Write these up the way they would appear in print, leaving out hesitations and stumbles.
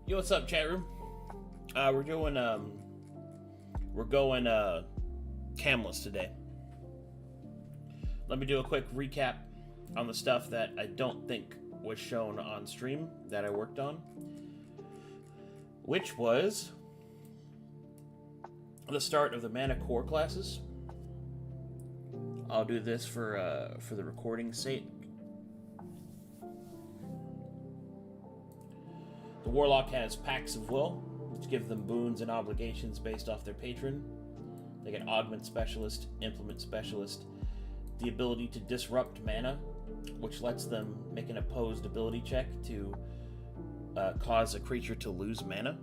Yo, what's up, chat room? We're going camless today. Let me do a quick recap on the stuff that I don't think was shown on stream that I worked on, which was the start of the mana core classes. I'll do this for the recording's sake. The Warlock has Pacts of Will, which give them boons and obligations based off their patron. They get Augment Specialist, Implement Specialist, the ability to disrupt mana, which lets them make an opposed ability check to cause a creature to lose mana,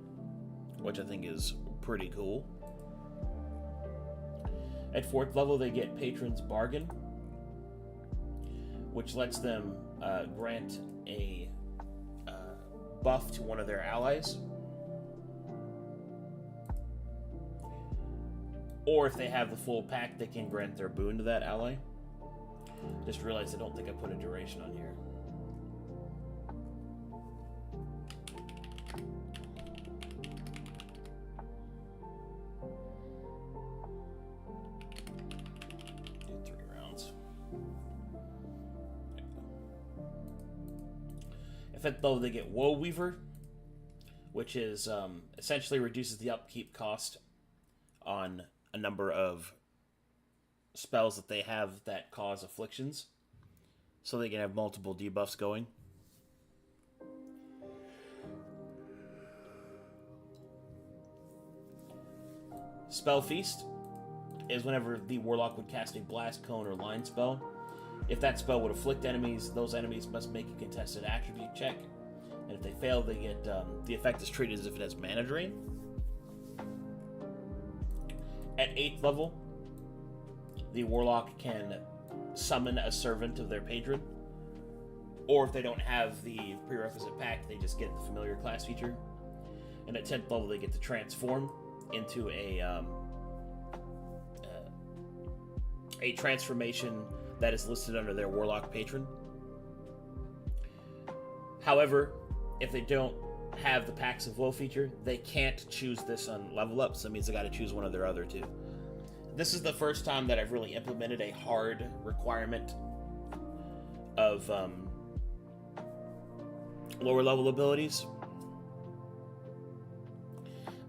which I think is pretty cool. At 4th level, they get Patron's Bargain, which lets them grant a buff to one of their allies. Or if they have the full pack, they can grant their boon to that ally. Just realized I don't think I put a duration on here. Do 3 rounds. If it, though, they get Woe Weaver, which is essentially reduces the upkeep cost on a number of spells that they have that cause afflictions, so they can have multiple debuffs going. Spell Feast is whenever the Warlock would cast a Blast Cone or Line spell. If that spell would afflict enemies, those enemies must make a contested attribute check, and if they fail, they get the effect is treated as if it has mana drain. At 8th level, the Warlock can summon a servant of their patron, or if they don't have the prerequisite pack, they just get the familiar class feature. And at 10th level, they get to transform into a transformation that is listed under their Warlock patron. However, if they don't have the Pacts of Woe feature, they can't choose this on level up, so that means they got to choose one of their other two. This is the first time that I've really implemented a hard requirement of lower level abilities.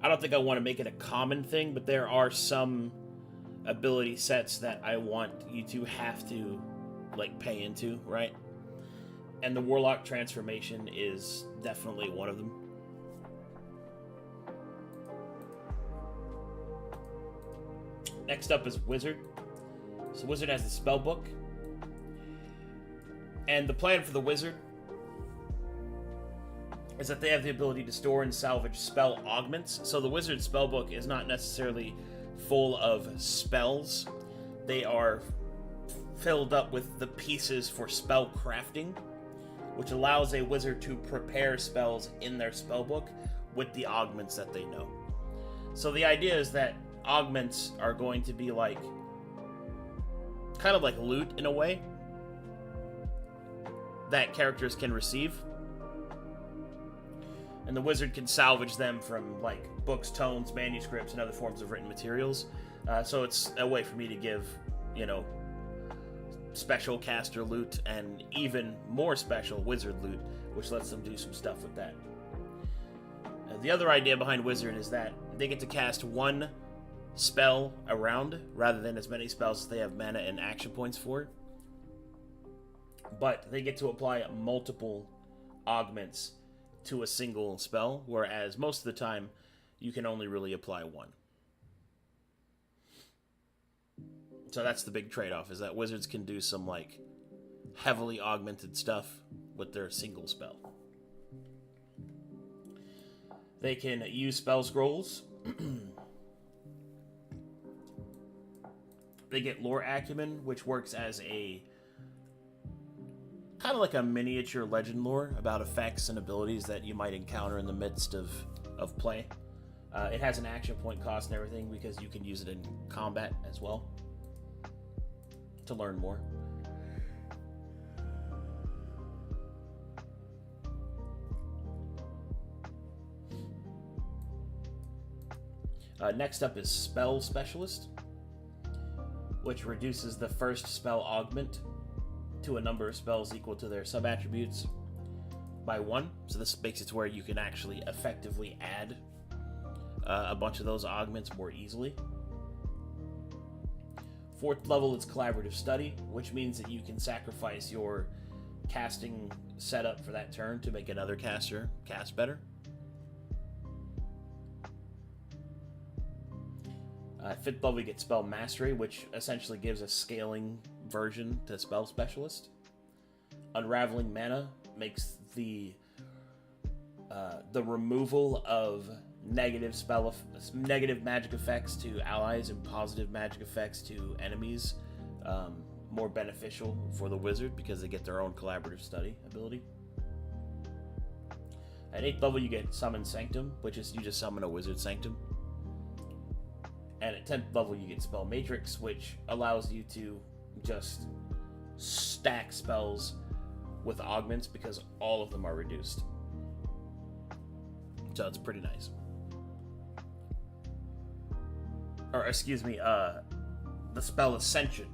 I don't think I want to make it a common thing, but there are some ability sets that I want you to have to pay into, right? And the Warlock transformation is definitely one of them. Next up is Wizard. So Wizard has the spell book. And the plan for the Wizard is that they have the ability to store and salvage spell augments. So the Wizard spellbook is not necessarily full of spells. They are filled up with the pieces for spell crafting, which allows a wizard to prepare spells in their spellbook with the augments that they know. So the idea is that augments are going to be kind of like loot in a way that characters can receive, and the wizard can salvage them from books, tomes, manuscripts, and other forms of written materials. So it's a way for me to give, special caster loot and even more special wizard loot, which lets them do some stuff with that. The other idea behind Wizard is that they get to cast one spell a round rather than as many spells as they have mana and action points for. But they get to apply multiple augments to a single spell, whereas most of the time you can only really apply one. So that's the big trade-off, is that wizards can do some heavily augmented stuff with their single spell. They can use spell scrolls. They get lore acumen, which works as a kind of like a miniature legend lore about effects and abilities that you might encounter in the midst of play. It has an action point cost and everything because you can use it in combat as well to learn more. Next up is Spell Specialist, which reduces the first spell augment to a number of spells equal to their sub-attributes by 1. So this makes it to where you can actually effectively add a bunch of those augments more easily. 4th level is Collaborative Study, which means that you can sacrifice your casting setup for that turn to make another caster cast better. 5th level you get Spell Mastery, which essentially gives a scaling version to Spell Specialist. Unraveling Mana makes the removal of negative magic effects to allies and positive magic effects to enemies more beneficial for the wizard because they get their own Collaborative Study ability. At 8th level you get Summon Sanctum, which is you just summon a Wizard Sanctum. And at 10th level you get Spell Matrix, which allows you to just stack spells with augments because all of them are reduced. So it's pretty nice. Or excuse me, the Spell Ascension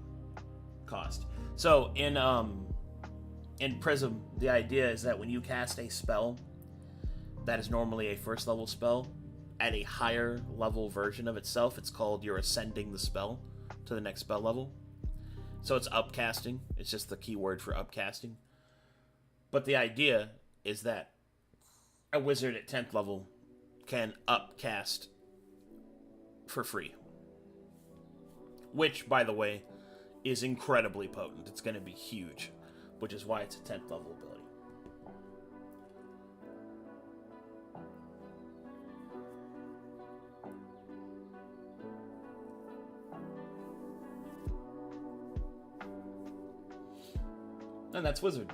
cost. So in Prism, the idea is that when you cast a spell that is normally a 1st level spell, at a higher level version of itself, it's called you're ascending the spell to the next spell level. So it's upcasting. It's just the keyword for upcasting. But the idea is that a wizard at 10th level can upcast for free. Which, by the way, is incredibly potent. It's going to be huge, which is why it's a 10th level ability. And that's Wizard.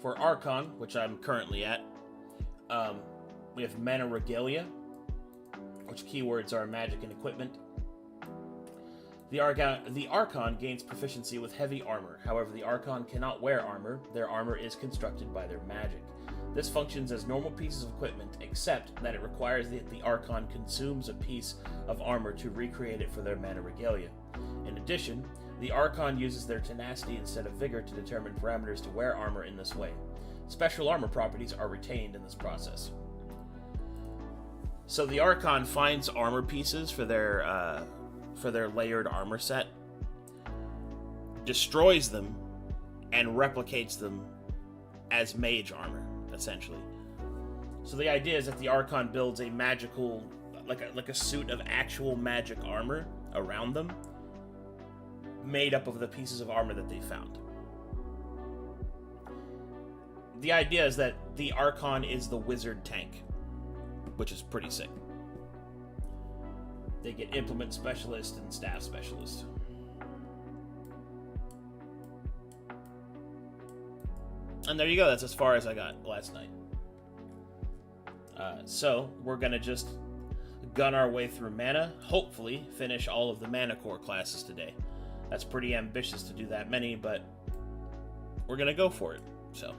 For Archon, which I'm currently at, we have Mana Regalia, which keywords are magic and equipment. The Archon gains proficiency with heavy armor. However, the Archon cannot wear armor. Their armor is constructed by their magic. This functions as normal pieces of equipment, except that it requires that the Archon consumes a piece of armor to recreate it for their Mana Regalia. In addition, the Archon uses their tenacity instead of vigor to determine parameters to wear armor in this way. Special armor properties are retained in this process. So the Archon finds armor pieces for their layered armor set, destroys them, and replicates them as mage armor, essentially. So the idea is that the Archon builds a magical, like a suit of actual magic armor around them, made up of the pieces of armor that they found. The idea is that the Archon is the wizard tank, which is pretty sick. They get Implement Specialist and Staff Specialist. And there you go, that's as far as I got last night. So, we're gonna just gun our way through mana, hopefully finish all of the Mana Core classes today. That's pretty ambitious to do that many, but we're gonna go for it, so.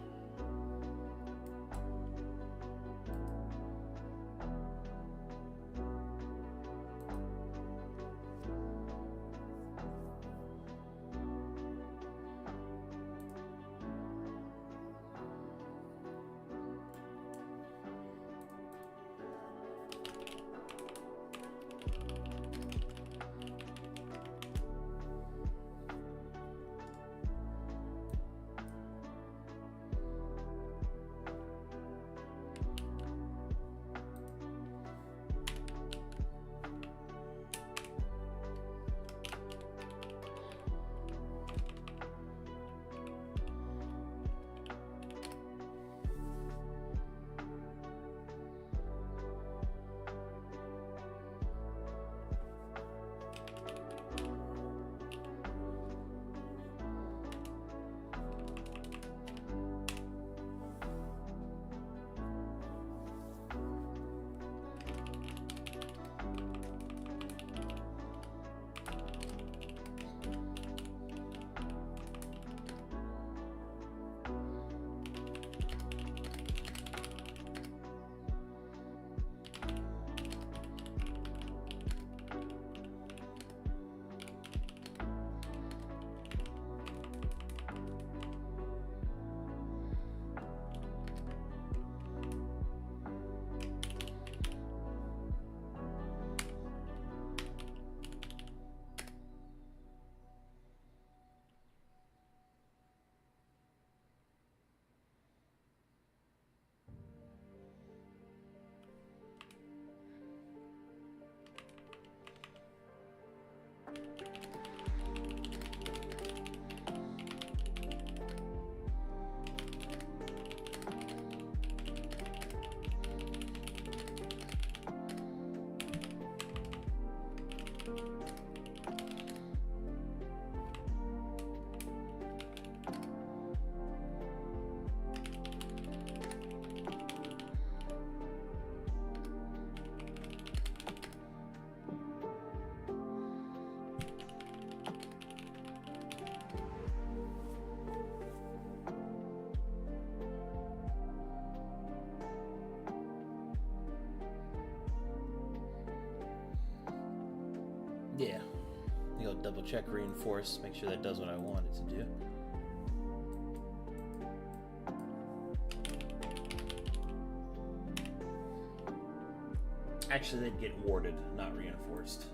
double check reinforce, make sure that does what I want it to do. Actually, they'd get warded, not reinforced.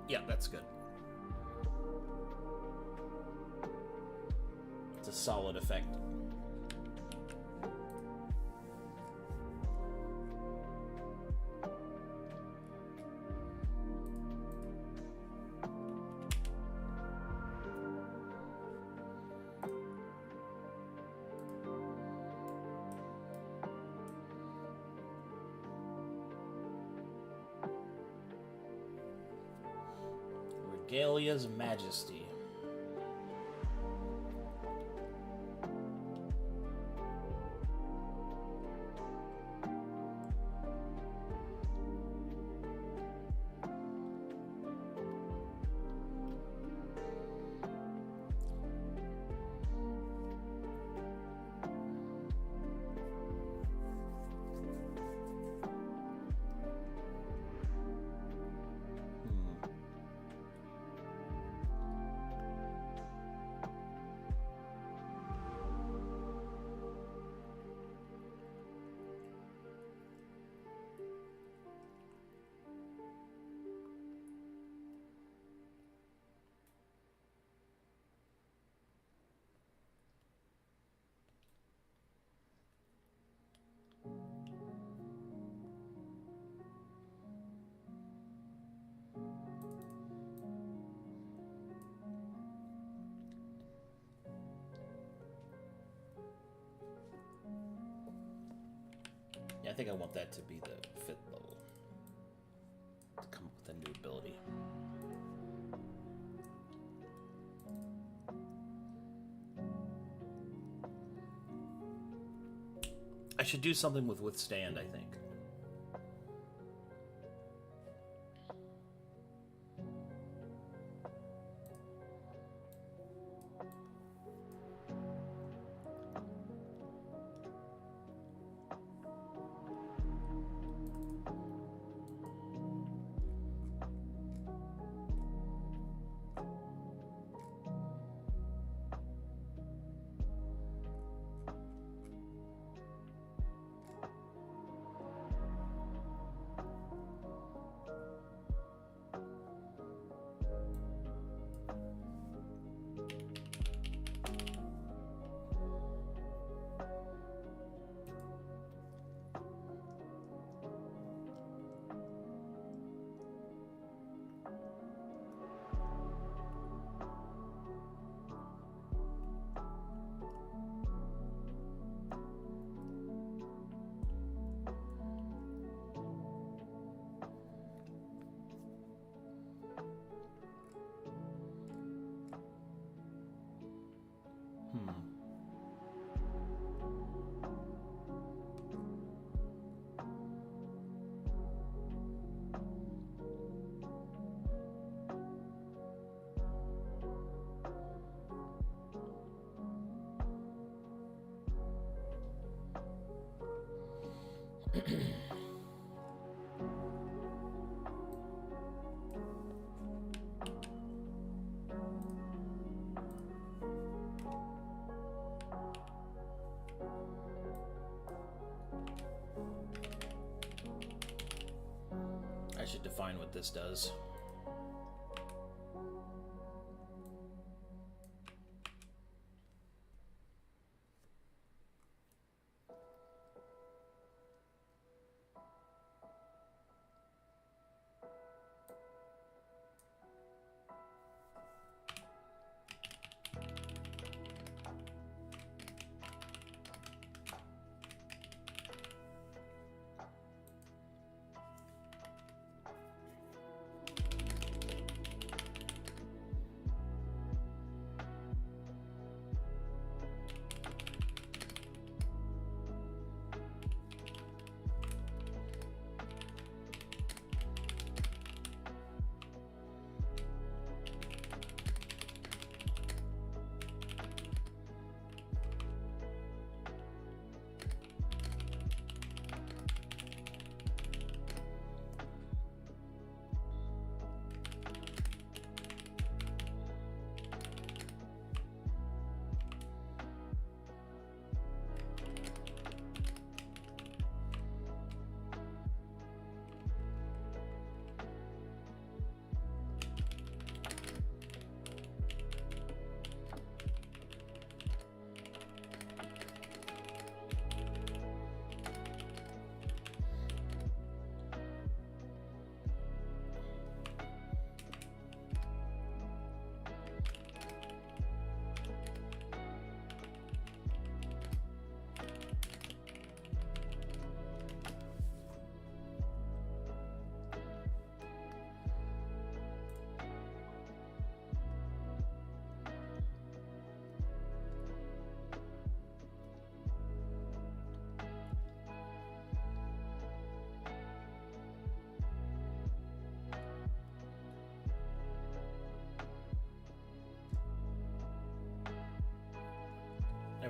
Yeah, that's good. It's a solid effect. Regalia's Majesty. Yeah, I think I want that to be the 5th level. To come up with a new ability. I should do something with Withstand, I think. I should define what this does.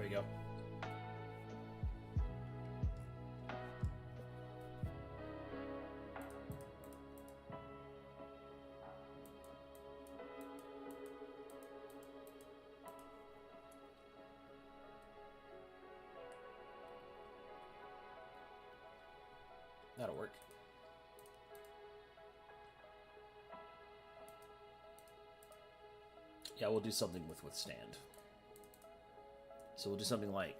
we go. That'll work. Yeah, we'll do something with withstand. So we'll do something like...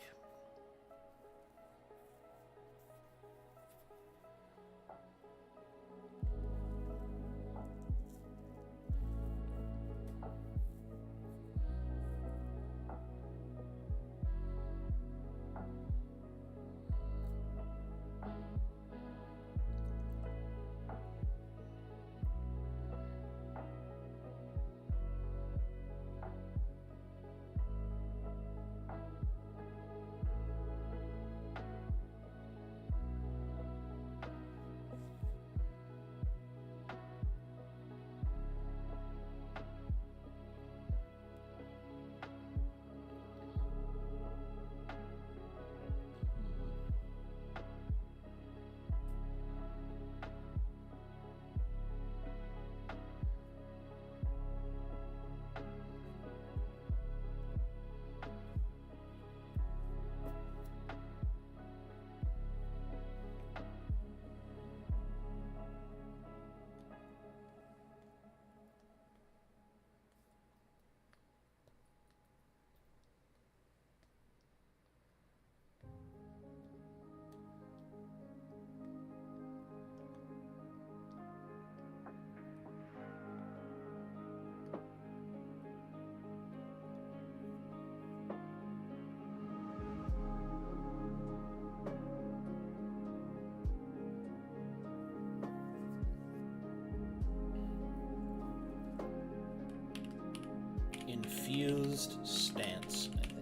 Infused stance, I think.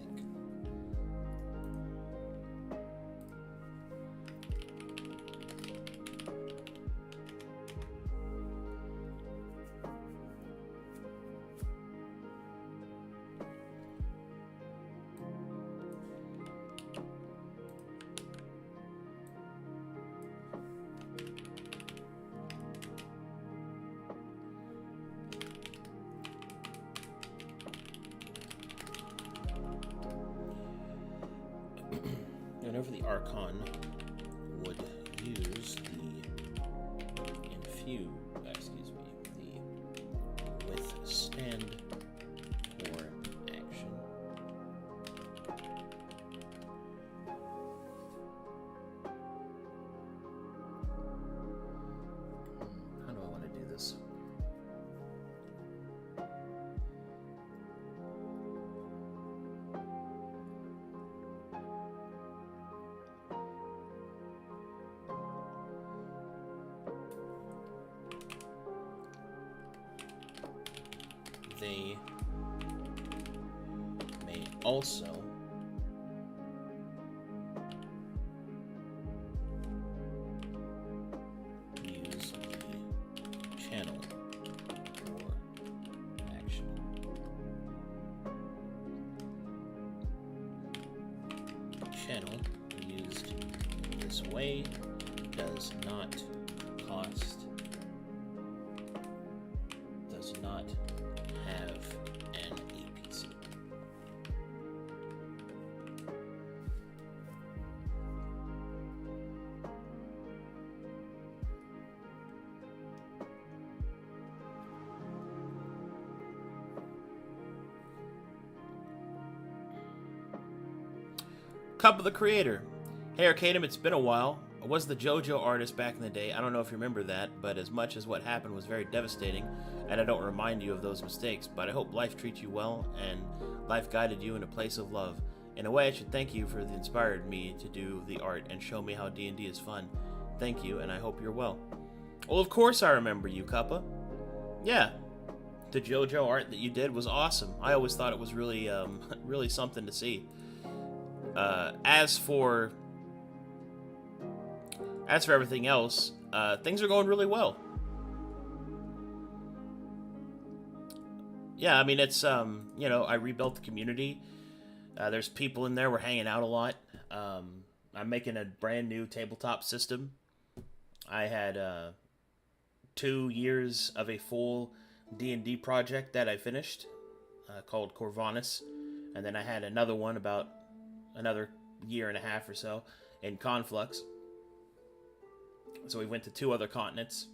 Whenever the Archon would use the withstand for action. How do I want to do this? They may also use the channel for action. Channel used this way does not have an APC. Cup of the Creator. Hey Arcadum, it's been a while. I was the JoJo artist back in the day. I don't know if you remember that, but as much as what happened was very devastating, and I don't remind you of those mistakes, but I hope life treats you well, and life guided you in a place of love. In a way, I should thank you for the inspired me to do the art and show me how D&D is fun. Thank you, and I hope you're well. Well, of course I remember you, Kappa. Yeah, the JoJo art that you did was awesome. I always thought it was really, really something to see. As for everything else, things are going really well. Yeah, I mean, it's, you know, I rebuilt the community. There's people in there. We're hanging out a lot. I'm making a brand new tabletop system. I had 2 years of a full D&D project that I finished called Corvanus, and then I had another one about another year and a half or so in Conflux. So we went to 2 other continents,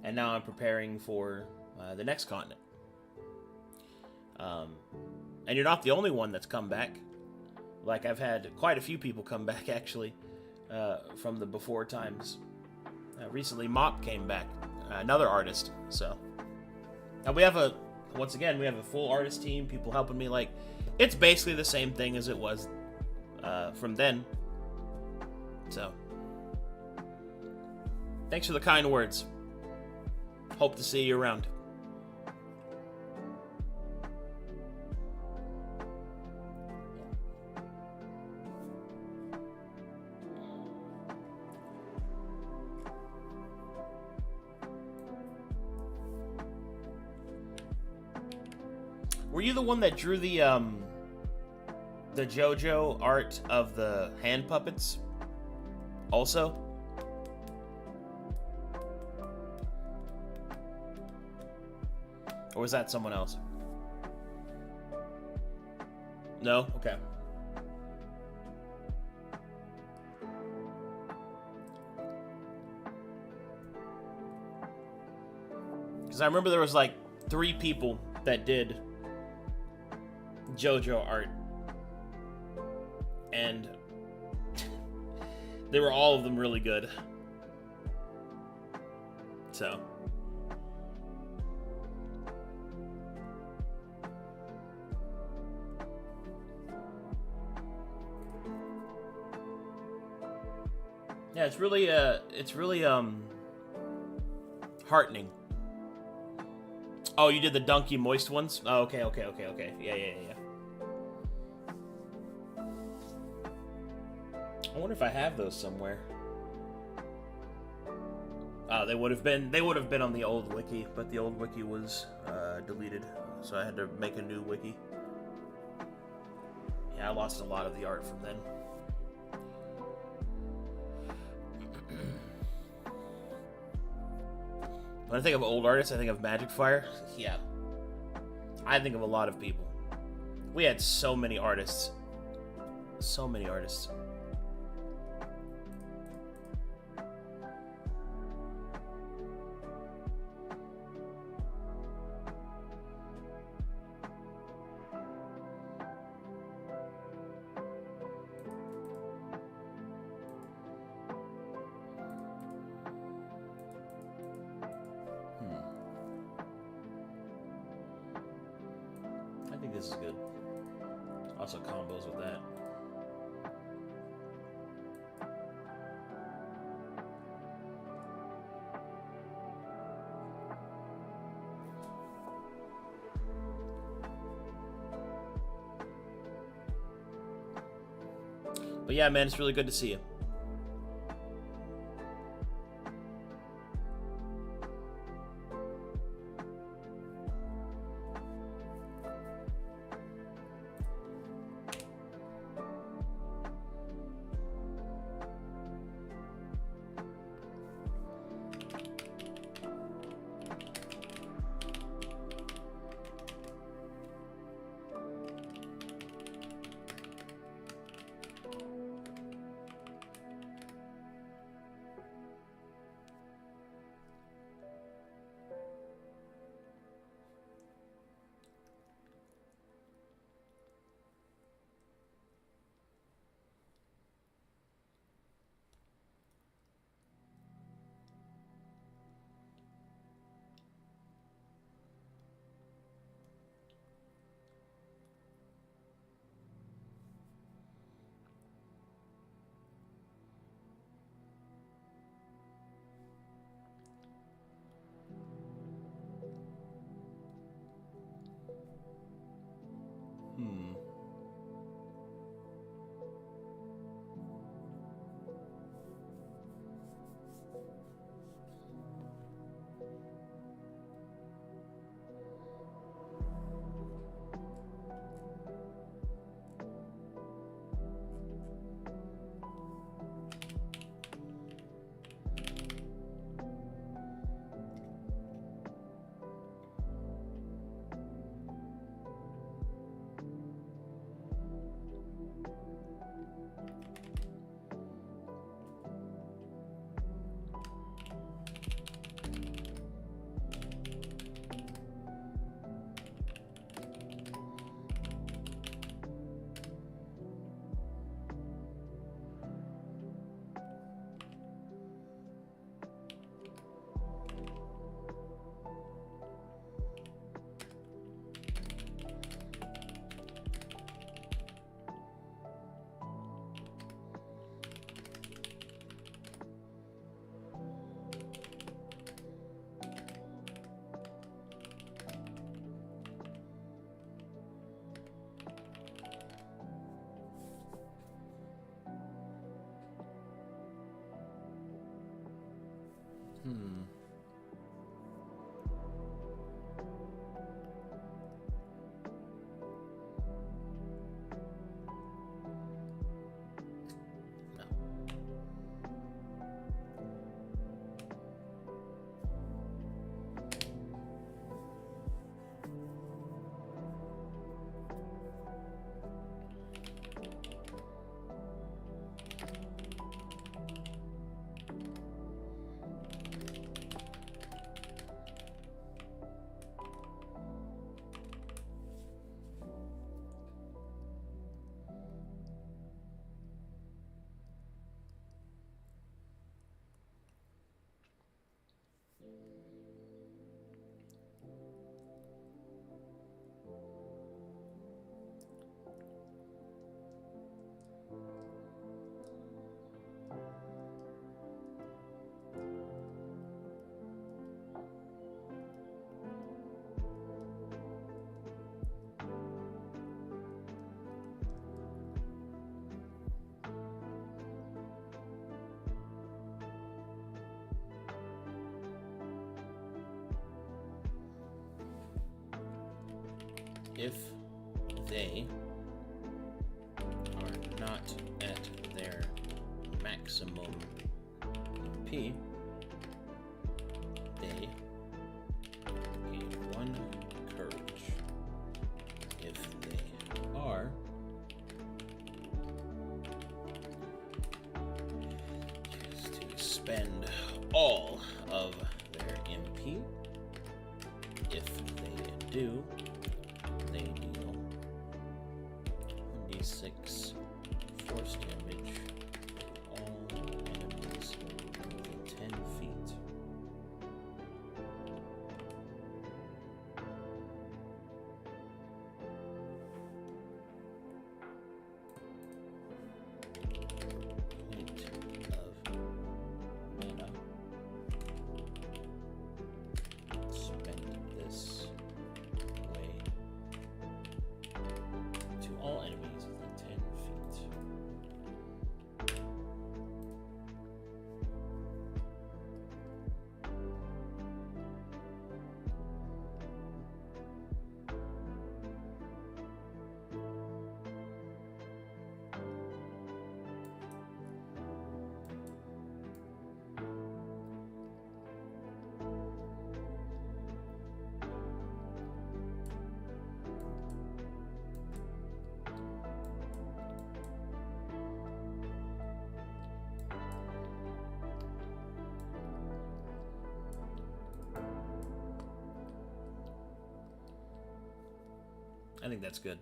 and now I'm preparing for the next continent. And you're not the only one that's come back. Like, I've had quite a few people come back, actually, from the before times. Recently, Mop came back, another artist, so. And we have once again, we have a full artist team, people helping me, like, it's basically the same thing as it was from then. So. Thanks for the kind words. Hope to see you around. Were you the one that drew the JoJo art of the hand puppets? Also? Or was that someone else? No? Okay. Because I remember there was like 3 people that did JoJo art. And they were all of them really good. So. Yeah, it's really heartening. Oh, you did the Donkey Moist ones? Oh, okay. Yeah. I wonder if I have those somewhere. They would have been on the old wiki, but the old wiki was deleted, so I had to make a new wiki. Yeah, I lost a lot of the art from then. When I think of old artists, I think of Magic Fire. Yeah. I think of a lot of people. We had so many artists. So many artists. This is good. Also combos with that. But yeah, man, it's really good to see you. Hmm. If they are not at their maximum MP, they gain 1 courage. If they are choose to spend all of their MP, if they do, they deal 1d6 force damage to all enemies within 10 feet. Point of mana. Spend this way to all enemies within 10 feet. I think that's good.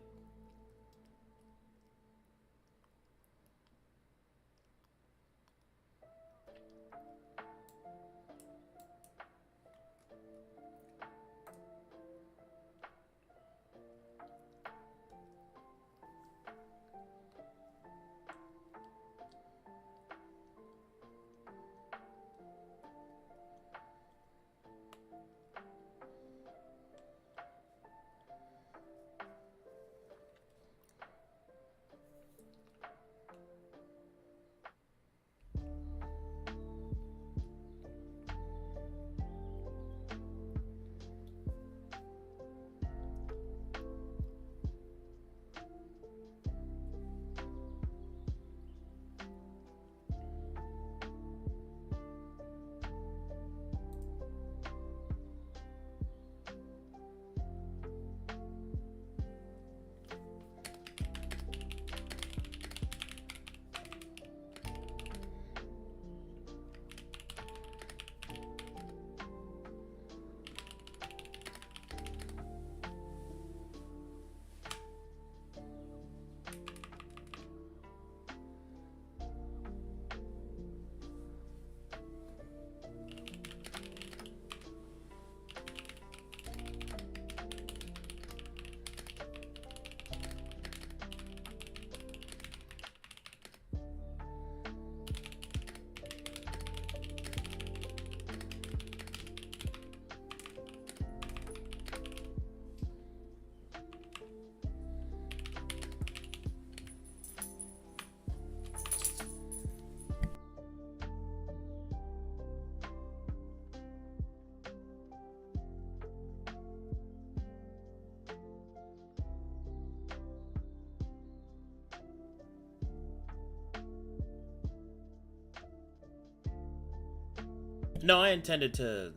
No, I intended to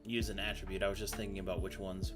use an attribute. I was just thinking about which ones.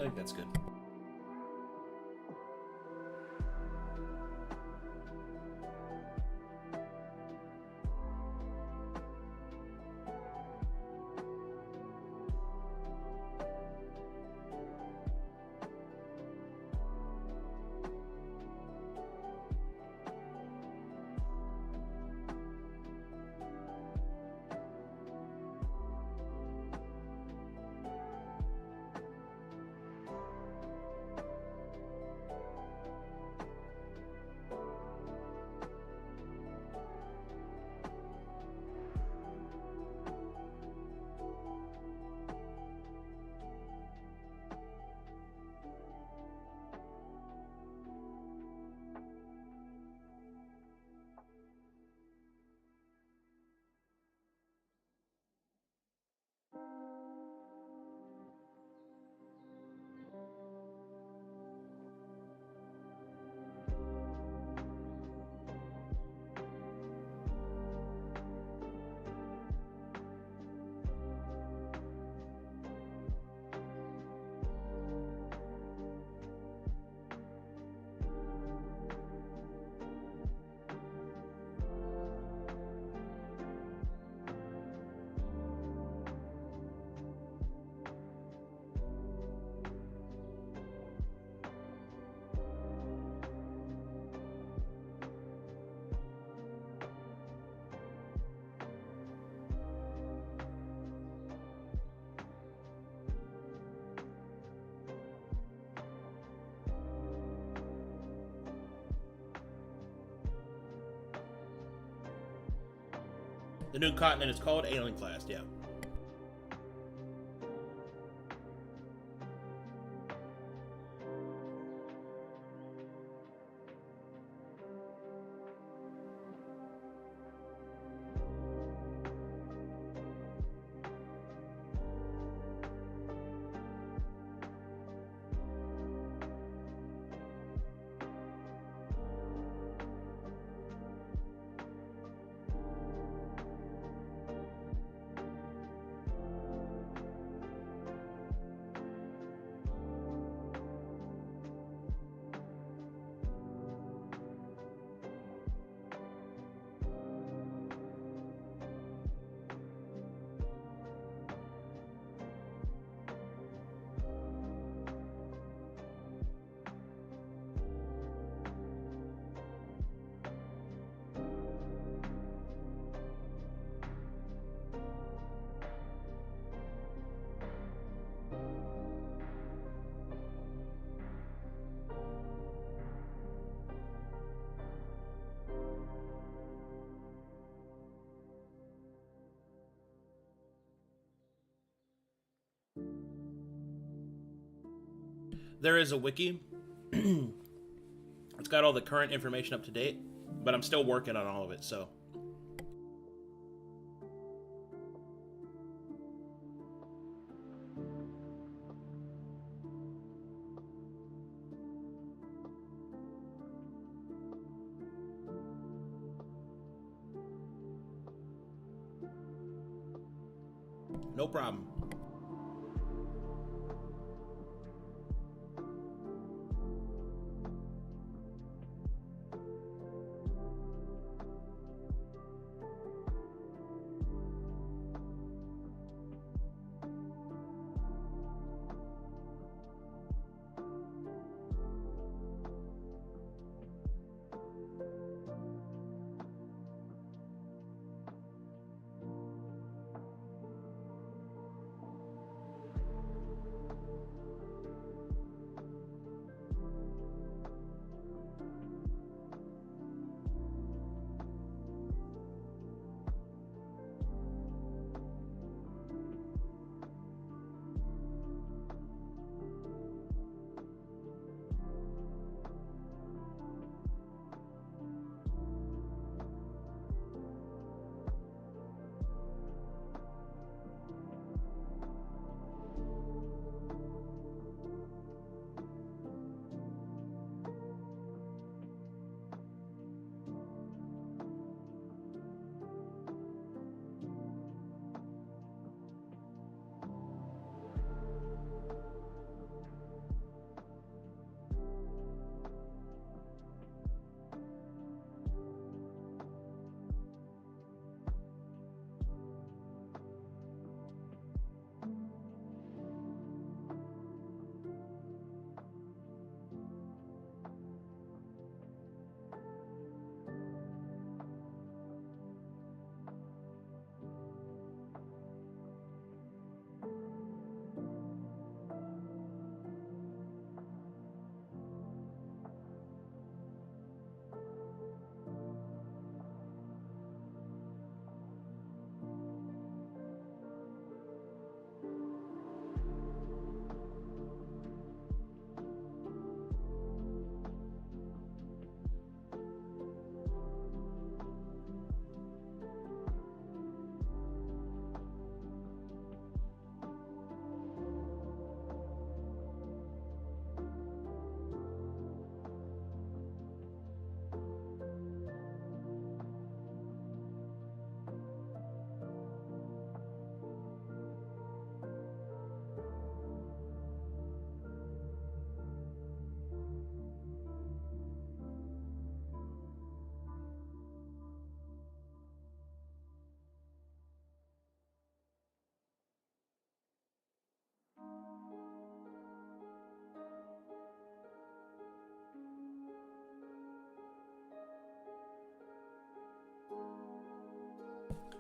I think that's good. The new continent is called Alien Class, yeah. There is a wiki. It's got all the current information up to date, but I'm still working on all of it, so. No problem.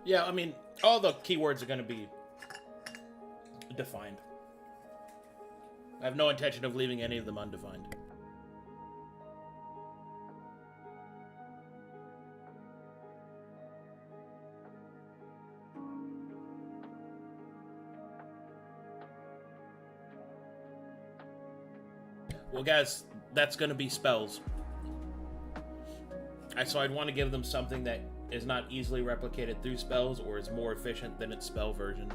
Yeah, I mean, all the keywords are going to be defined. I have no intention of leaving any of them undefined. Well, guys, that's going to be spells. So I'd want to give them something that is not easily replicated through spells or is more efficient than its spell version.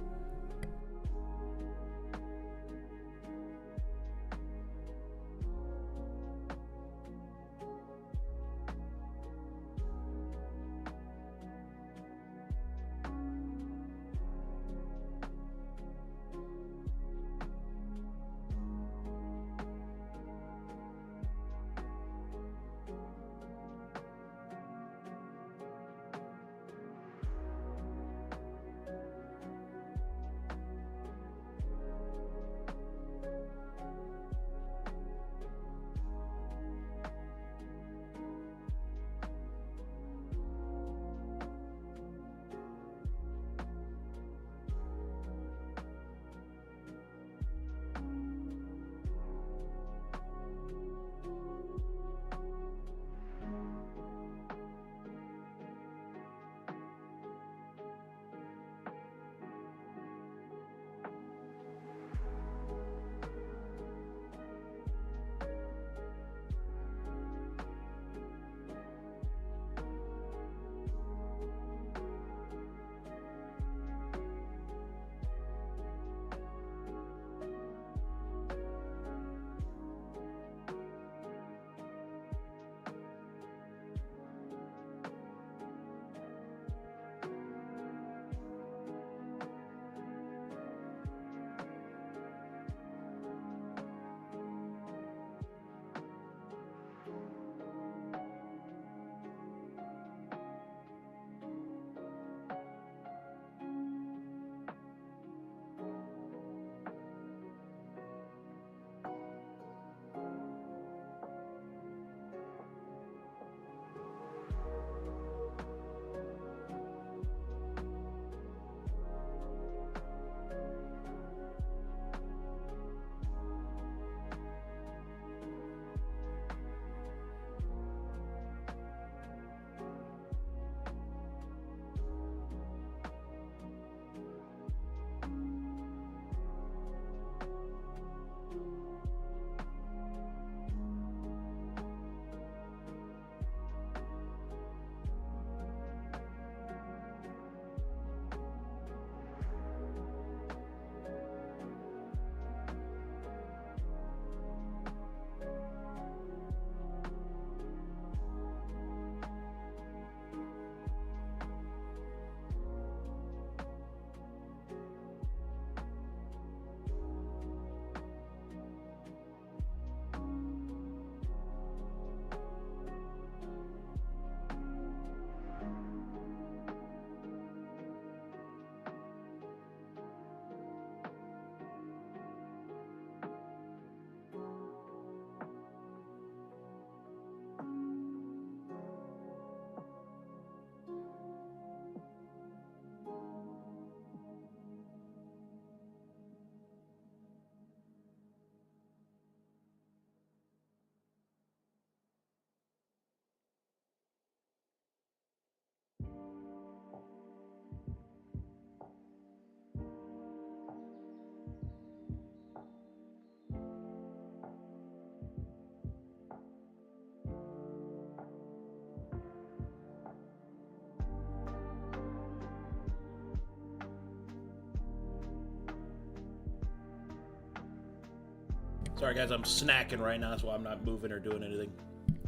Sorry guys, I'm snacking right now, so I'm not moving or doing anything.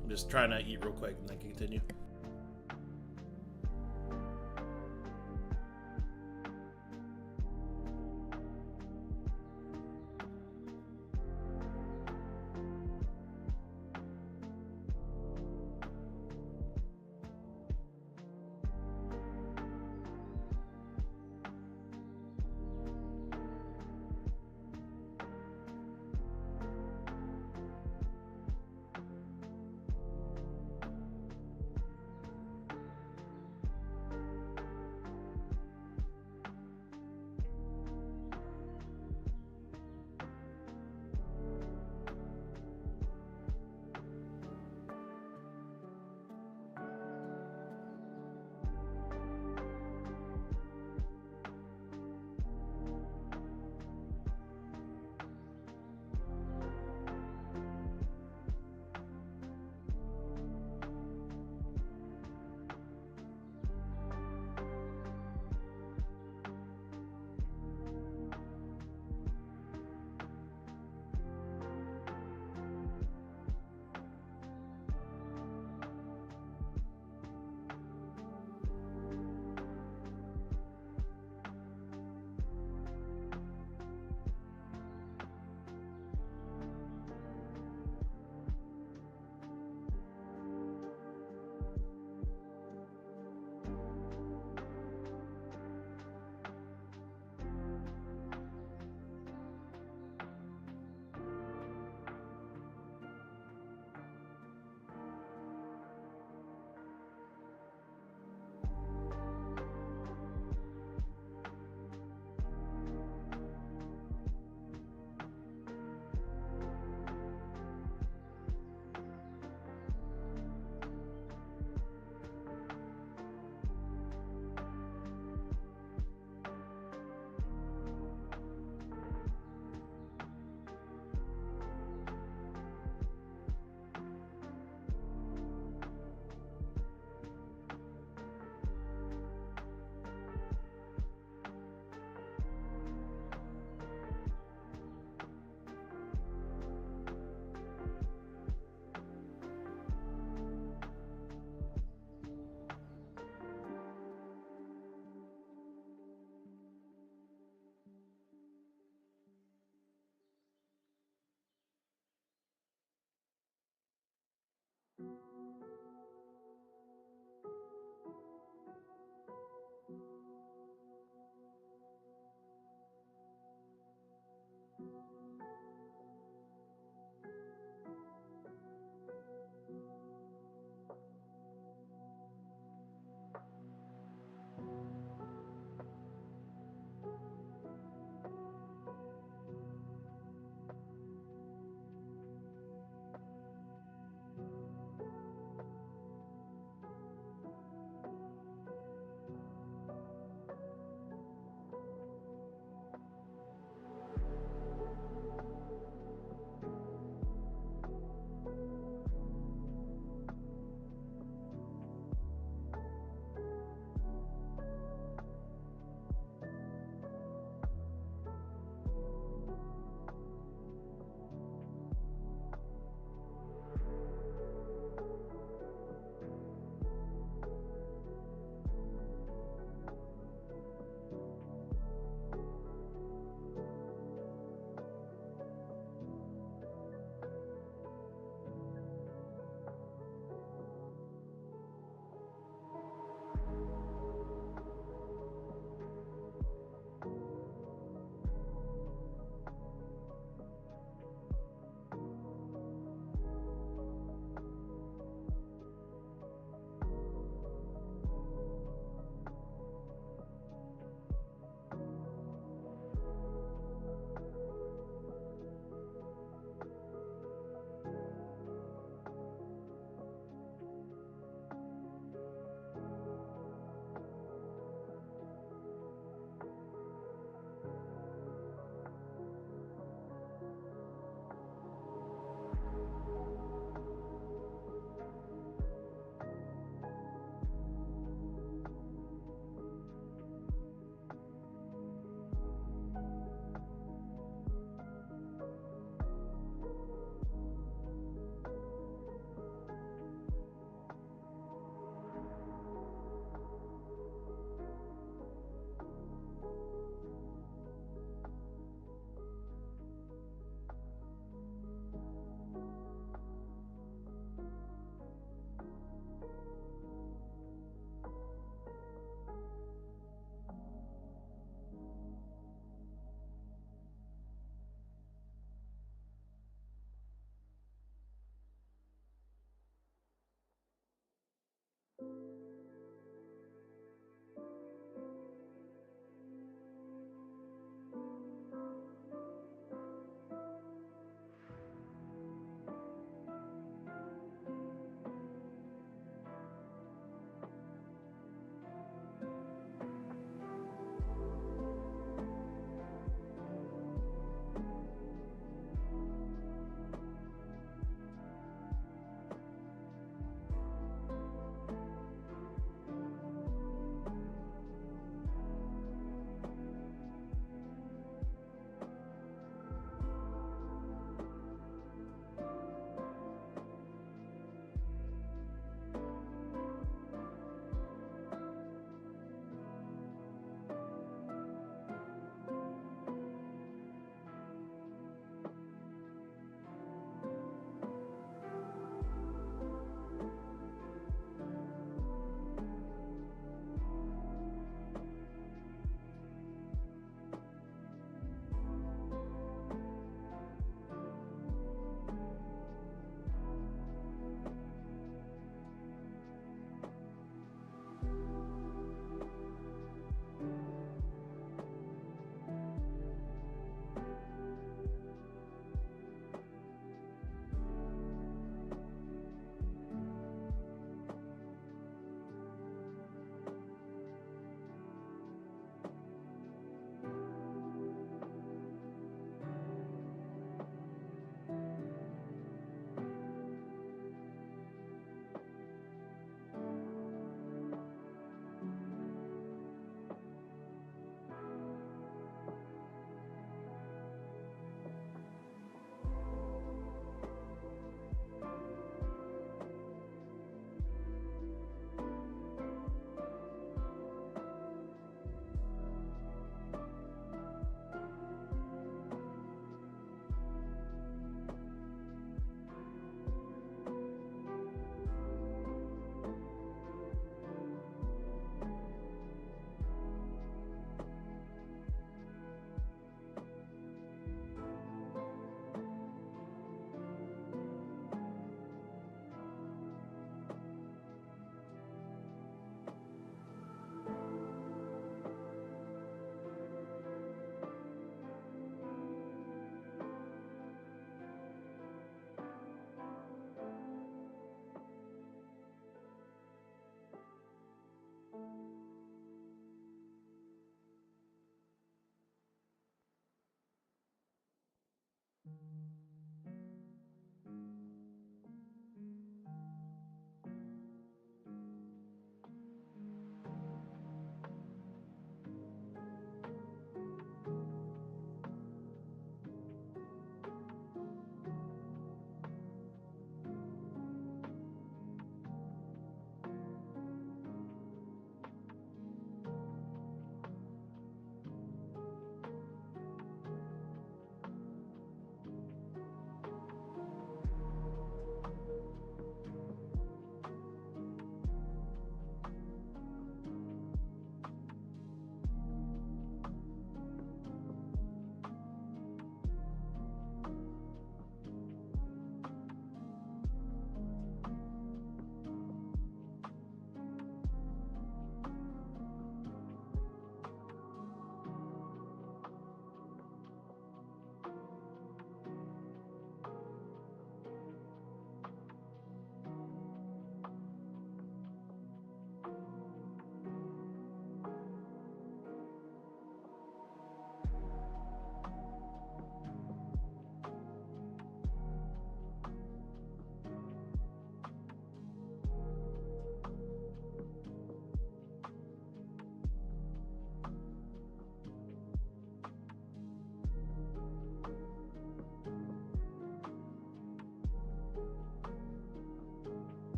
I'm just trying to eat real quick and then continue.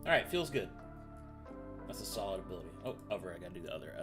Alright, feels good. That's a solid ability. Oh, over, I gotta do the other.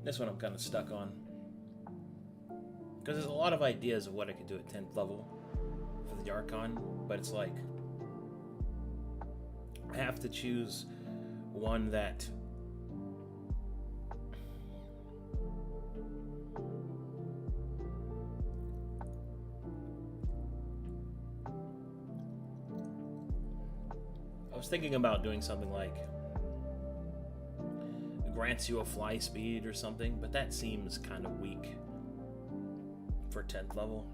This one I'm kind of stuck on. Because there's a lot of ideas of what I could do at 10th level for the Archon, but it's like I have to choose one that I was thinking about doing something like grants you a fly speed or something, but that seems kind of weak for 10th level.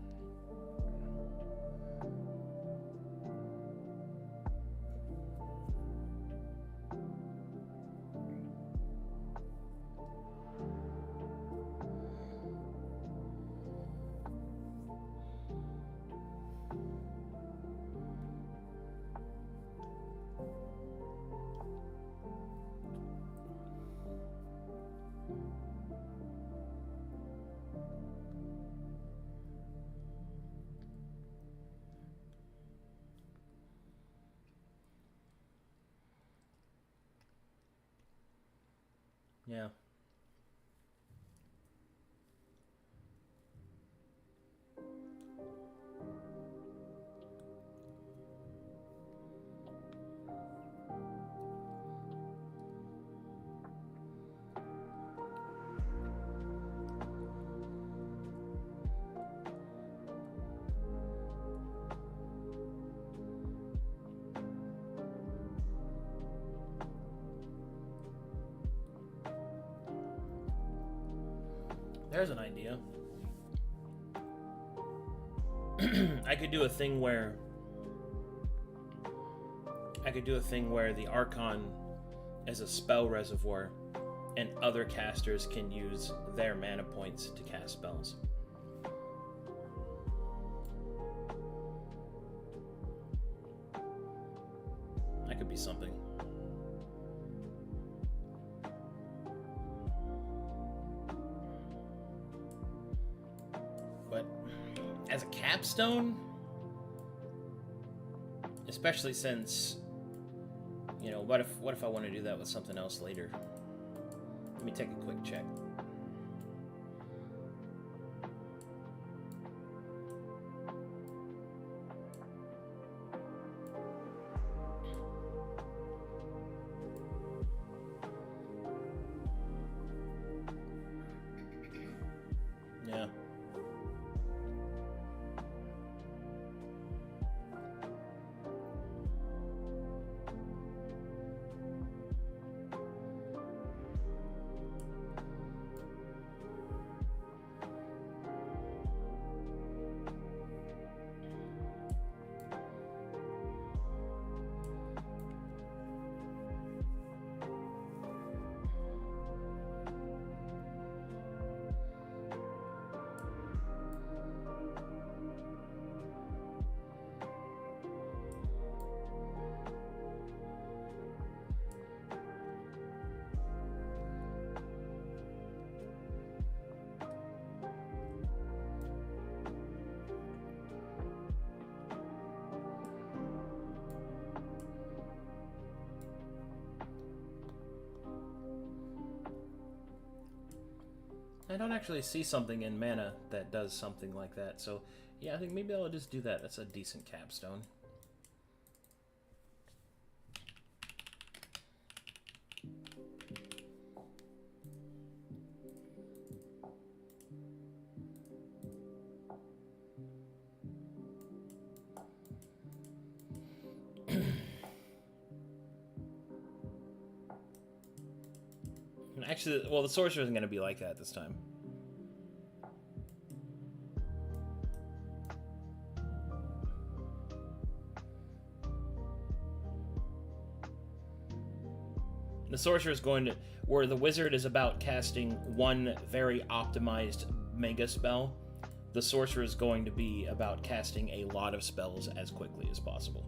Yeah. There's an idea. I could do a thing where the Archon is a spell reservoir and other casters can use their mana points to cast spells. That could be something. But as a capstone, especially since, you know, what if I want to do that with something else later? Let me take a quick check. Yeah. I don't actually see something in mana that does something like that, so yeah, I think maybe I'll just do that. That's a decent capstone. Actually, well, the sorcerer isn't going to be like that this time. The sorcerer is going to, where the wizard is about casting one very optimized mega spell, the sorcerer is going to be about casting a lot of spells as quickly as possible.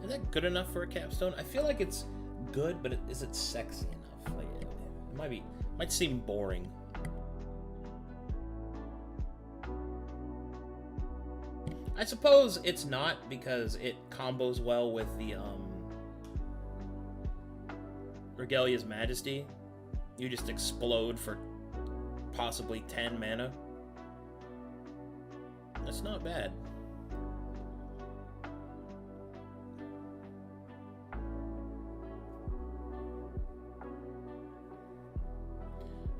Is that good enough for a capstone? I feel like it's good, but is it sexy enough? Like, it might seem boring. I suppose it's not, because it combos well with the Regalia's Majesty. You just explode for possibly 10 mana. That's not bad.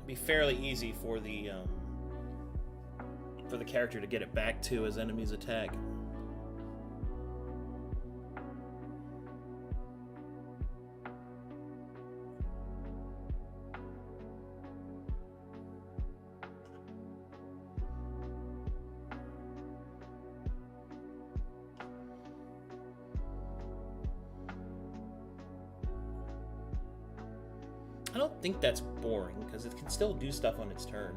It'd be fairly easy for the character to get it back to his enemy's attack. I don't think that's boring, because it can still do stuff on its turn.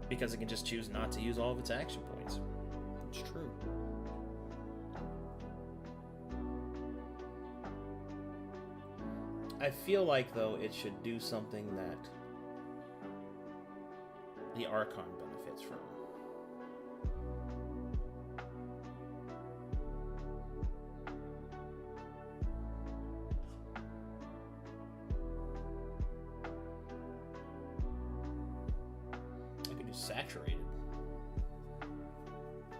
Because it can just choose not to use all of its action points. It's true. I feel like, though, it should do something that the Archon benefits from. Saturated.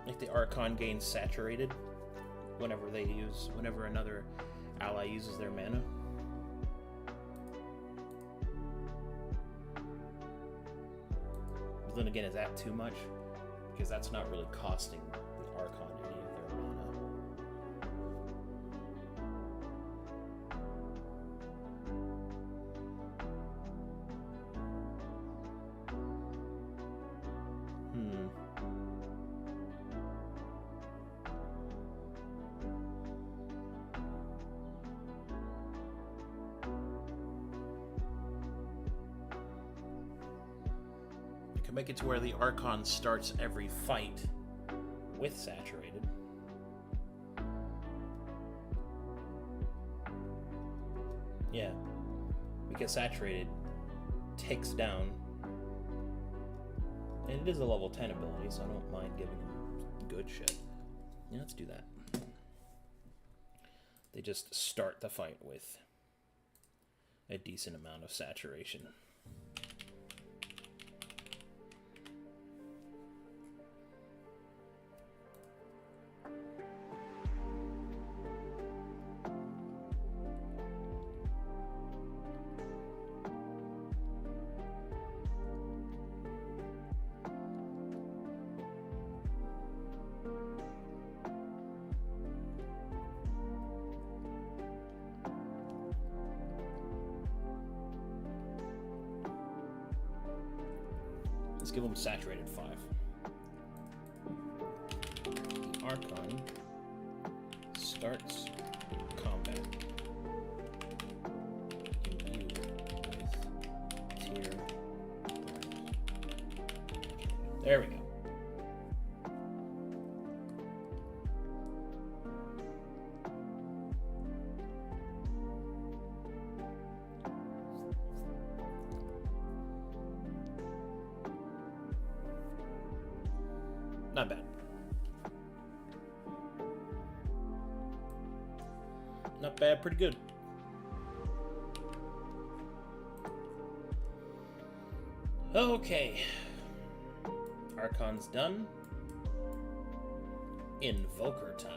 Like the Archon gains saturated whenever another ally uses their mana. But then again, is that too much? Because that's not really costing the Archon any of their mana. Make it to where the Archon starts every fight with saturated. Yeah, because saturated takes down, and it is a level 10 ability, so I don't mind giving them good shit. Yeah, let's do that. They just start the fight with a decent amount of saturation. Let's give them saturated 5. The Archon starts combat. Imbue with tier 1. There we go. Not bad. Not bad, pretty good. Okay. Archon's done. Invoker time.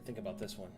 think about this one.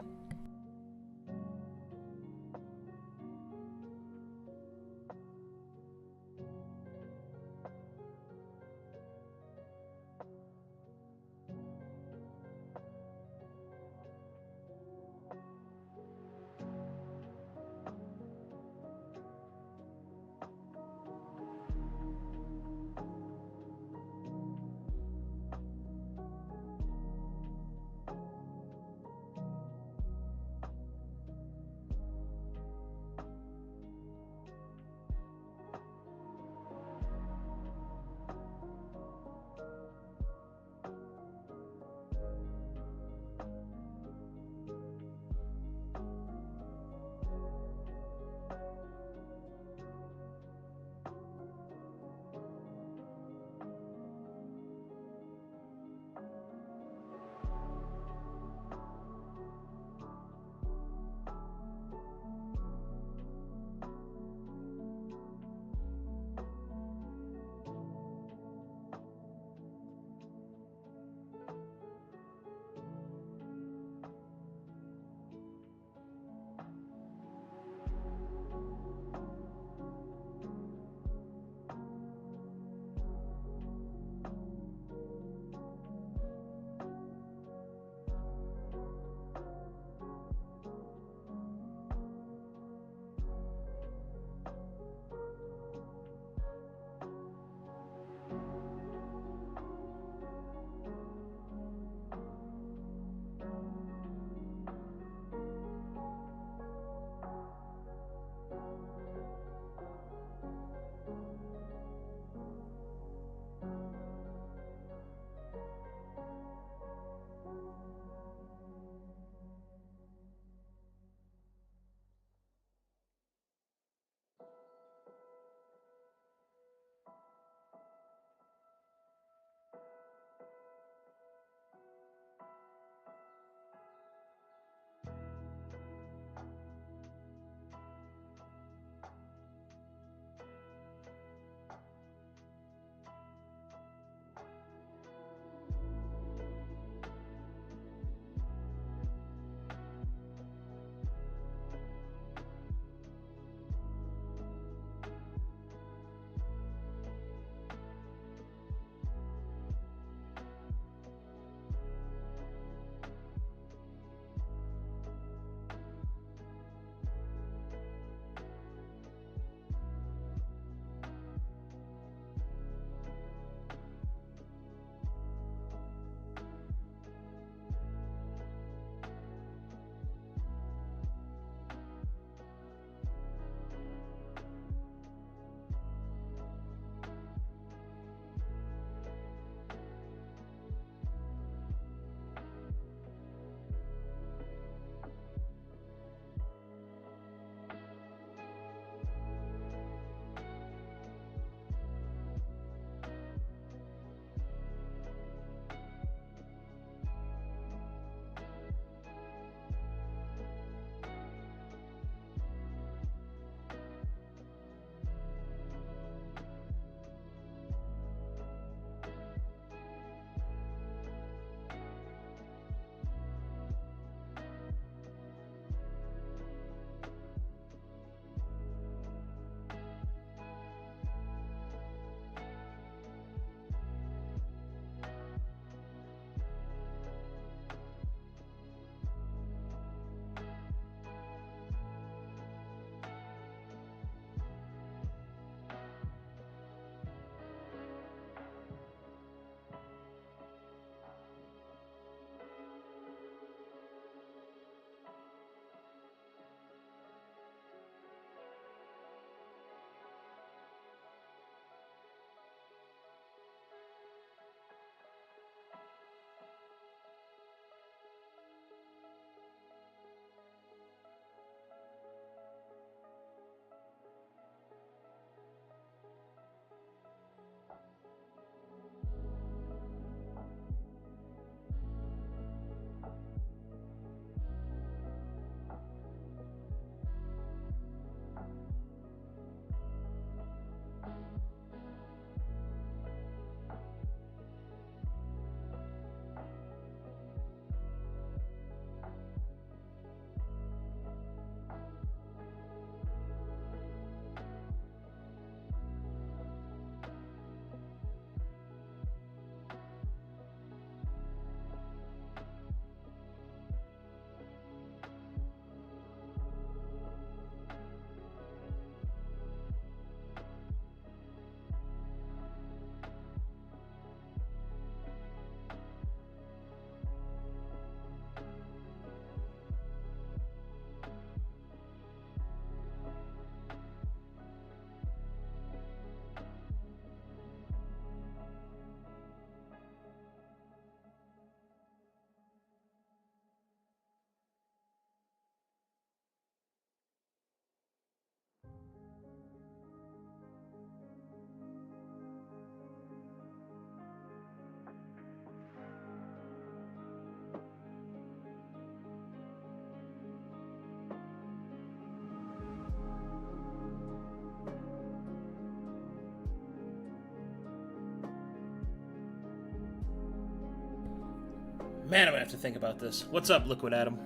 Man, I'm gonna have to think about this. What's up, Liquid Atom?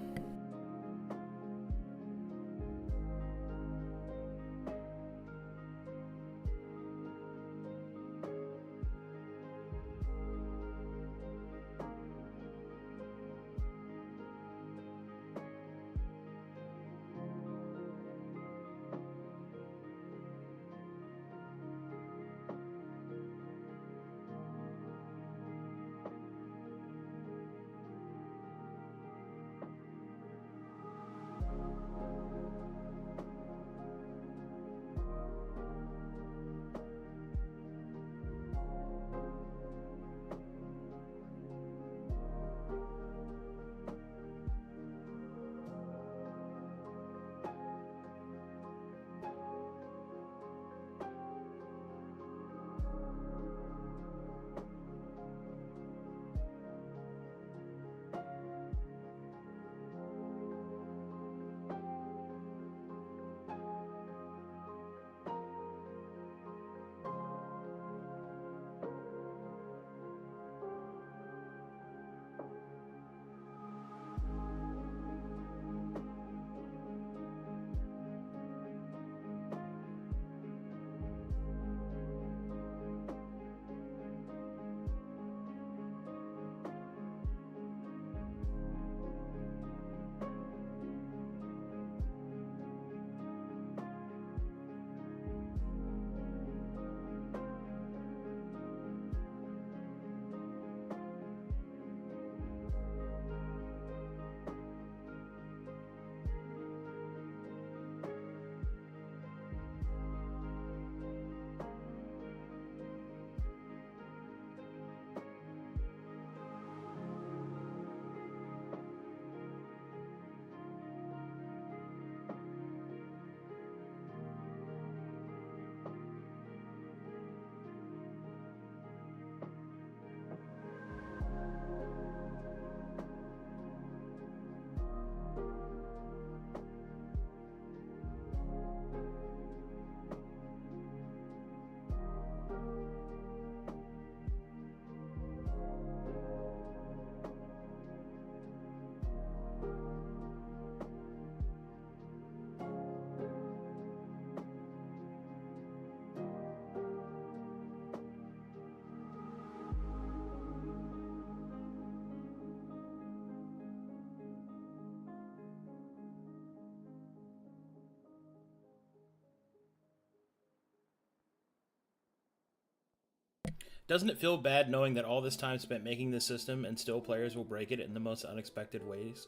Doesn't it feel bad knowing that all this time spent making this system and still players will break it in the most unexpected ways?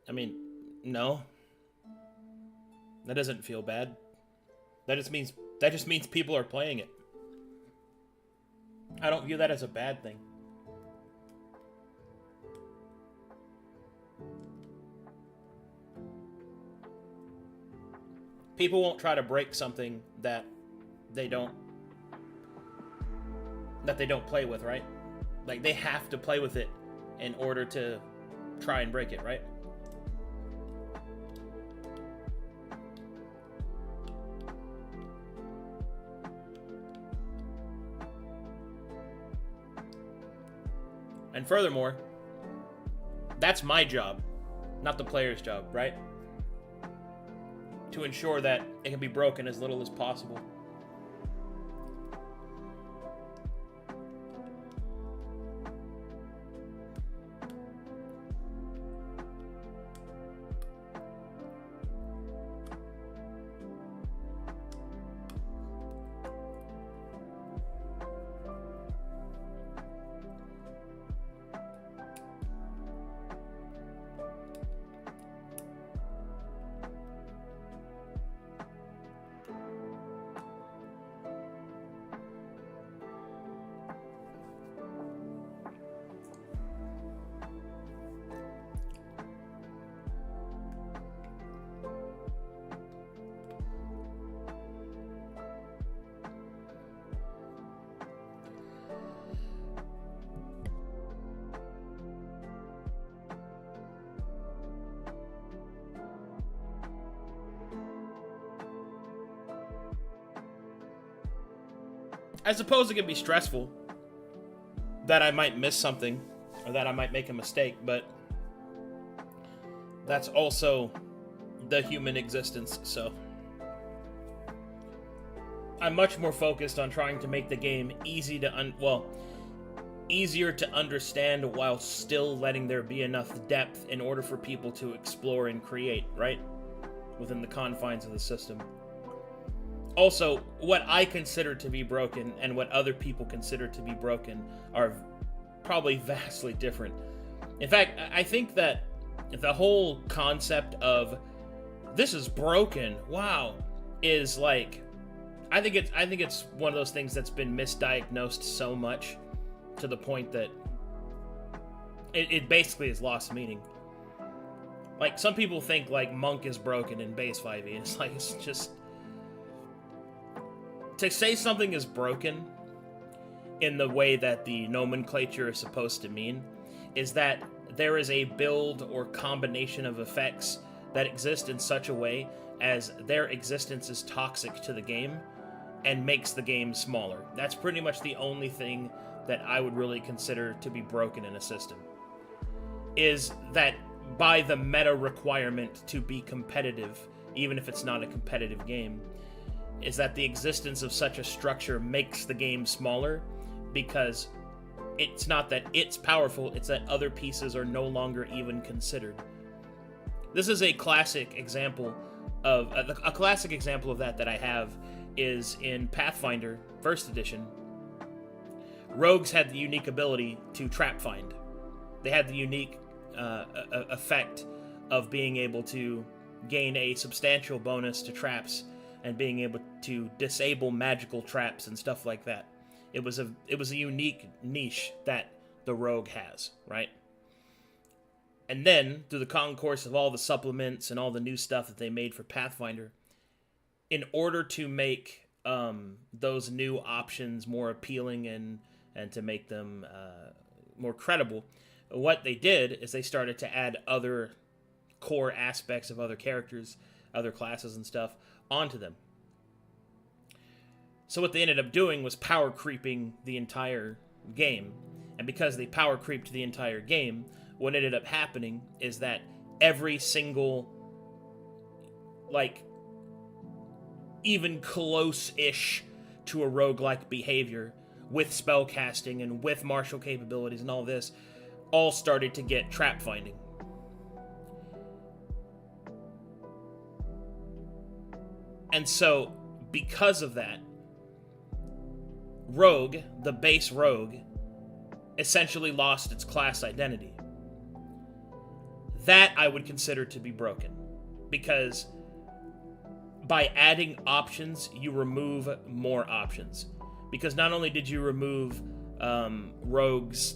I mean, no. That doesn't feel bad. That just means people are playing it. I don't view that as a bad thing. People won't try to break something that they don't play with, right? Like, they have to play with it in order to try and break it, right? And furthermore, that's my job, not the player's job, right? To ensure that it can be broken as little as possible. I suppose it can be stressful that I might miss something or that I might make a mistake, but that's also the human existence, so I'm much more focused on trying to make the game easier to understand while still letting there be enough depth in order for people to explore and create, right? Within the confines of the system. Also, what I consider to be broken and what other people consider to be broken are probably vastly different. In fact, I think that the whole concept of this is broken, wow, is like, I think it's one of those things that's been misdiagnosed so much to the point that it basically has lost meaning. Like, some people think like Monk is broken in base 5e, and it's like, it's just, to say something is broken in the way that the nomenclature is supposed to mean is that there is a build or combination of effects that exist in such a way as their existence is toxic to the game and makes the game smaller. That's pretty much the only thing that I would really consider to be broken in a system. Is that by the meta requirement to be competitive, even if it's not a competitive game, is that the existence of such a structure makes the game smaller, because it's not that it's powerful, it's that other pieces are no longer even considered. This is a classic example of that I have is in Pathfinder 1st edition. Rogues had the unique ability to trap find. They had the unique effect of being able to gain a substantial bonus to traps and being able to disable magical traps and stuff like that. It was a unique niche that the rogue has, right? And then, through the concourse of all the supplements and all the new stuff that they made for Pathfinder, in order to make those new options more appealing and to make them more credible, what they did is they started to add other core aspects of other characters, other classes and stuff, onto them. So what they ended up doing was power creeping the entire game. And because they power creeped the entire game, what ended up happening is that every single, like, even close-ish to a roguelike behavior with spellcasting and with martial capabilities and all this, all started to get trap finding. And so, because of that, Rogue, the base Rogue, essentially lost its class identity. That I would consider to be broken, because by adding options, you remove more options. Because not only did you remove rogues,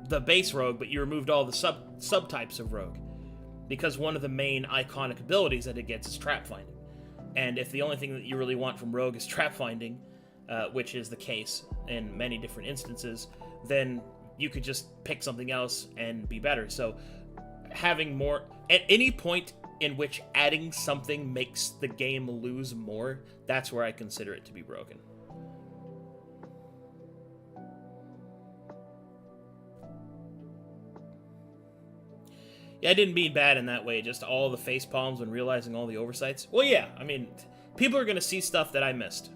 the base Rogue, but you removed all the subtypes of Rogue. Because one of the main iconic abilities that it gets is trap finding. And if the only thing that you really want from Rogue is trap finding, which is the case in many different instances, then you could just pick something else and be better. So having more, at any point in which adding something makes the game lose more, that's where I consider it to be broken. Yeah, I didn't mean bad in that way, just all the face palms when realizing all the oversights. Well, yeah, I mean, people are going to see stuff that I missed.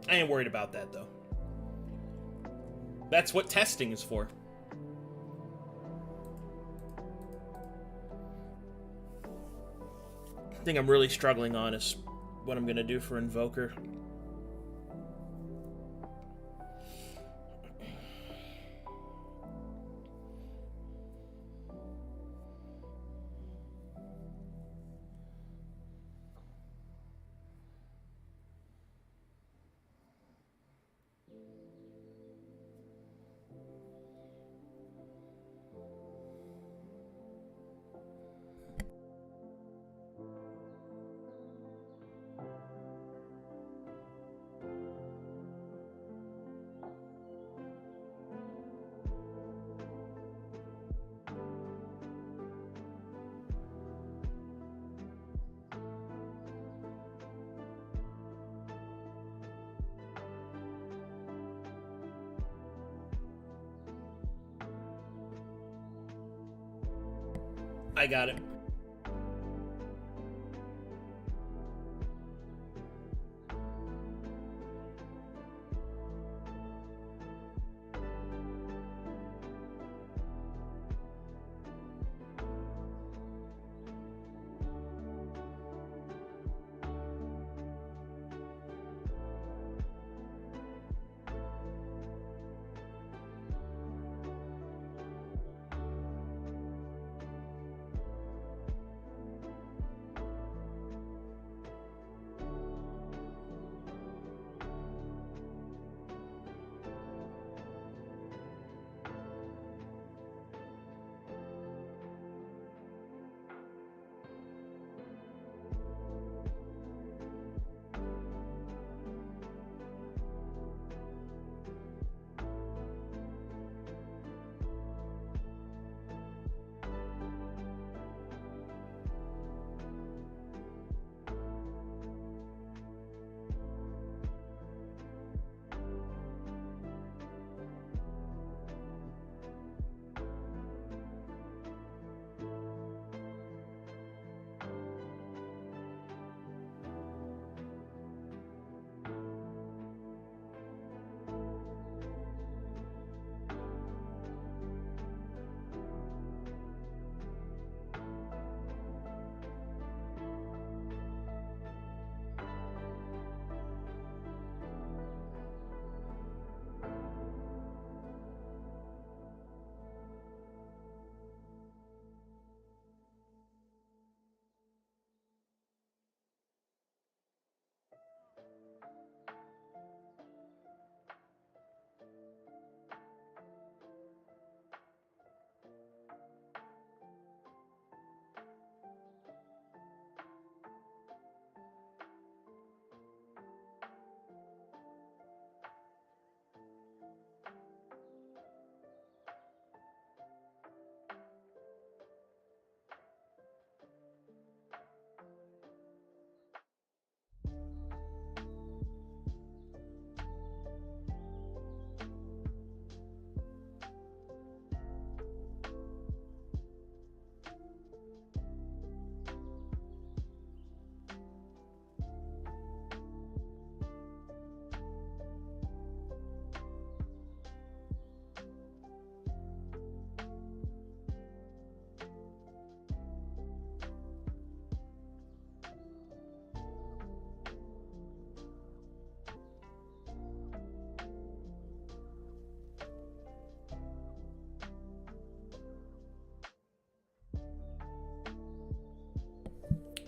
I ain't worried about that, though. That's what testing is for. The thing I'm really struggling on is what I'm going to do for Invoker. I got it.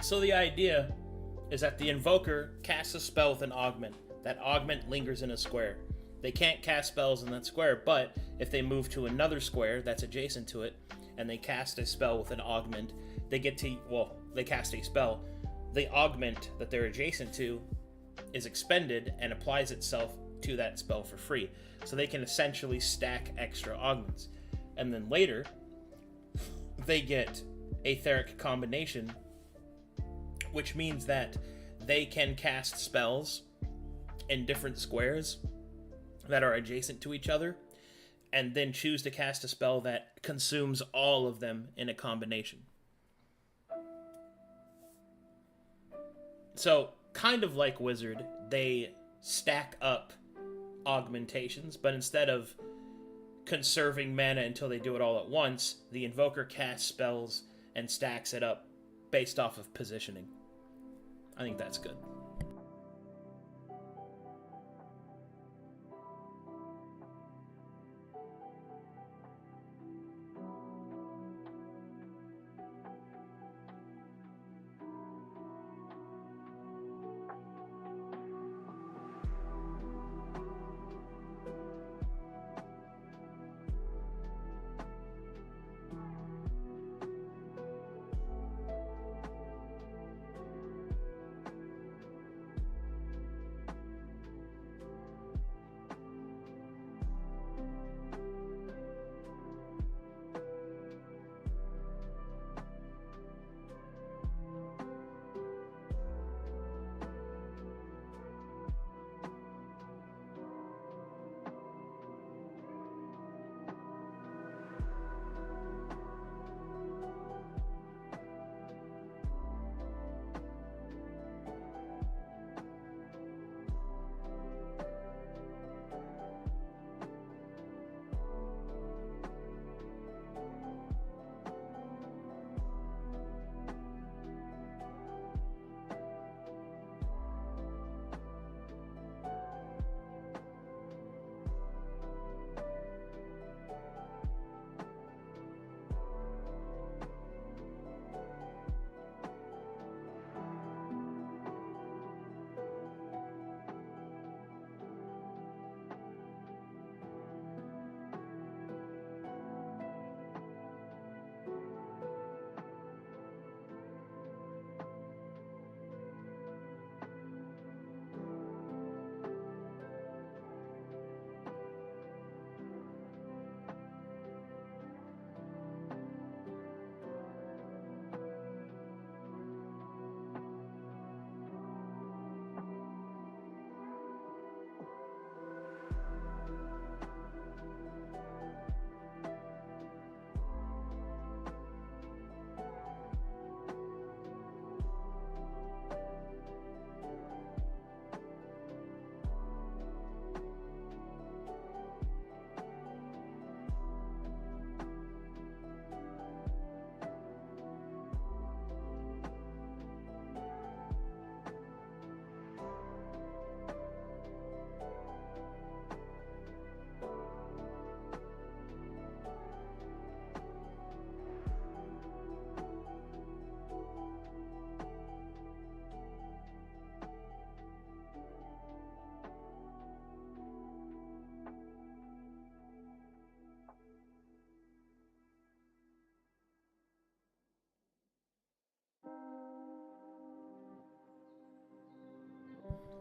So the idea is that the invoker casts a spell with an augment. That augment lingers in a square. They can't cast spells in that square, but if they move to another square that's adjacent to it, and they cast a spell with an augment, they get to, well, they cast a spell. The augment that they're adjacent to is expended and applies itself to that spell for free. So they can essentially stack extra augments. And then later, they get Aetheric Combination, which means that they can cast spells in different squares that are adjacent to each other, and then choose to cast a spell that consumes all of them in a combination. So, kind of like Wizard, they stack up augmentations, but instead of conserving mana until they do it all at once, the Invoker casts spells and stacks it up based off of positioning. I think that's good.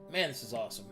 Man, this is awesome.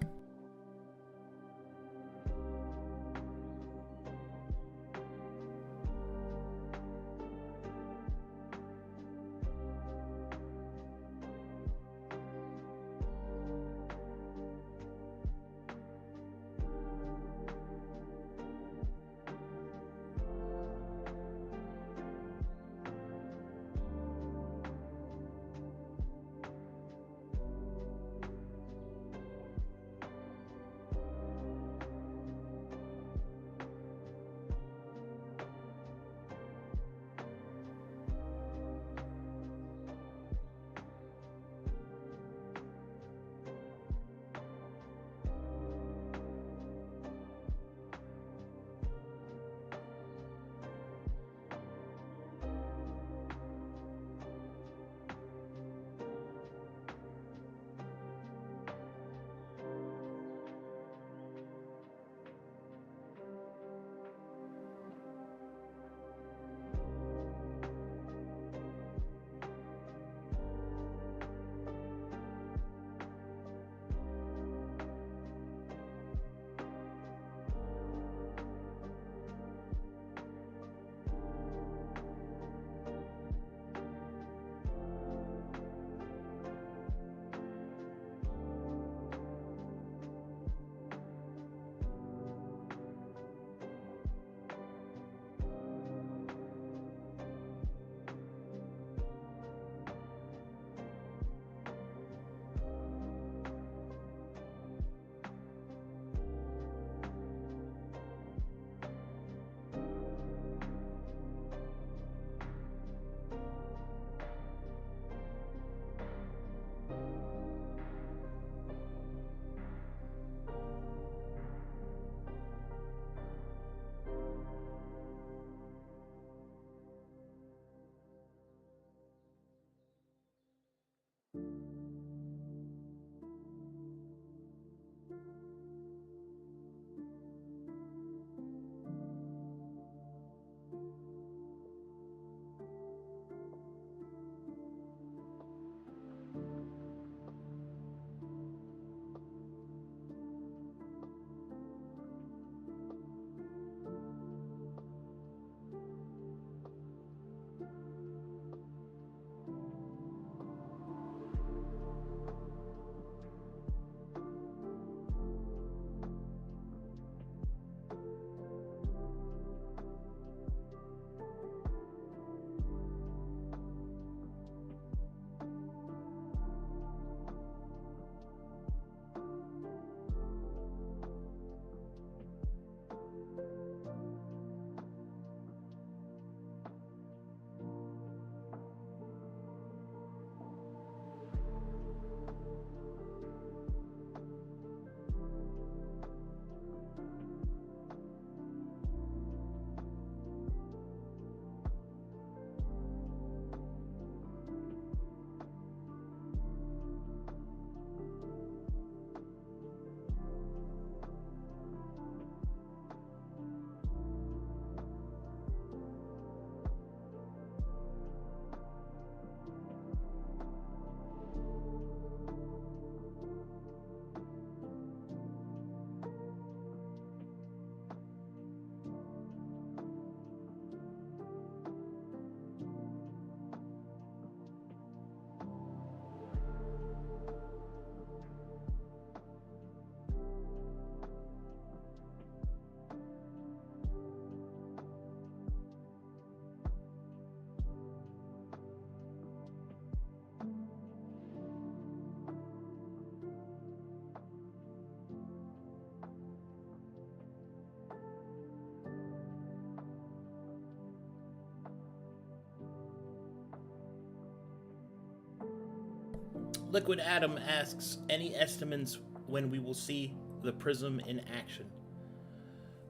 Liquid Atom asks, any estimates when we will see the Prism in action?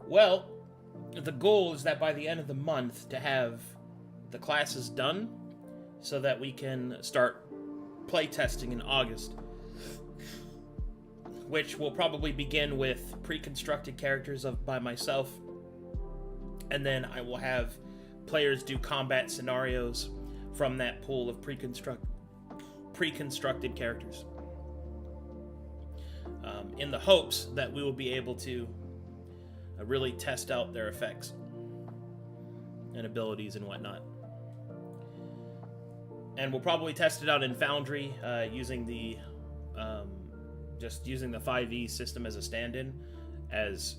Well, the goal is that by the end of the month to have the classes done so that we can start playtesting in August, which will probably begin with pre-constructed characters by myself, and then I will have players do combat scenarios from that pool of pre-constructed characters. in the hopes that we will be able to really test out their effects and abilities and whatnot. And we'll probably test it out in Foundry using the just using the 5e system as a stand-in, as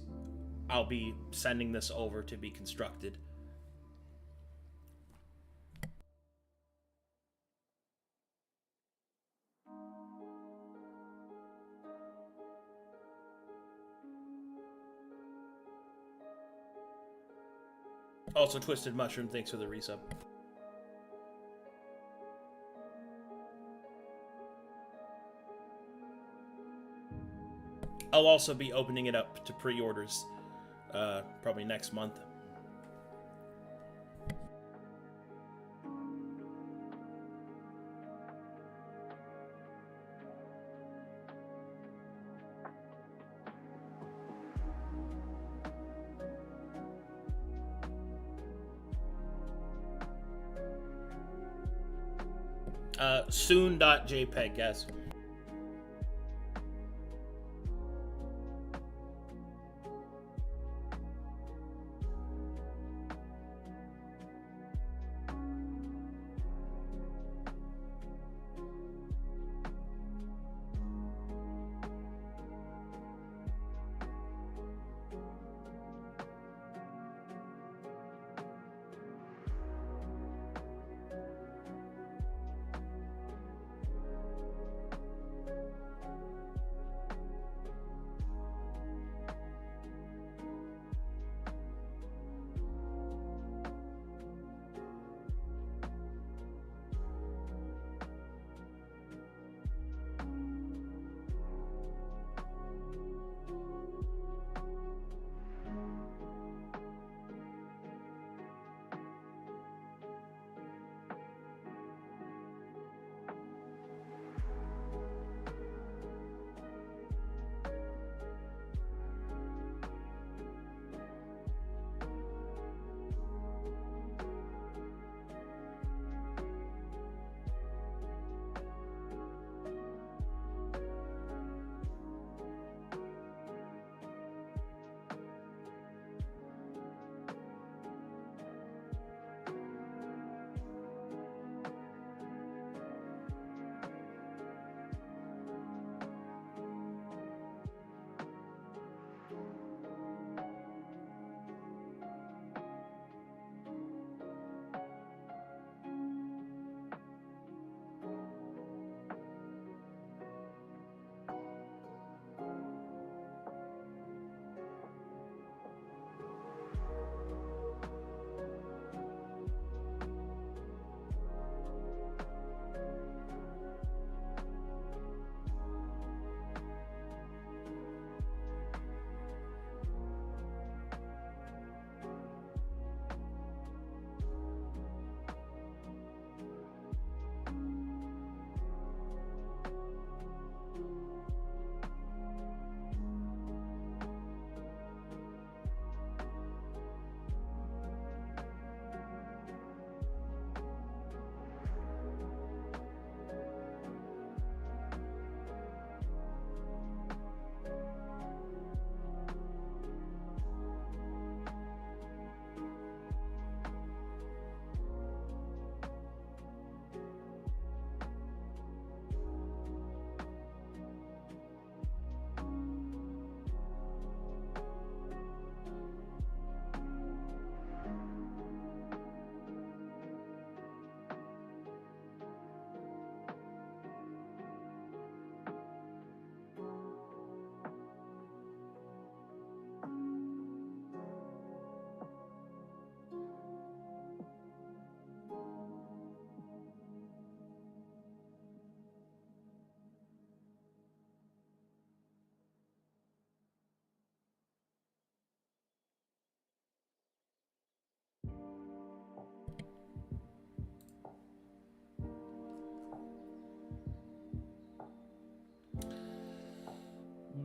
I'll be sending this over to be constructed. Also, Twisted Mushroom, thanks for the resub. I'll also be opening it up to pre-orders probably next month. Soon.jpg, guys.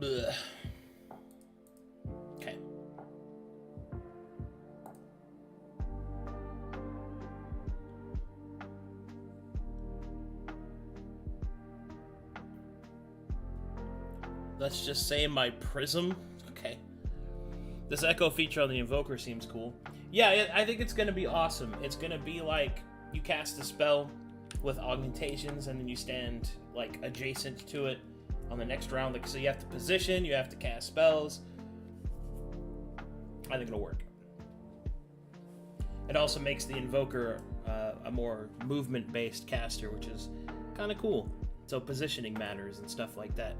Blech. Okay. Let's just say my Prism. Okay. This echo feature on the Invoker seems cool. Yeah, I think it's going to be awesome. It's going to be like you cast a spell with augmentations and then you stand like adjacent to it on the next round. Like, so you have to position, you have to cast spells. I think it'll work. It also makes the Invoker a more movement-based caster, which is kind of cool. So positioning matters and stuff like that.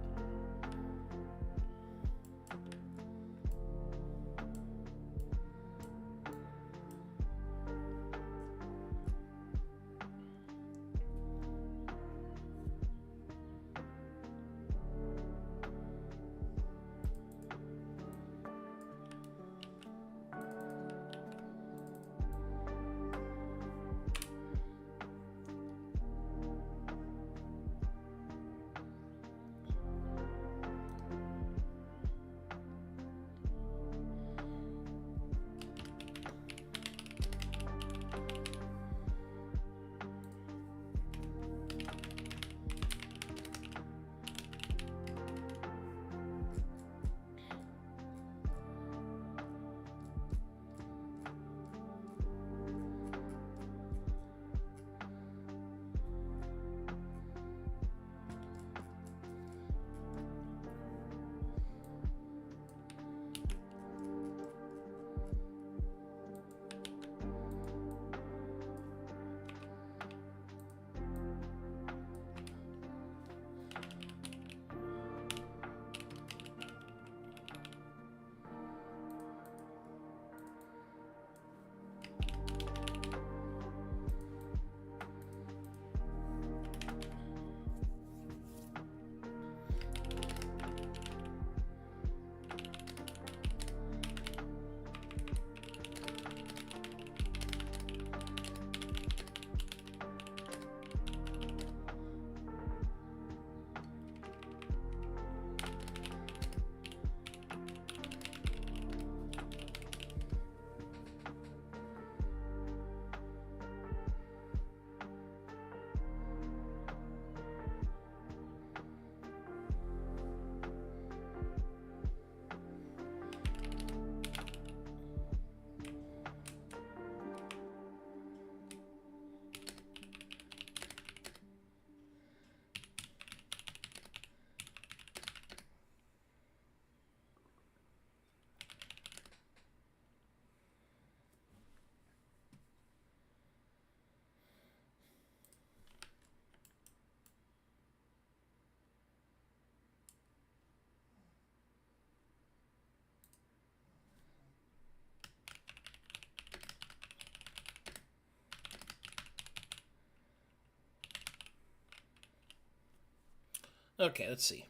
Okay, let's see.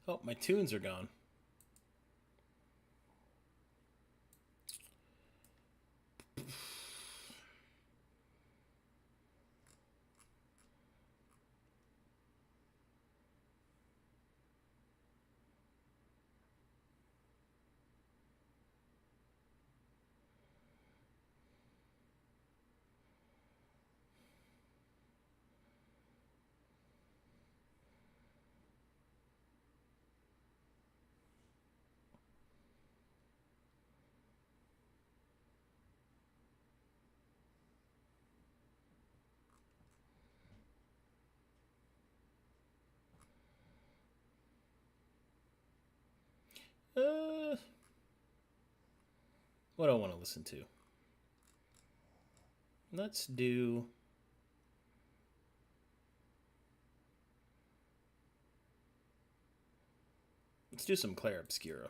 Oh, my tunes are gone. What do I want to listen to? Let's do... Let's do some Claire Obscura.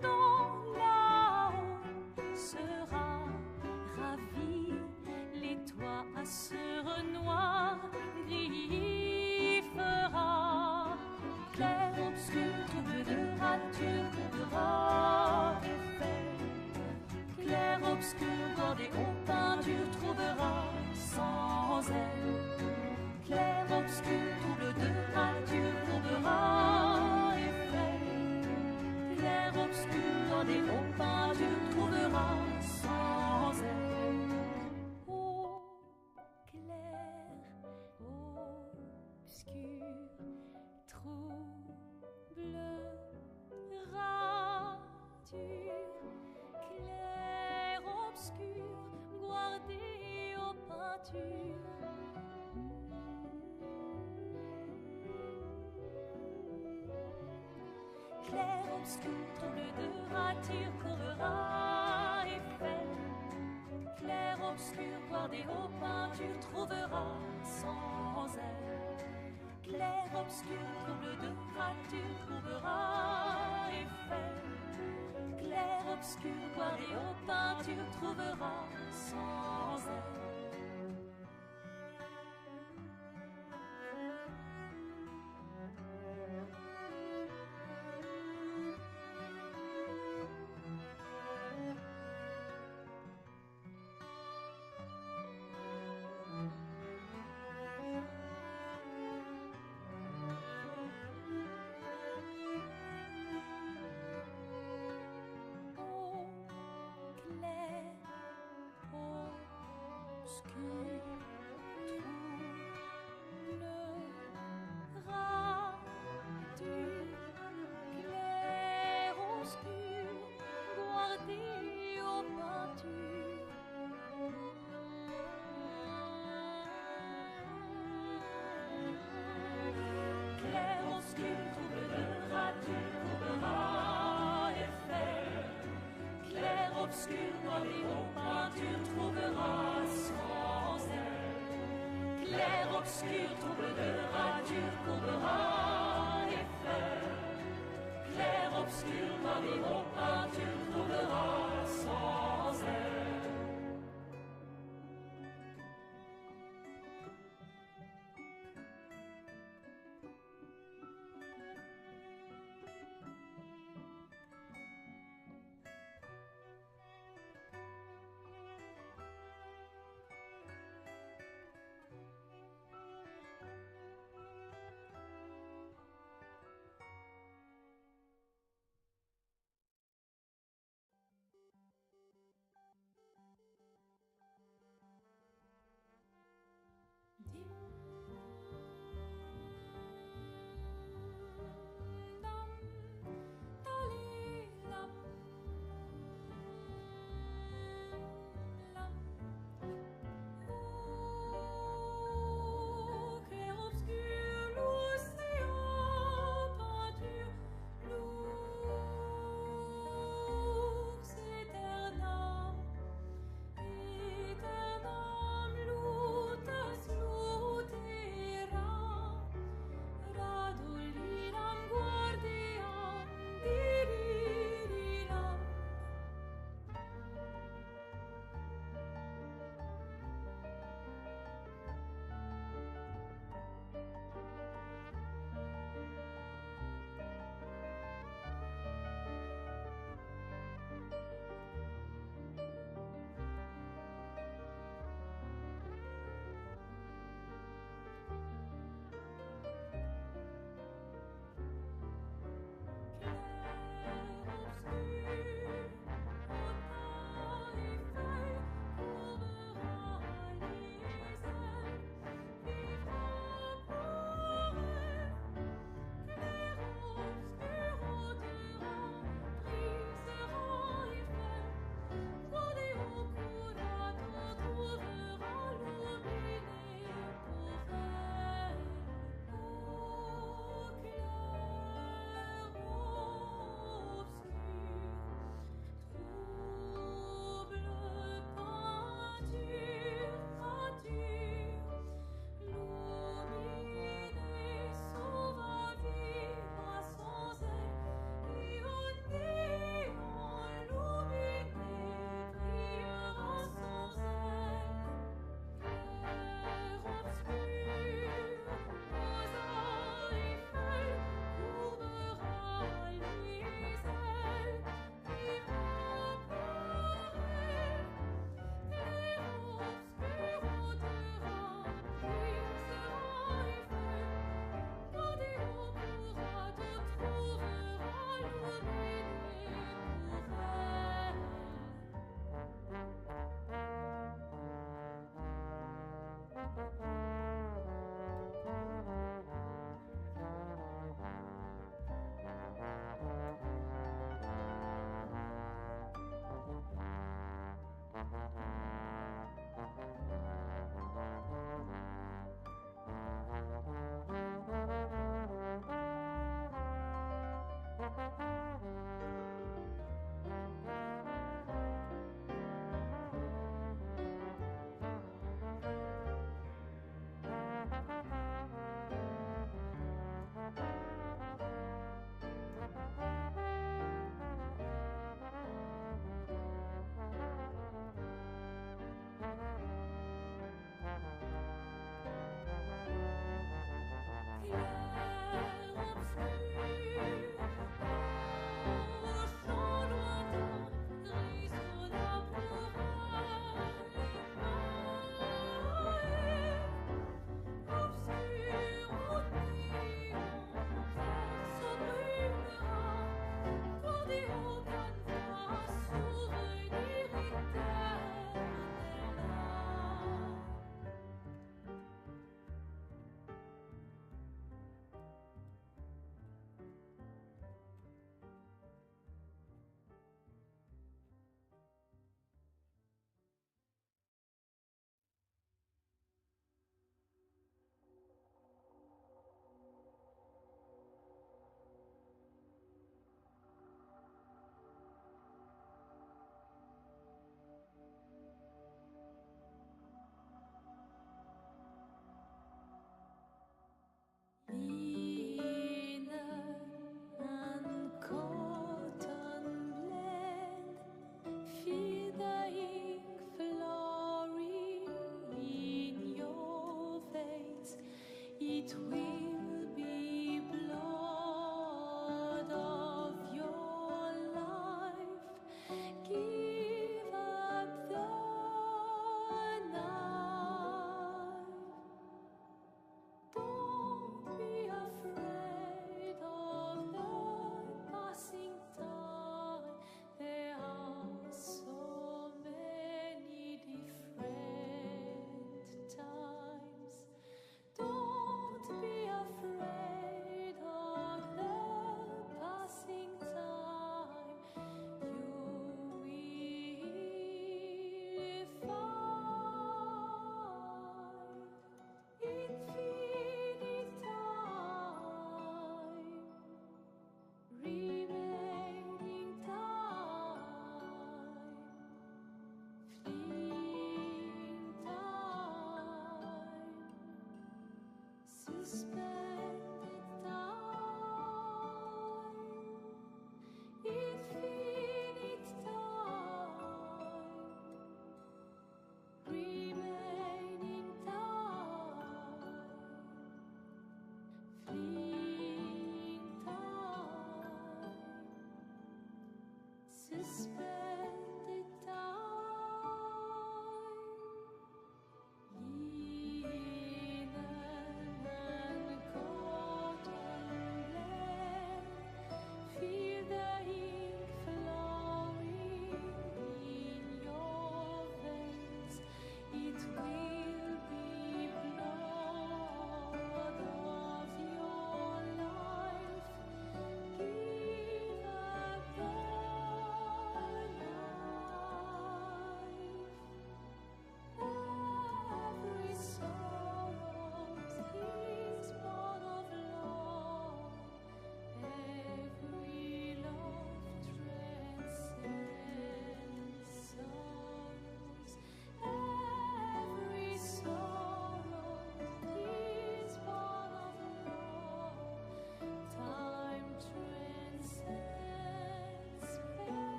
Dans là-haut sera ravi, les toits à sœur noire fera. Clair, obscur, trouble de rature, couvrera effet. Clair, obscur, bordé aux peintures, trouvera sans elle. Clair, obscur, trouble de rature, couvrera effet. Clair, obscur, bordé aux peintures, trouvera sans elle. Ô clair, obscur, trouble, rature, clair, obscur, guardé aux peintures. Clair, obscur, trouble de rature, couvrera effet. Clair, obscur, guardé aux peintures, trouvera sans elle. Clair, obscur, trouble de rature, trouvera effet. Clair, obscur, guardé aux peintures, trouvera sans elle. Obscur, guardé aux peintures, trouvera sans elle. Clair, obscur, trouble de rature, couvrera effet. Clair, obscur, guardé aux peintures, trouvera sans elle.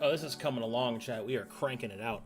Oh, this is coming along, chat. We are cranking it out.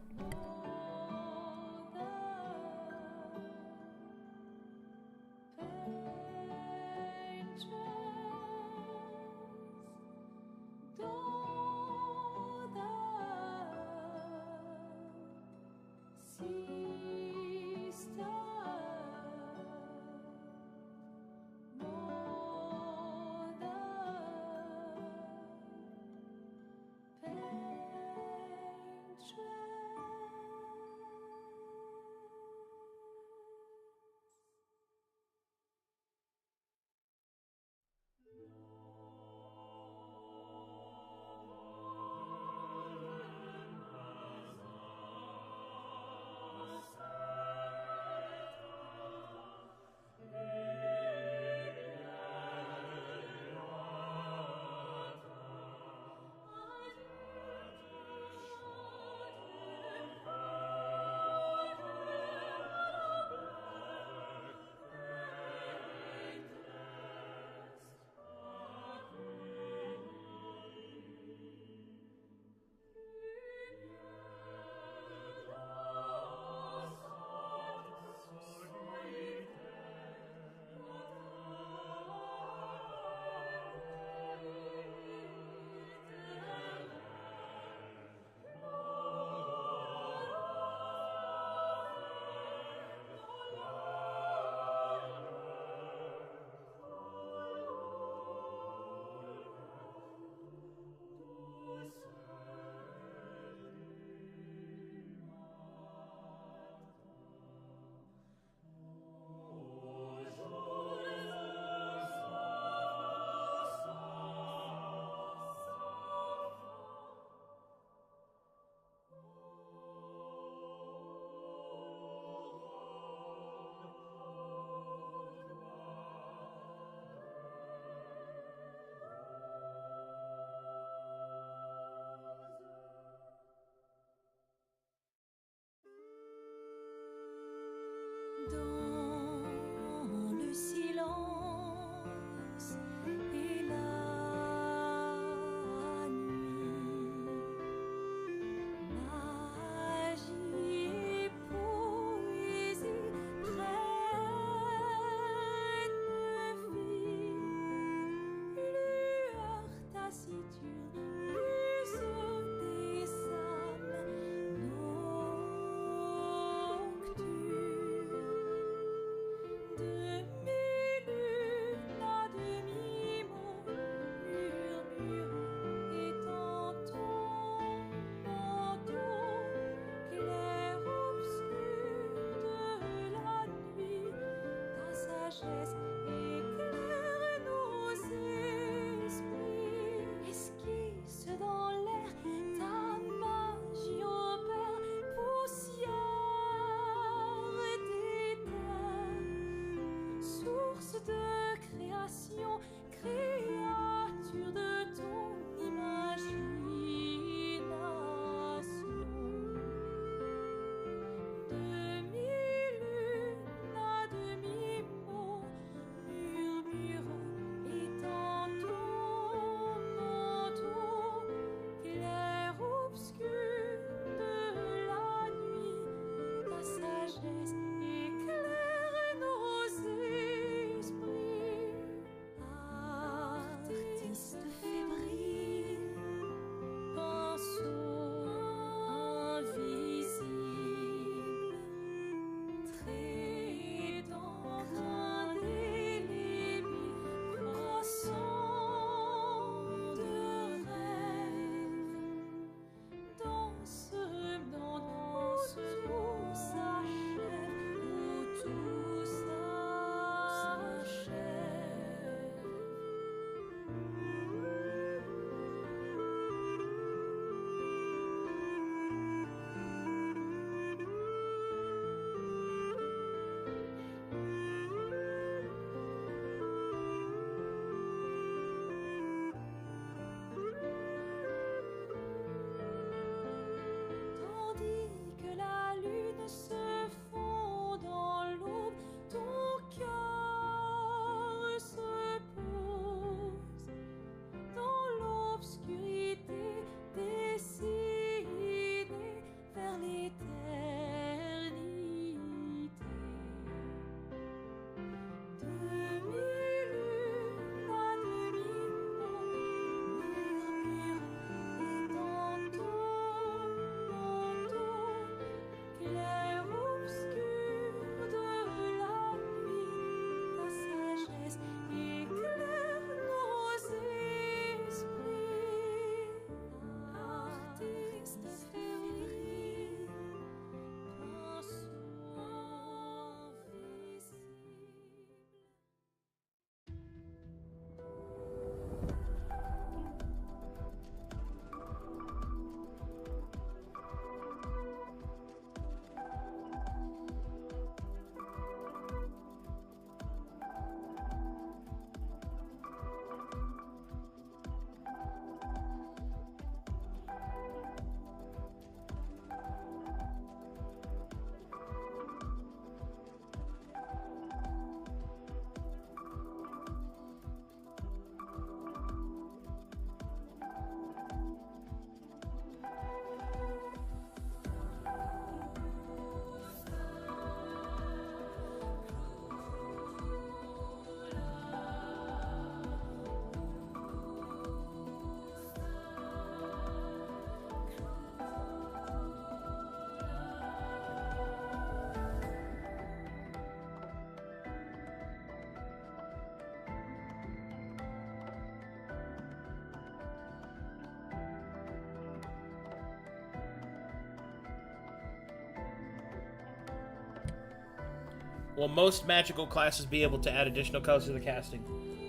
Will most magical classes be able to add additional colors to the casting?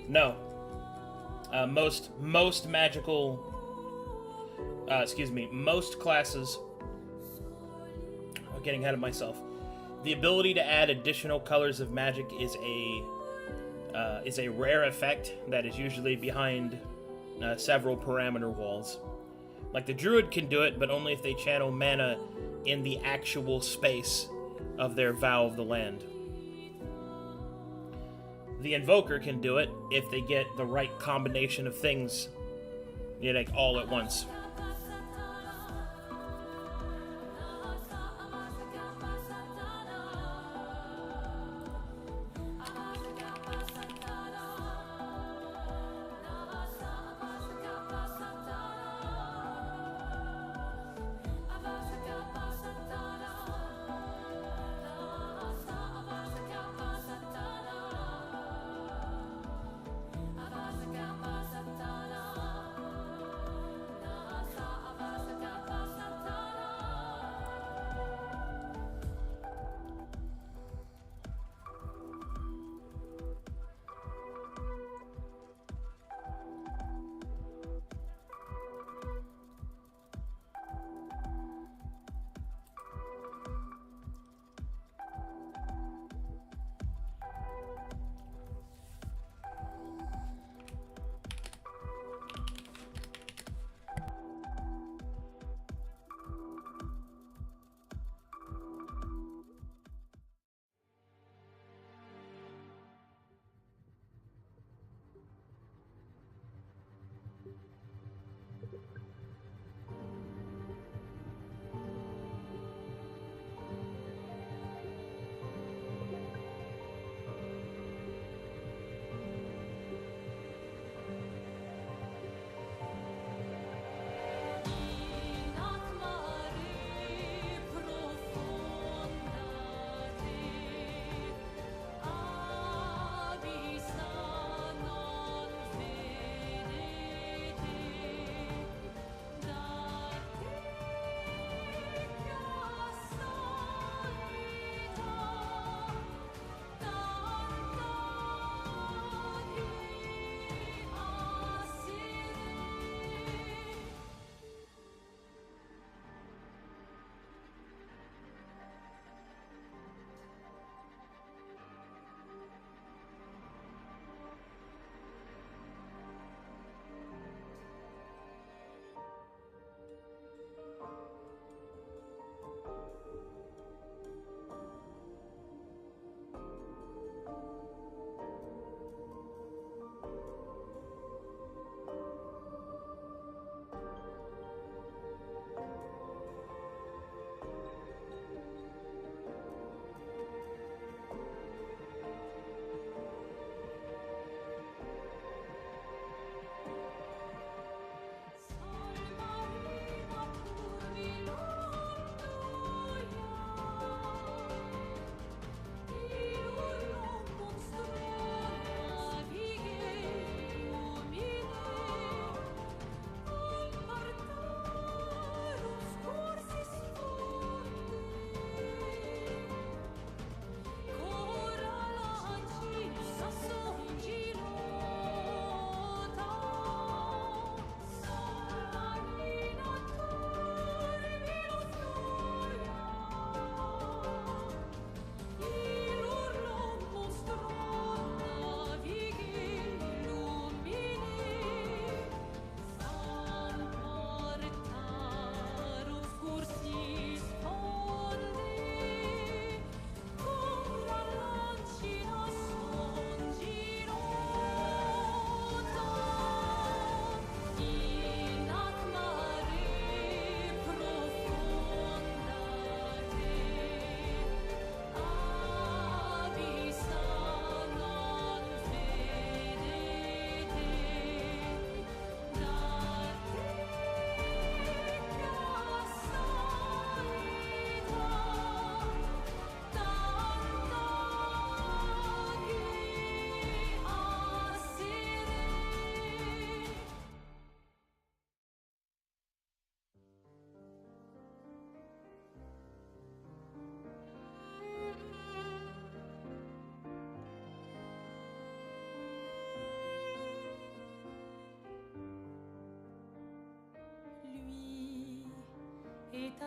No. Most classes. I'm getting ahead of myself. The ability to add additional colors of magic is a rare effect that is usually behind several parameter walls. Like the druid can do it, but only if they channel mana in the actual space of their vow of the land. The invoker can do it if they get the right combination of things, like all at once.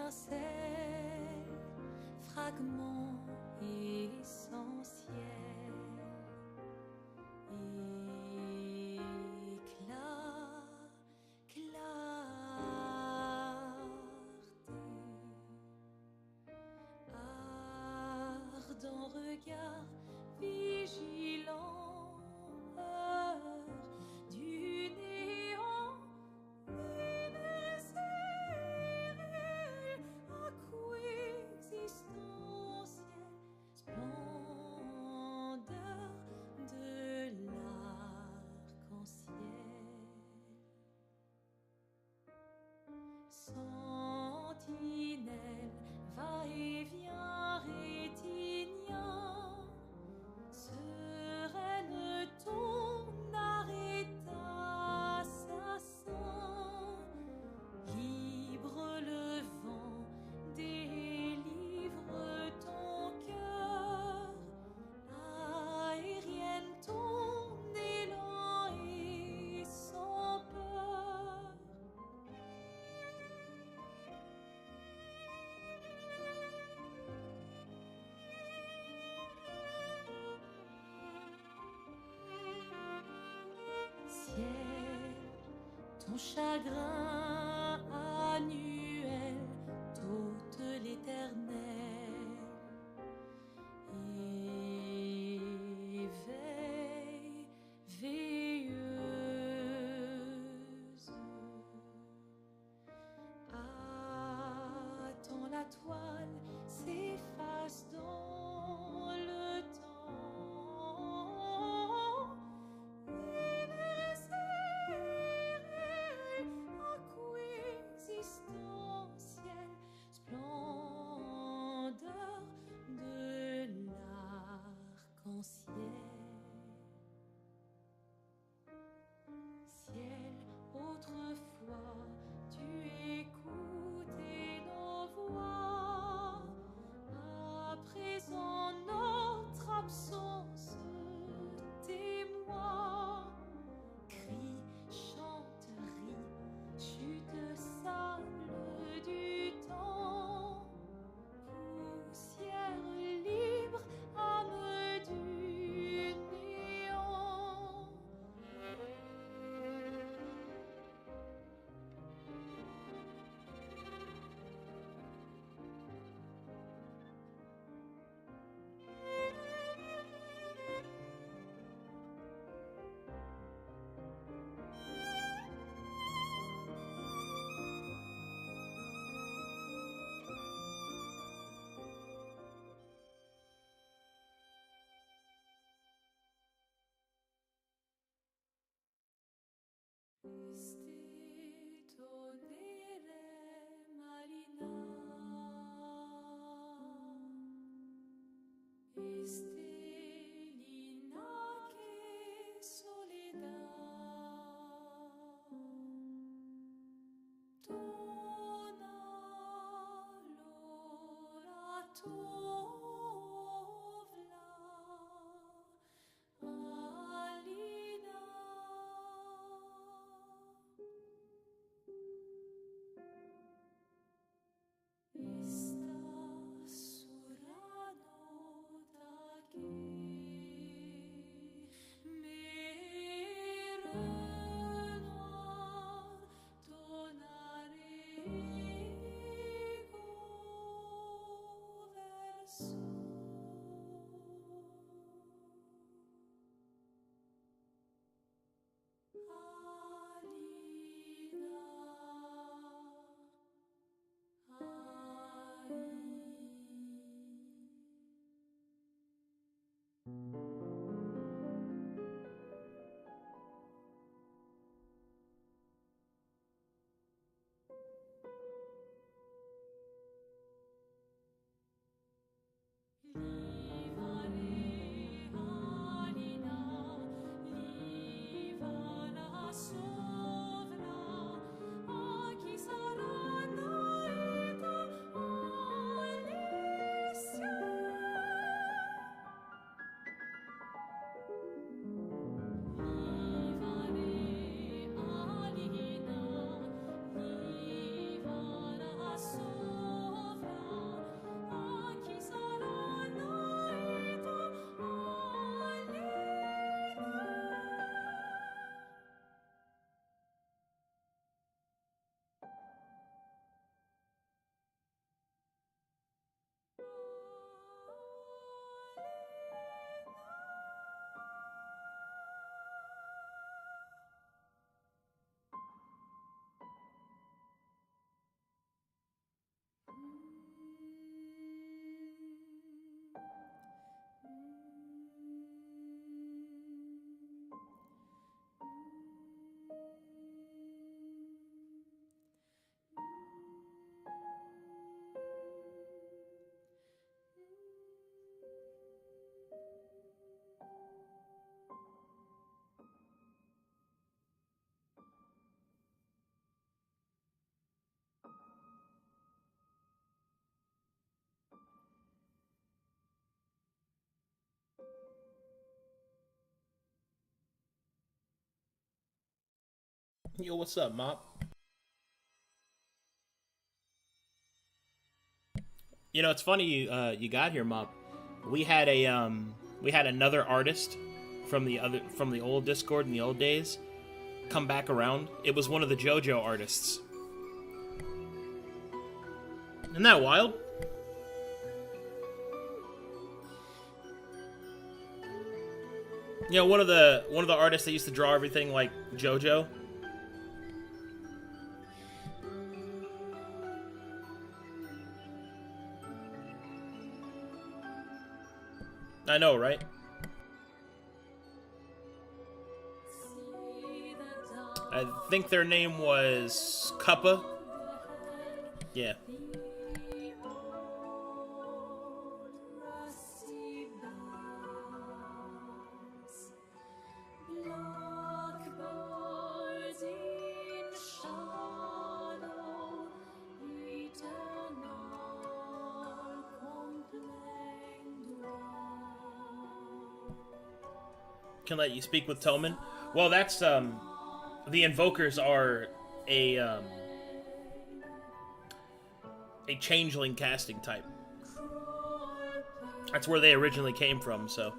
étincelle, fragment essentiel, éclat, clarté, ardent regard vigilant, heure du néant, universel, acquisistentiel, splendeur de l'arc-en-ciel, sentinelle, va-et-vient rétinien, sereine ton arrêt assassin, libre le vent, délivre ton cœur, aérienne ton élan et sans peur. Ciel, ton chagrin annuel t'ôte l'éternel, éveille, veilleuse, attends la toile s'efface dans le temps, universel, acquisistentiel, splendeur de l'arc-en-ciel. Ciel, autrefois tu écoutais nos voix, à présent notre absence témoin. Cri, chanterie, chute sable du temps, poussière libre, âme du néant. Este tonere marina, este linaje soledad, tona l'ora tovla, alina. Yo, what's up, Mop? You know, it's funny you got here, Mop. We had another artist from the old Discord in the old days come back around. It was one of the JoJo artists. Isn't that wild? You know, one of the artists that used to draw everything like JoJo. I know, right? I think their name was Kappa. Yeah. Can let you speak with Toman. Well, that's the Invokers are a changeling casting type. That's where they originally came from, so.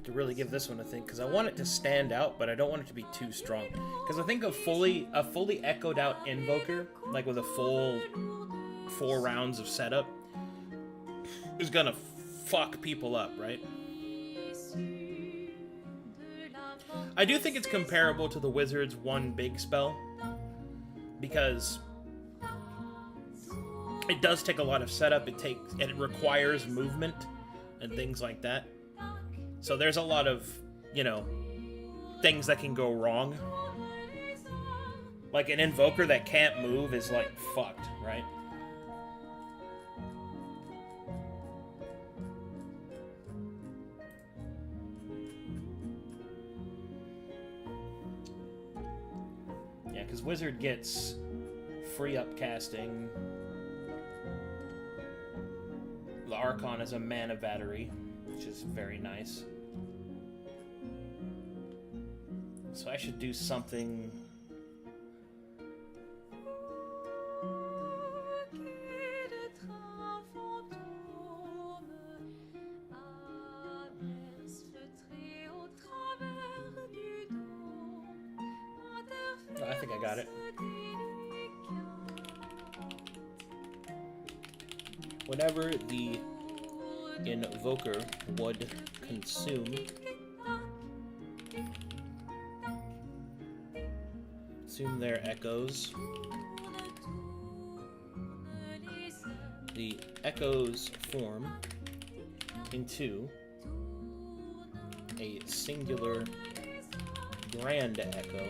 To really give this one a think, because I want it to stand out, but I don't want it to be too strong. Because I think a fully echoed out Invoker, like with a full 4 rounds of setup, is gonna fuck people up, right? I do think it's comparable to the Wizard's one big spell, because it does take a lot of setup. It requires movement and things like that. So there's a lot of, you know, things that can go wrong. Like an Invoker that can't move is like fucked, right? Yeah, because Wizard gets free upcasting. The Archon is a mana battery, which is very nice. So I should do something. Oh, I think I got it. Whenever the Invoker would consume their echoes, the echoes form into a singular grand echo,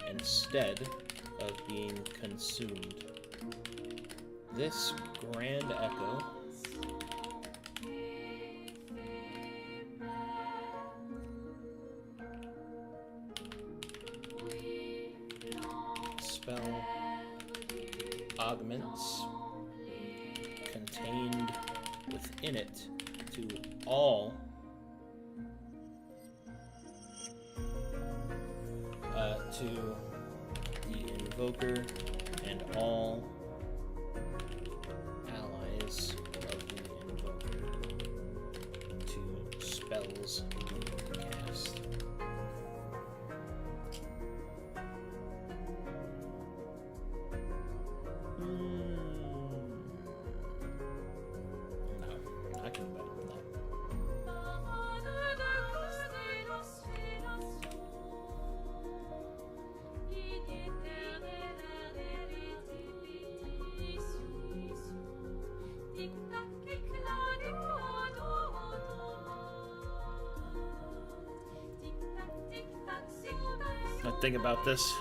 and instead of being consumed. This grand echo spell augments contained within it to all to the invoker and all allies of the invoker to spells being cast. No, I can bet no. Now think about this.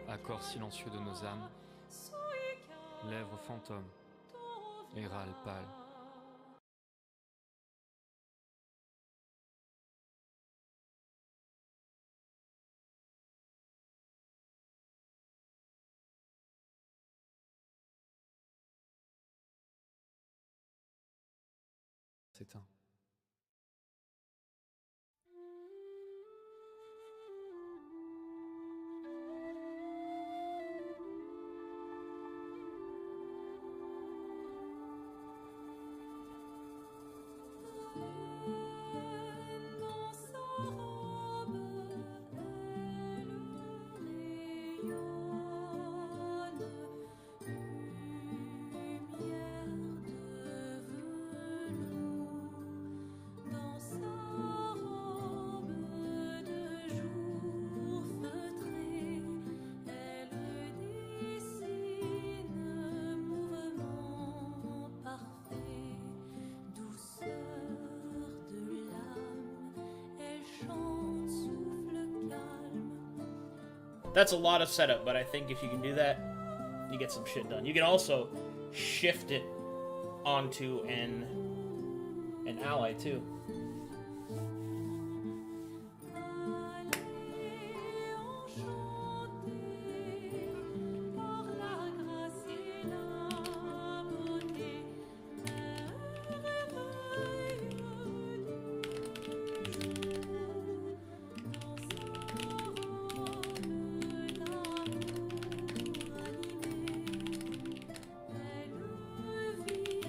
Accord silencieux de nos âmes, lèvres fantômes, et râles pâles. s'éteint. Dans sa robe, elle rayonne, lumière de velours. Dans sa robe de jour feutrée, elle dessine mouvement parfait, douceur de l'âme, elle chante souffle calme. That's a lot of setup, but I think if you can do that, you get some shit done. You can also shift it onto an ally too. Allez enchanté par la grâce et la beauté, merveille du jour. Dans sa robe d'amour animée, elle vit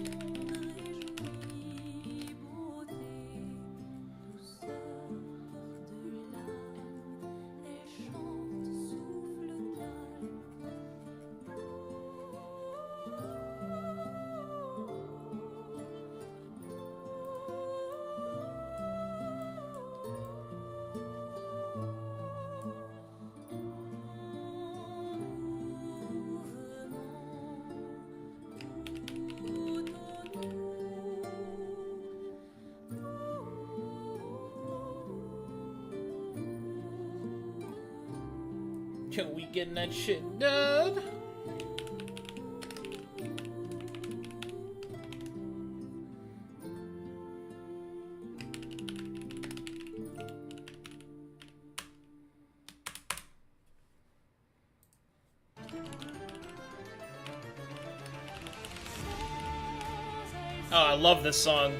monde réjoui, beauté, douceur de l'âme, elle chante souffle calme. Can we getting that shit done? Oh, I love this song.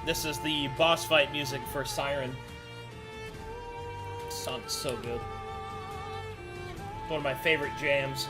This is the boss fight music for Siren. This song is so good. One of my favorite jams.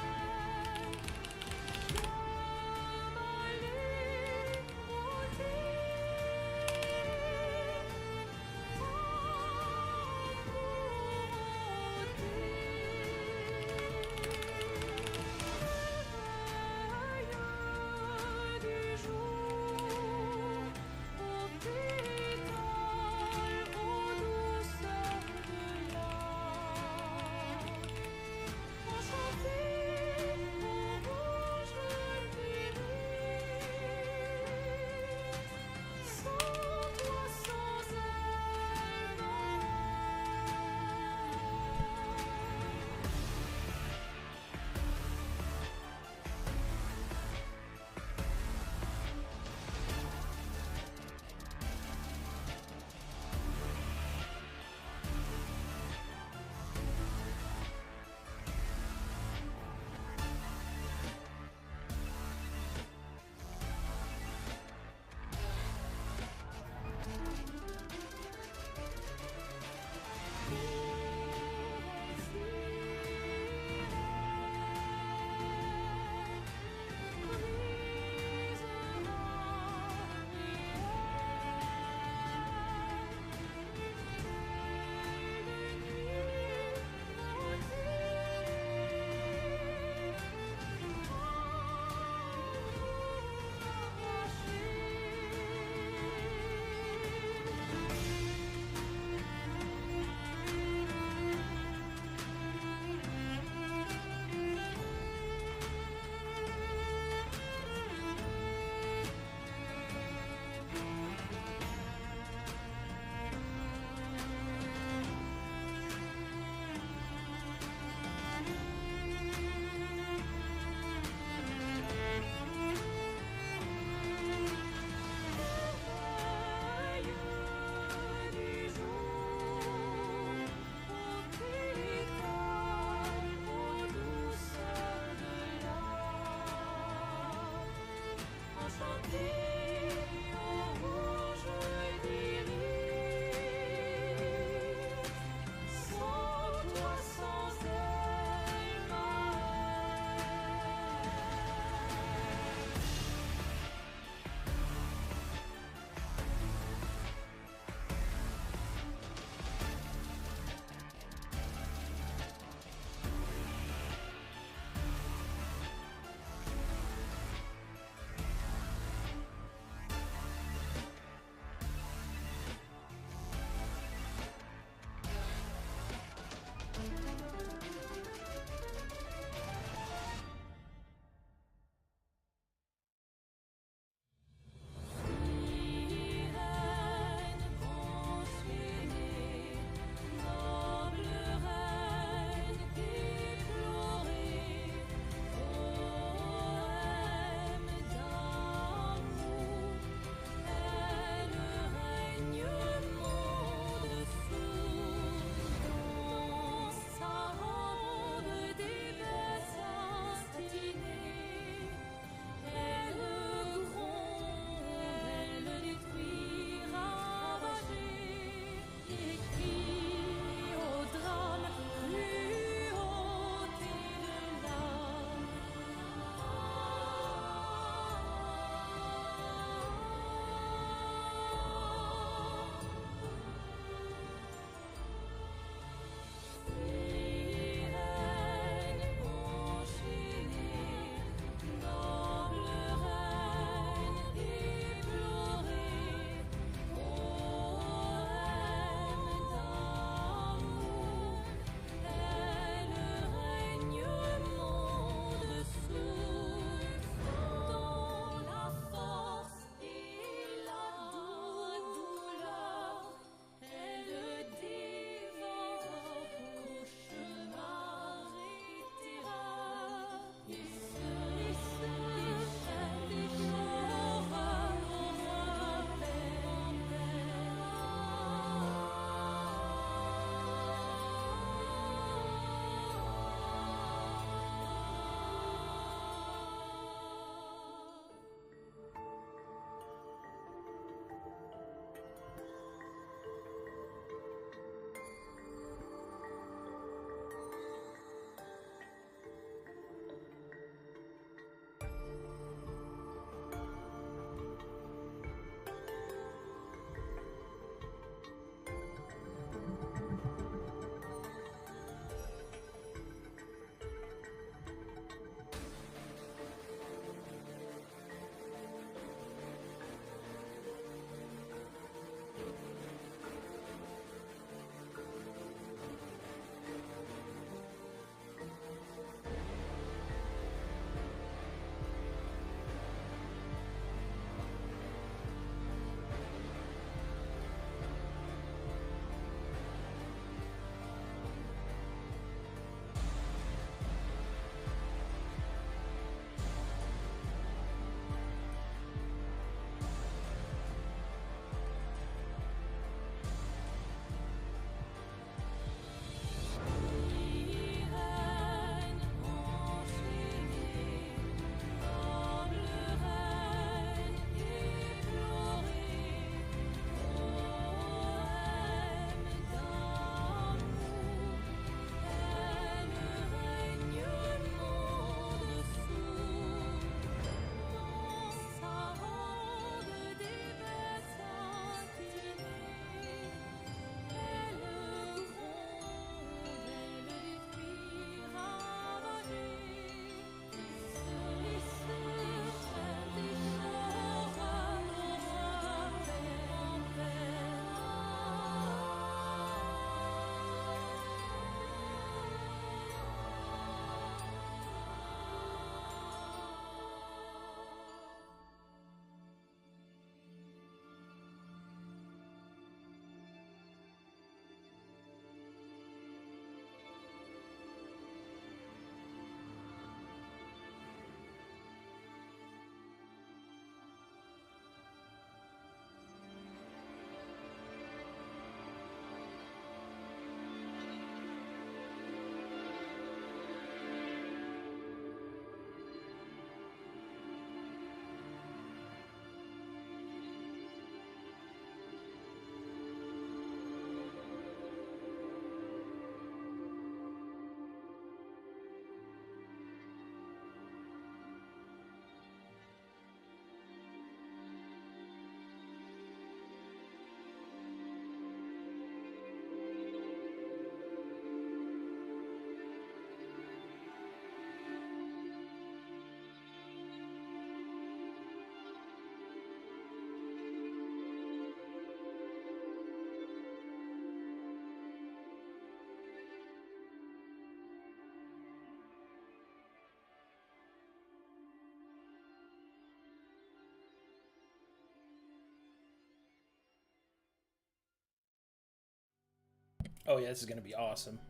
Oh yeah, this is gonna be awesome.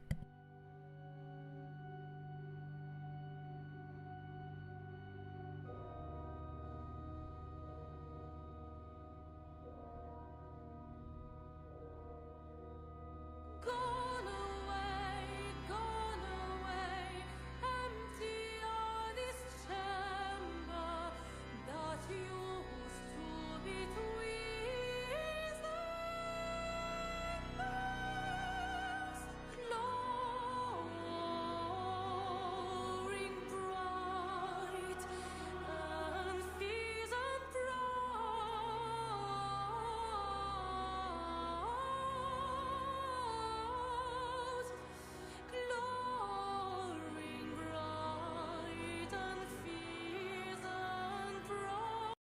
Gone away, empty are this chamber that used to be tweezers, glowing bright and fierce and proud. Glowing bright and fierce and proud.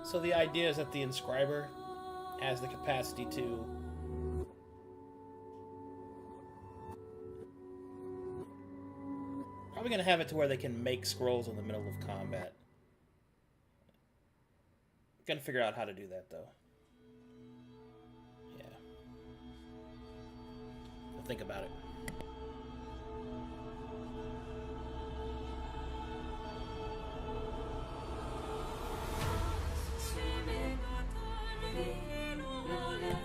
So the idea is that the inscriber has the capacity to probably going to have it to where they can make scrolls in the middle of combat. Gonna figure out how to do that though. Yeah. I'll think about it.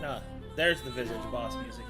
No, there's the Visage boss music.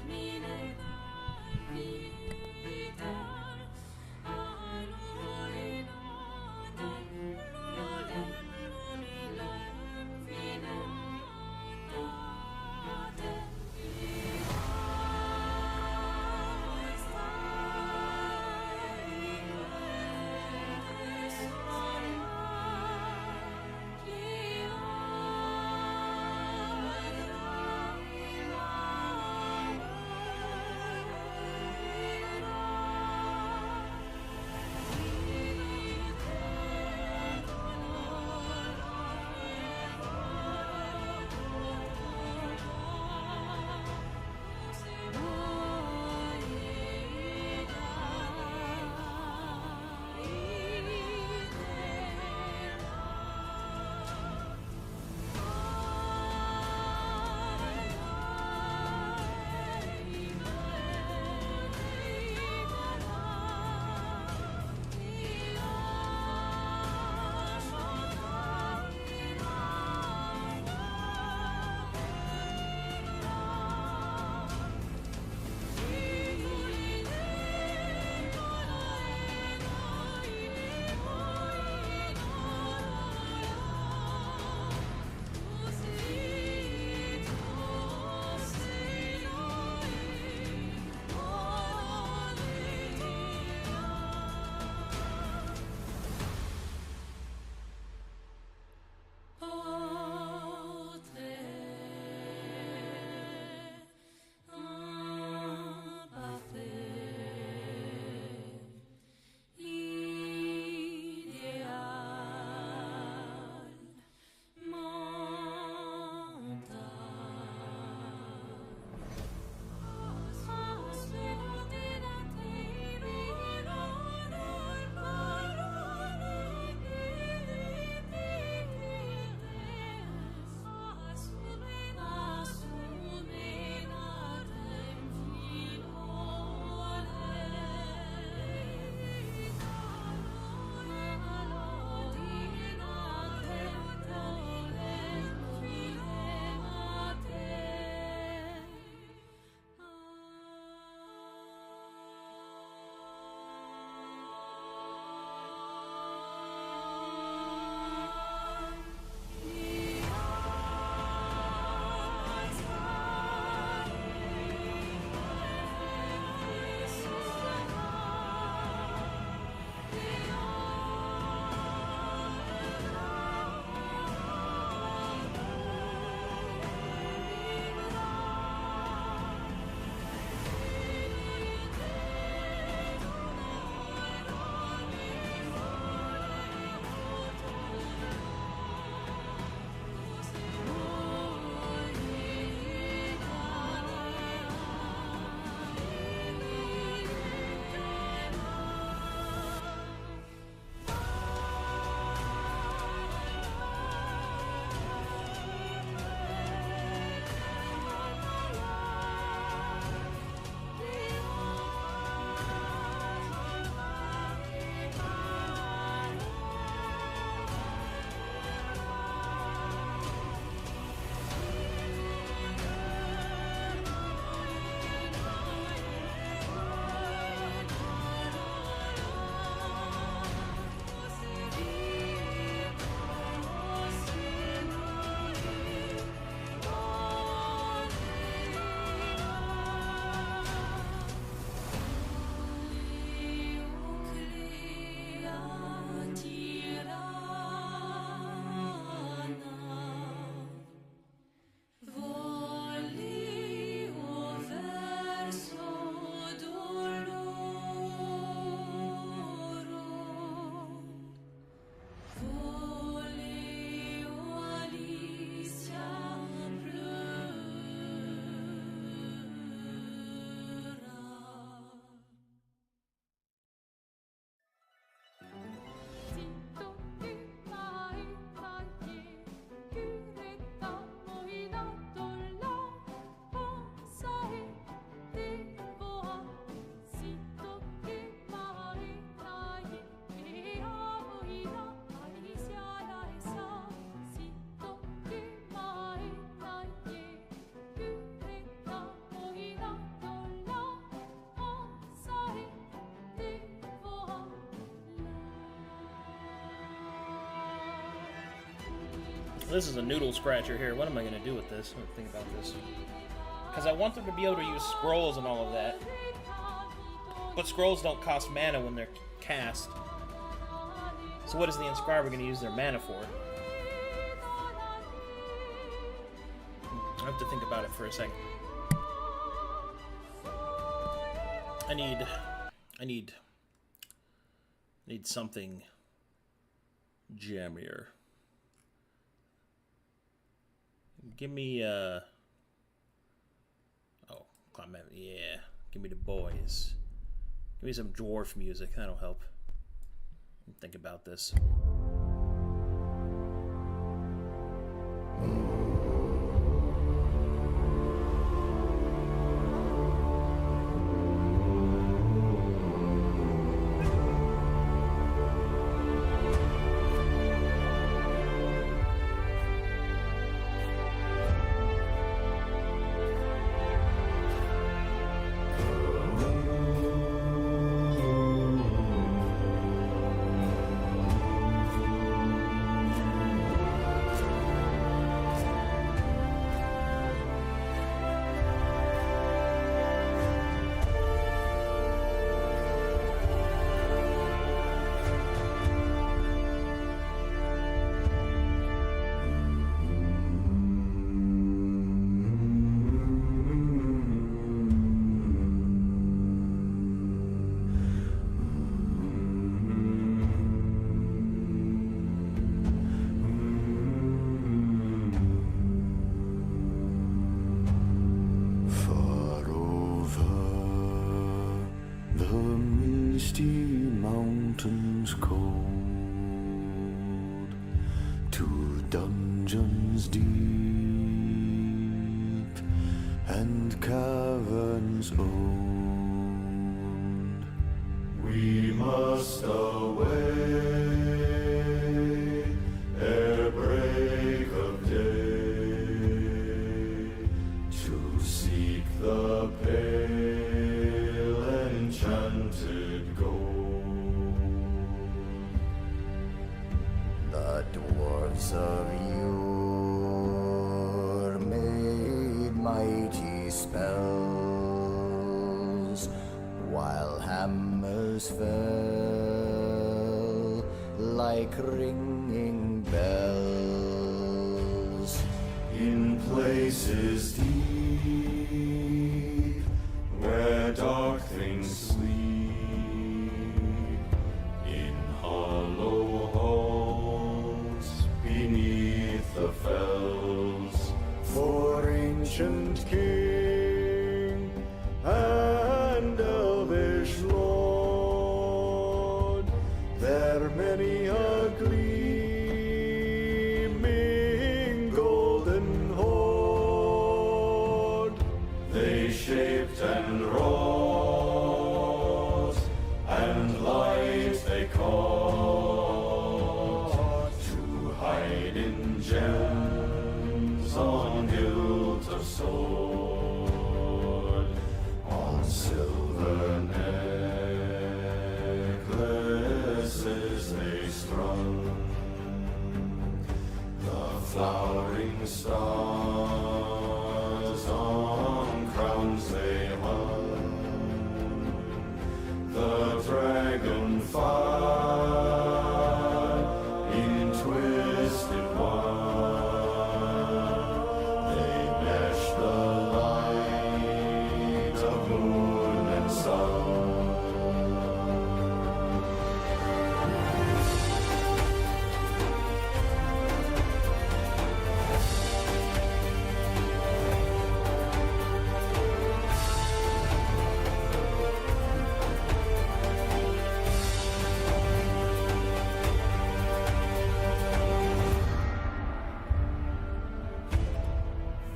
This is a noodle scratcher here. What am I going to do with this? Let me think about this. Because I want them to be able to use scrolls and all of that. But scrolls don't cost mana when they're cast. So what is the inscriber going to use their mana for? I have to think about it for a second. I need something jammier. Give me oh, Clement, yeah. Give me the boys. Give me some dwarf music, that'll help. Think about this. Mountains cold, to dungeons deep and caverns old. We must away ere break of day to seek the pale enchanted gold. The dwarves of yore made mighty spells, while hammers fell like ringing bells. In places deep, where dark things sleep, in hollow halls beneath the fells, for ancient king and elvish lord, there many a gleaming golden horde they shaped and wrought, and light they caught to hide in gems on hilt of sword, on silver necklaces they strung the flowering stars, on crowns they hung the dragonfly in twisted wine. They meshed the light of moon and sun.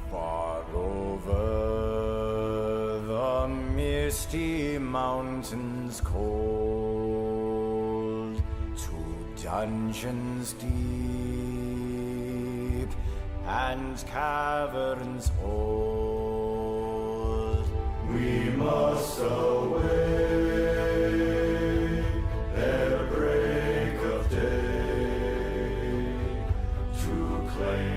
Far over the misty mountains cold, to dungeons deep and caverns old, we must away ere break of day to claim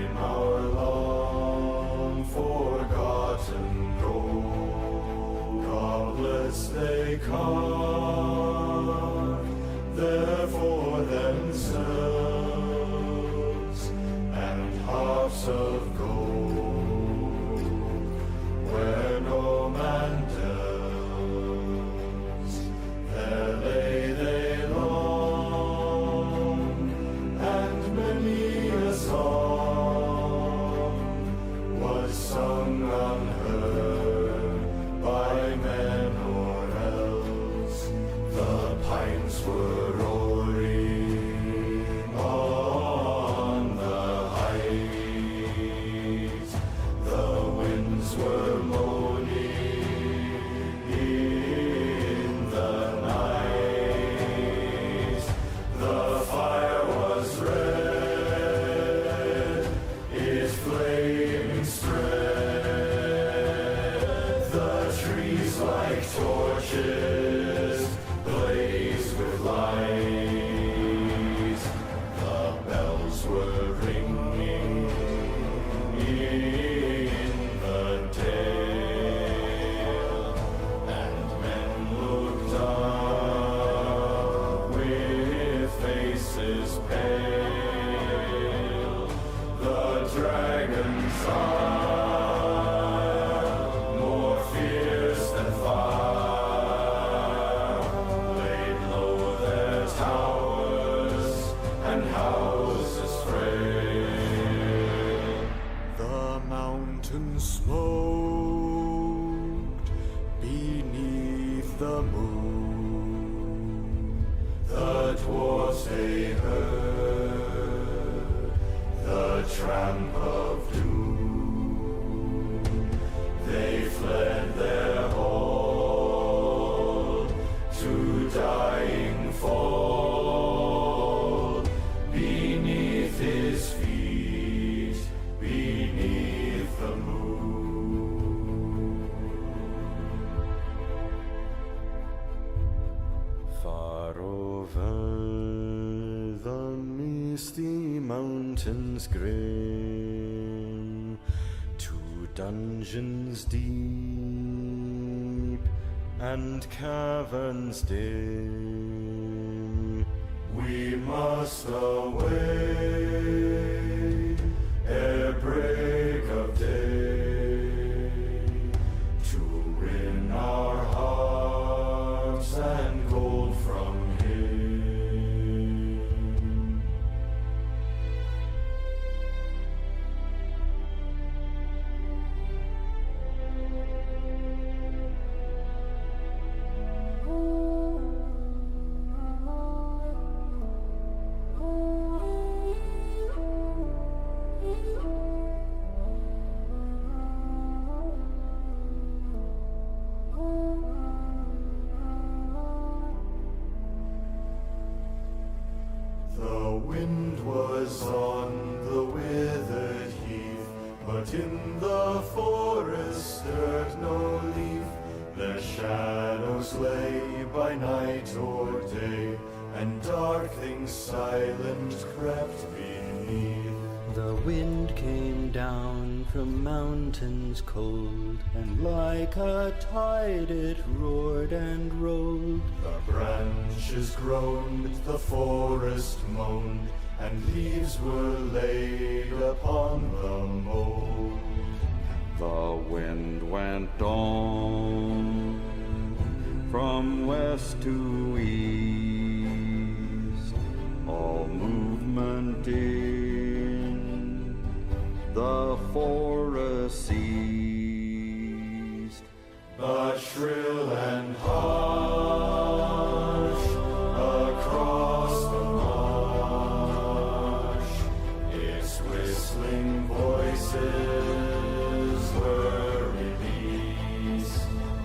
censers and harps of gold, where no man dwells. There lay they long, and many a song was sung unheard by men or else. The pines were roaring on the heights, the winds were moaning in the night. The fire was red, its flaming spread. The trees like torches blazed with light. The bells were ringing in the dale, and men looked up with faces pale. The dragon's eye, more fierce than fire, laid low their towers and houses frail. The mountains smoked beneath the moon. The dwarfs they heard the tramp of doom. They fled their hold to dying fall beneath his feet, beneath the moon. Far over the misty mountains gray, to dungeons deep and caverns dim, we must away ere break of day, to win our hearts and gold from him. The wind was on the withered heath, but in the forest stirred no leaf. Their shadows lay by night or day, and dark things silent crept beneath. The wind came down from mountains cold, and like a tide it roared and rolled. The branches groaned, the forest moaned, and leaves were laid upon the mold. The wind went on from west to east, all movement in the forest ceased. But shrill and harsh across the marsh, its whistling voices were released.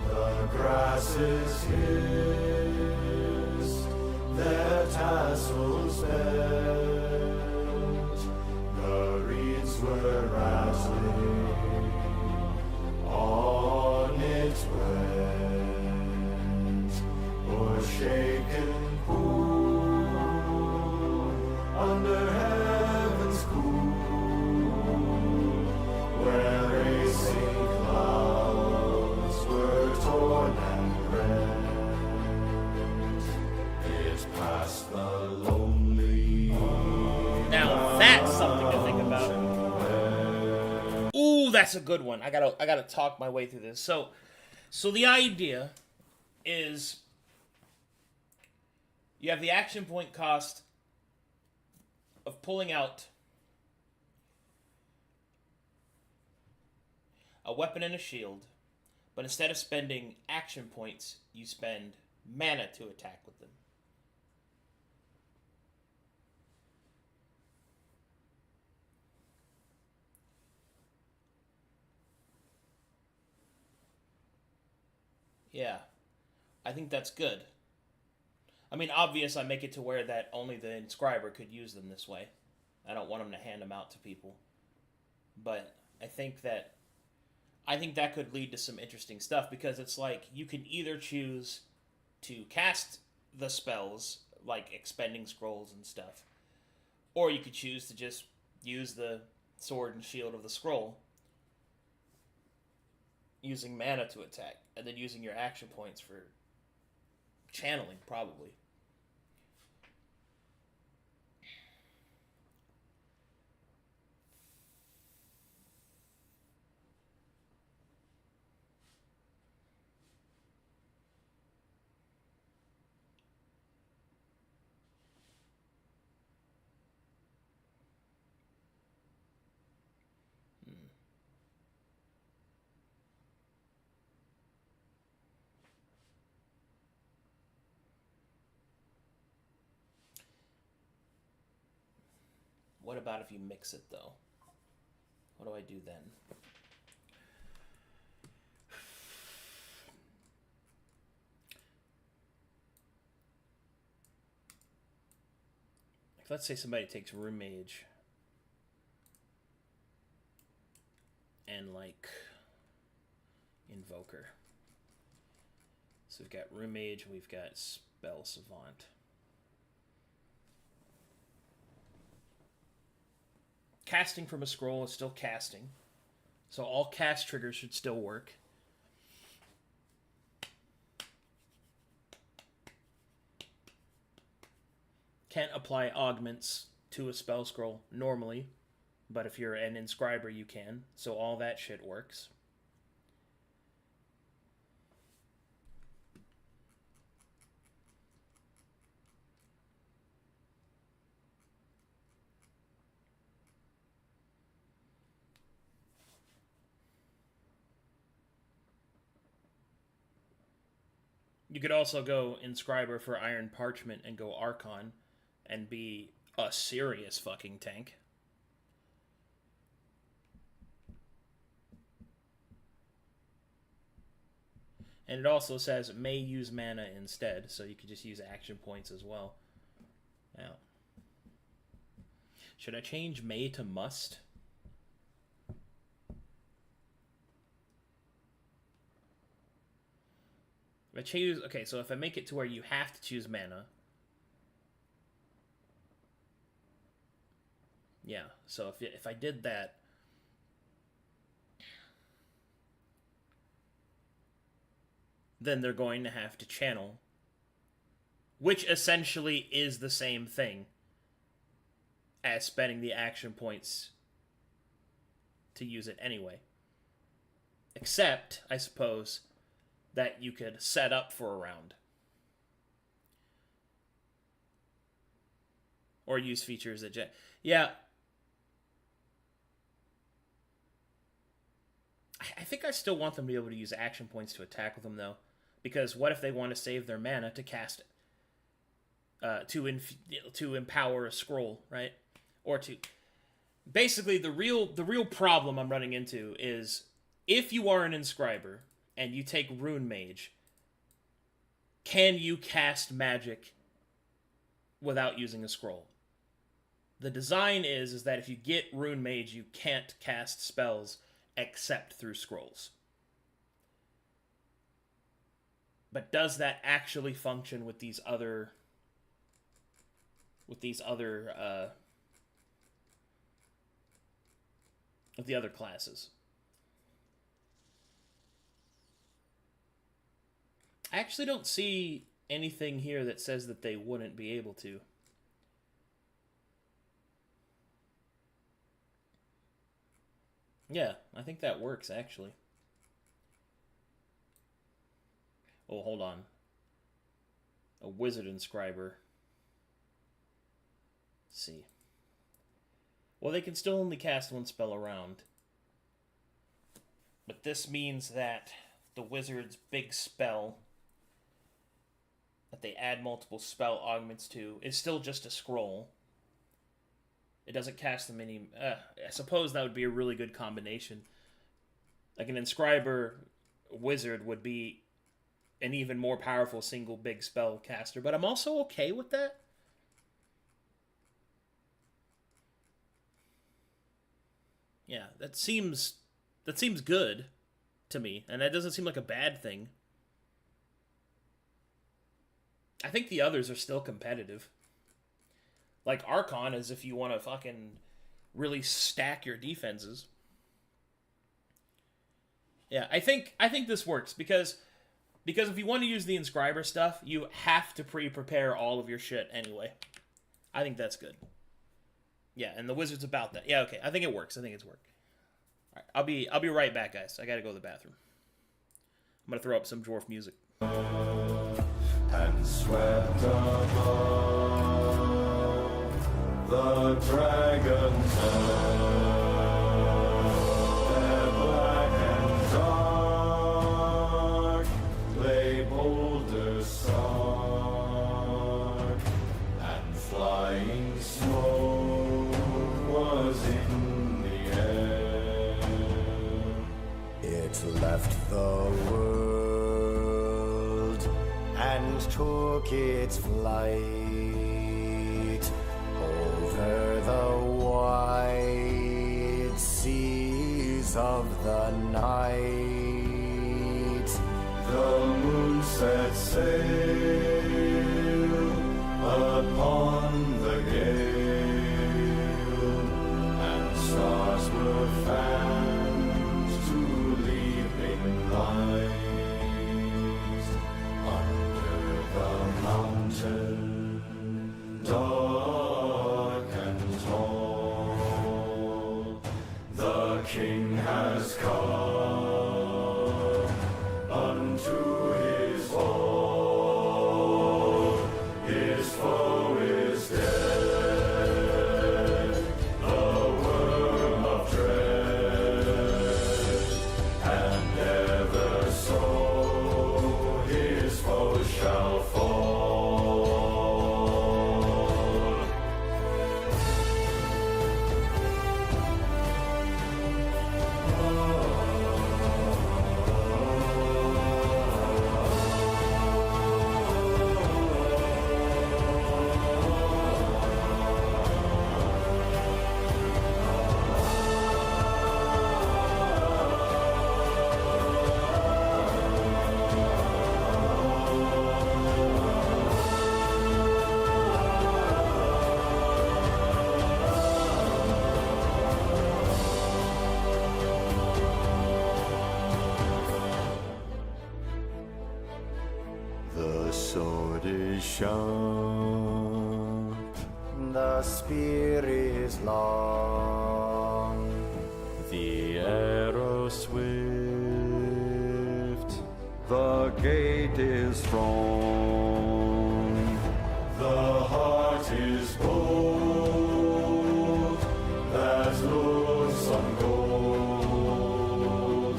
The grasses hissed, their tassels bent, the reeds were rattling, on it went, or shaken cool under heaven's cool, where racing clouds were torn and rent. It passed the lonely that's a good one. I gotta talk my way through this. So the idea is you have the action point cost of pulling out a weapon and a shield, but instead of spending action points, you spend mana to attack with them. Yeah, I think that's good. I mean, obvious, I make it to where that only the inscriber could use them this way. I don't want them to hand them out to people. But I think that could lead to some interesting stuff, because it's like you can either choose to cast the spells, like expending scrolls and stuff, or you could choose to just use the sword and shield of the scroll, using mana to attack, and then using your action points for channeling, probably. What about if you mix it, though? What do I do then? Like, let's say somebody takes Room Mage and, like, Invoker. So we've got Room Mage, we've got Spell Savant. Casting from a scroll is still casting, so all cast triggers should still work. Can't apply augments to a spell scroll normally, but if you're an inscriber, you can. So all that shit works. You could also go Inscriber for Iron Parchment and go Archon and be a serious fucking tank. And it also says may use mana instead, so you could just use action points as well. Now, should I change may to must? If I choose, okay, so if I make it to where you have to choose mana, yeah, so if I did that, then they're going to have to channel, which essentially is the same thing as spending the action points to use it anyway. Except, I suppose, that you could set up for a round. Or use features that... Yeah. I think I still want them to be able to use action points to attack with them, though. Because what if they want to save their mana to cast it? To empower a scroll, right? Or to... Basically, the real problem I'm running into is if you are an inscriber and you take Rune Mage, can you cast magic without using a scroll? The design is that if you get Rune Mage, you can't cast spells except through scrolls. But does that actually function with these other classes? I actually don't see anything here that says that they wouldn't be able to. Yeah, I think that works, actually. Oh, hold on. A wizard inscriber. Let's see. Well, they can still only cast one spell around. But this means that the wizard's big spell that they add multiple spell augments to is still just a scroll. It doesn't cast them any... I suppose that would be a really good combination. Like an inscriber wizard would be an even more powerful single big spell caster, but I'm also okay with that. Yeah, that seems good to me, and that doesn't seem like a bad thing. I think the others are still competitive. Like Archon is if you want to fucking really stack your defenses. Yeah, I think this works because if you want to use the inscriber stuff, you have to pre-prepare all of your shit anyway. I think that's good. Yeah, and the wizard's about that. Yeah, okay. I think it works. I think it's work. All right, I'll be right back, guys. I gotta go to the bathroom. I'm gonna throw up some dwarf music. And swept above the dragon's head, black and dark, lay boulders stark, and flying smoke was in the air. It left the world and took its flight over the wide seas of the night. The moon set sail upon the gale, and stars were fanned to leaping light under the mountain, dark and tall. The king has come unto his hall. His foe is dead, the worm of dread, and ever so his foes shall fall. The sword is sharp, the spear is long, the arrow swift, the gate is strong, the heart is bold, that looks on gold.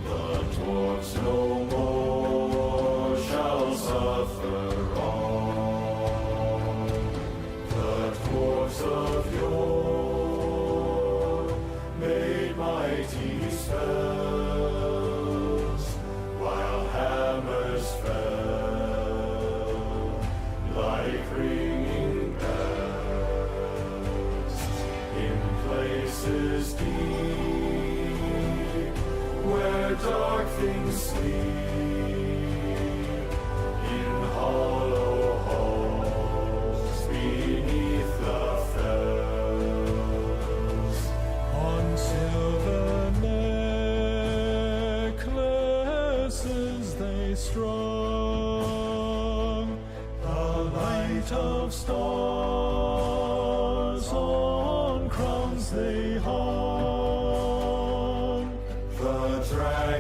The dwarfs no more shall suffer wrong. The dwarfs of yore made mighty spells, while hammers fell like ringing bells in places deep where dark things sleep, in hollow halls beneath the fells. On silver necklaces they strung the light of stars, on crowns they hung.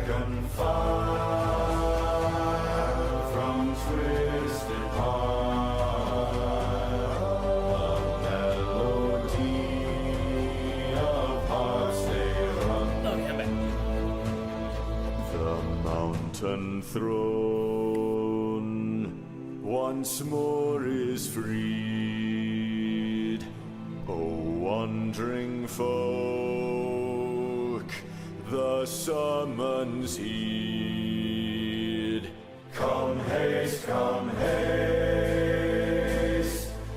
dragon fire from twisted heart. A melody of hearts they run. Oh, yeah, man. The mountain throne once more is freed. O wandering folk, the summons heed. Come haste,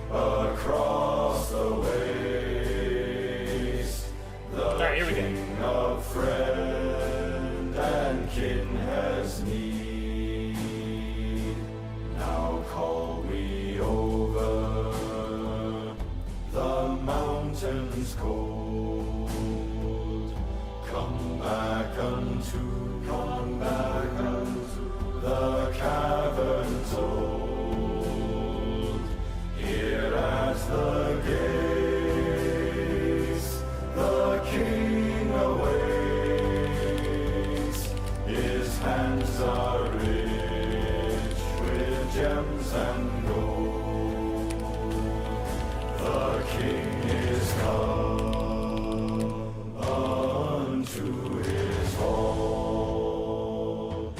across the waste. The Alright, here we go. King of friend and kin has need. Now call we over the mountains cold. Come back unto the caverns old. Here at the gates, the King awaits. His hands are rich with gems and gold. The King is come unto his hall.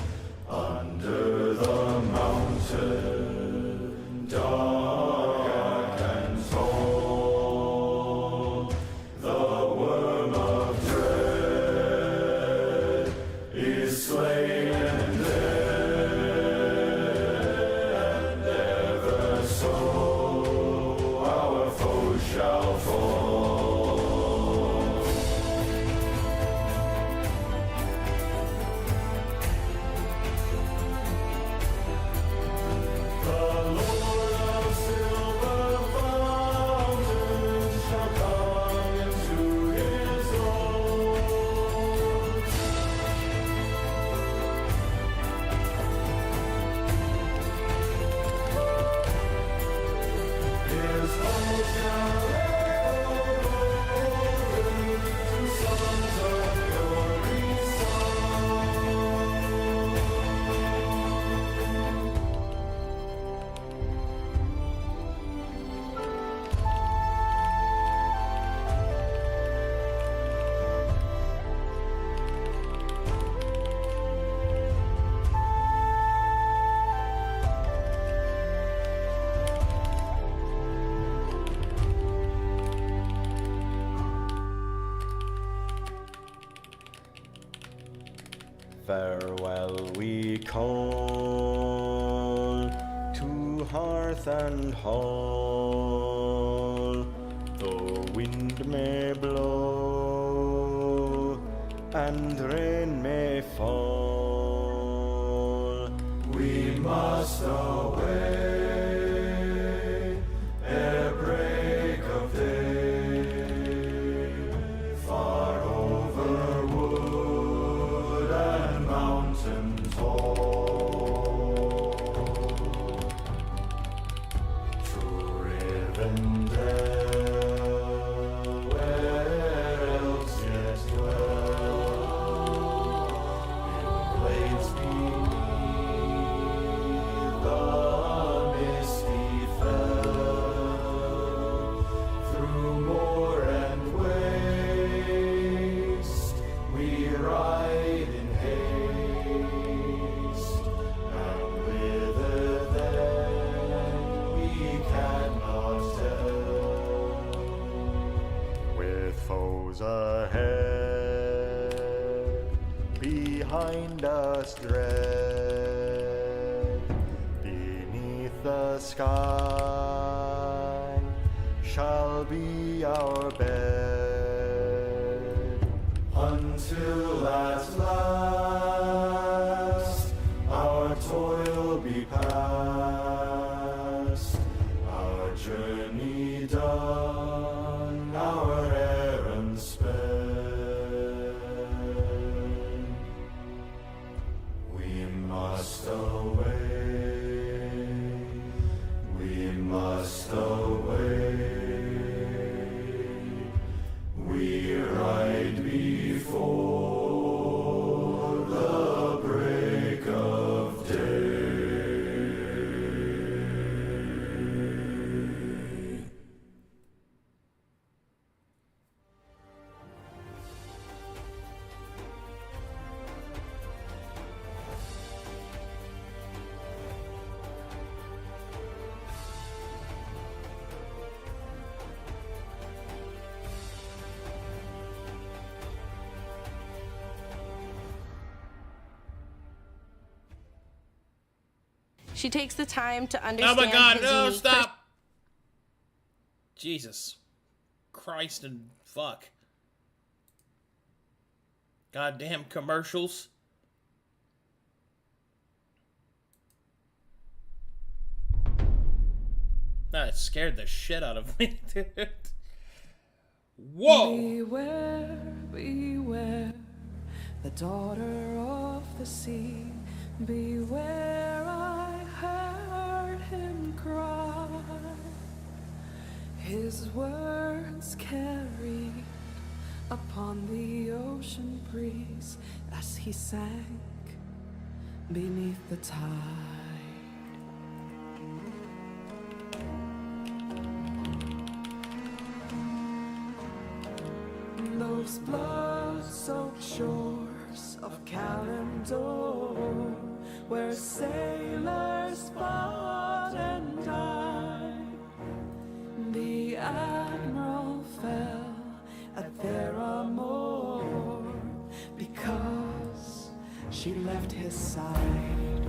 Under the mountain, dark and tall, the worm of dread is slain and dead, and ever so our foes shall fall. The Lord of silver fountains shall come into his own. His host shall echo to songs of glory sung. Farewell we call to hearth and hall. The wind may blow and rain may fall. We must away ere break of day, far over wood and mountain tall, to Rivendell, where elves yet dwell, in glades beneath the misty fell. Through moor and waste we ride in haste, and whither then we cannot tell. With foes ahead, behind us dread, beneath the sky shall be our bed, Until at last our toil be past, our journey done, our errand sped. We must away, we must away. We ride before She takes the time to Oh understand my god, his no, unique stop! Jesus. Christ and fuck. Goddamn commercials. That scared the shit out of me, dude. Whoa! Beware, beware, the daughter of the sea. Beware, I heard him cry. His words carried upon the ocean breeze as he sank beneath the tide. Those blood-soaked shores of Calendor, where sailors fought and died, the admiral fell at their amour because she left his side.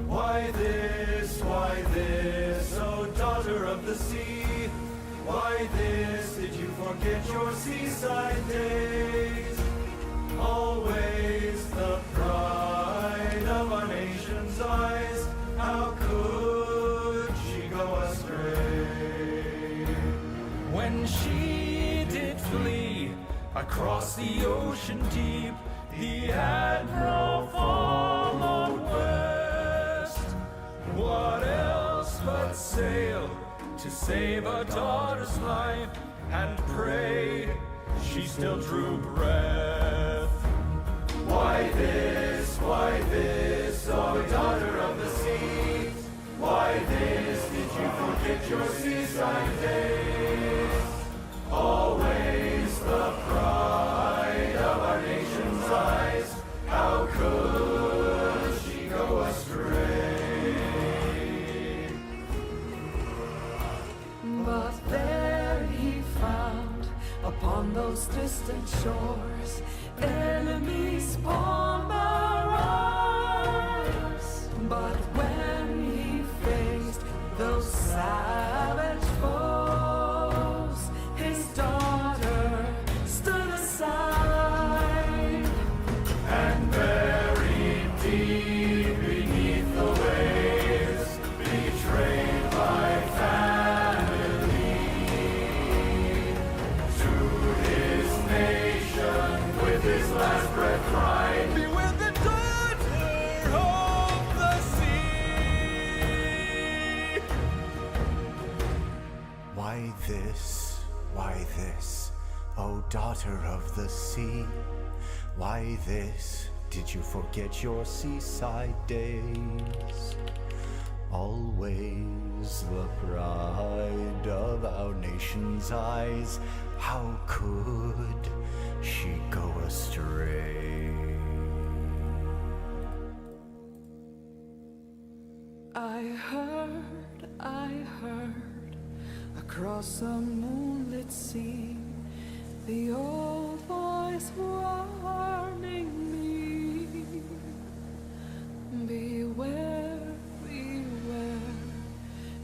Why this, oh daughter of the sea? Why this, did you forget your seaside days? Always the pride of our nation's eyes. How could she go astray? When she did flee across the ocean deep, the admiral followed west. What else but sail to save a daughter's life, and pray she still drew breath. Why this, oh daughter of the sea? Why this, did you forget your seaside days? Always the pride of our nation's eyes. How could she go astray? But there he found, upon those distant shores, enemies powerless. But when he faced those savage foes, his daughter stood aside. And buried deep beneath the waves, betrayed by family, to his nation with his last breath cried, "Be with the daughter of the sea." Why this, oh daughter of the sea? Why this, did you forget your seaside days? Always the pride of our nation's eyes. How could she go astray? I heard, across a moonlit sea, the old voice warning me. Beware, beware,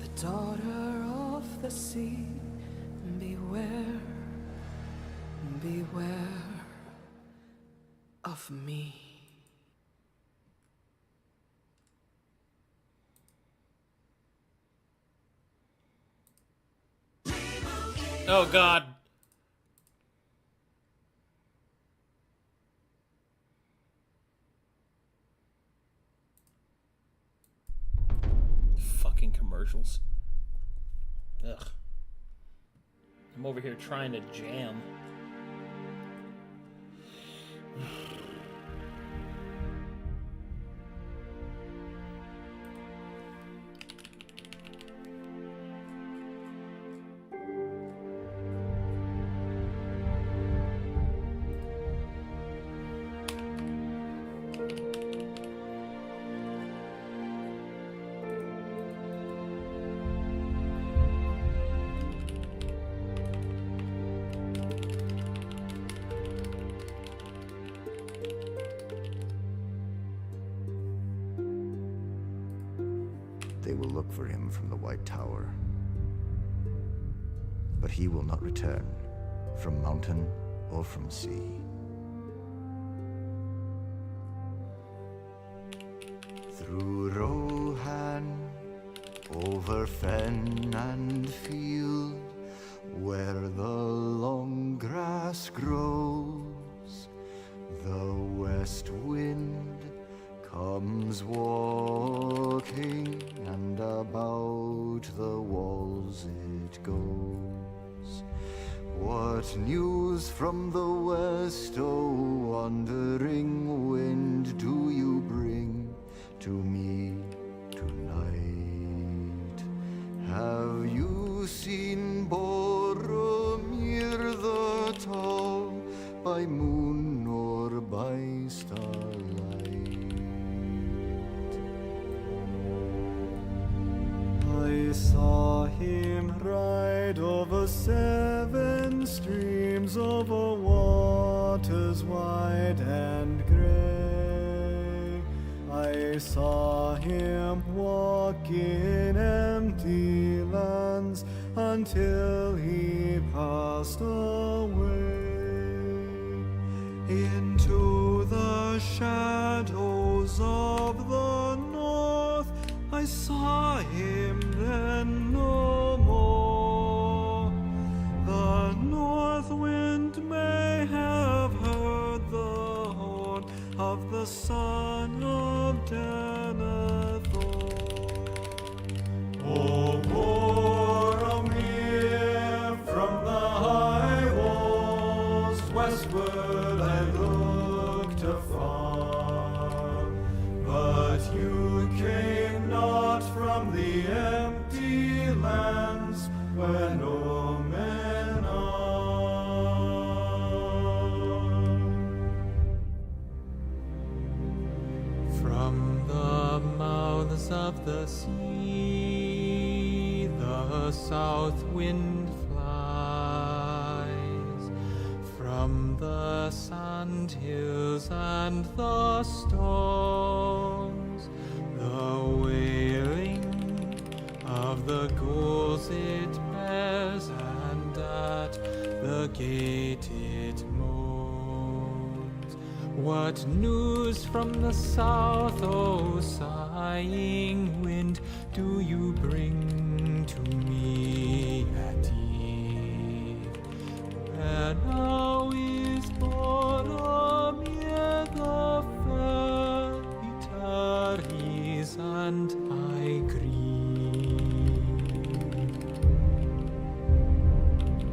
the daughter of the sea. Beware, beware of me. Oh god. Fucking commercials. Ugh. I'm over here trying to jam. look for him from the White Tower. But he will not return, from mountain or from sea. Through Rohan, over fen and field, where the long grass grows, the west wind comes walking, and about the walls it goes. What news from the west, O wandering wind, do you bring to me tonight? Have you seen Boromir the tall, by moon or by starlight? I saw him ride over 7 streams, over waters wide and grey. I saw him walk in empty lands until he passed away into the shadows of the north. I saw him then no more. The north wind may have heard the horn of the son of Denethor. O Boromir, from the high walls westward I looked afar, but you came not from the empty lands where no men are. From the mouths of the sea, the south wind flies. From the sand hills and the stones, the wailing of the ghouls it bears, and at the gate it moans. What news from the south, O sighing wind, do you bring to me at eve? Where now is Boromir the fair? He tarries and I grieve.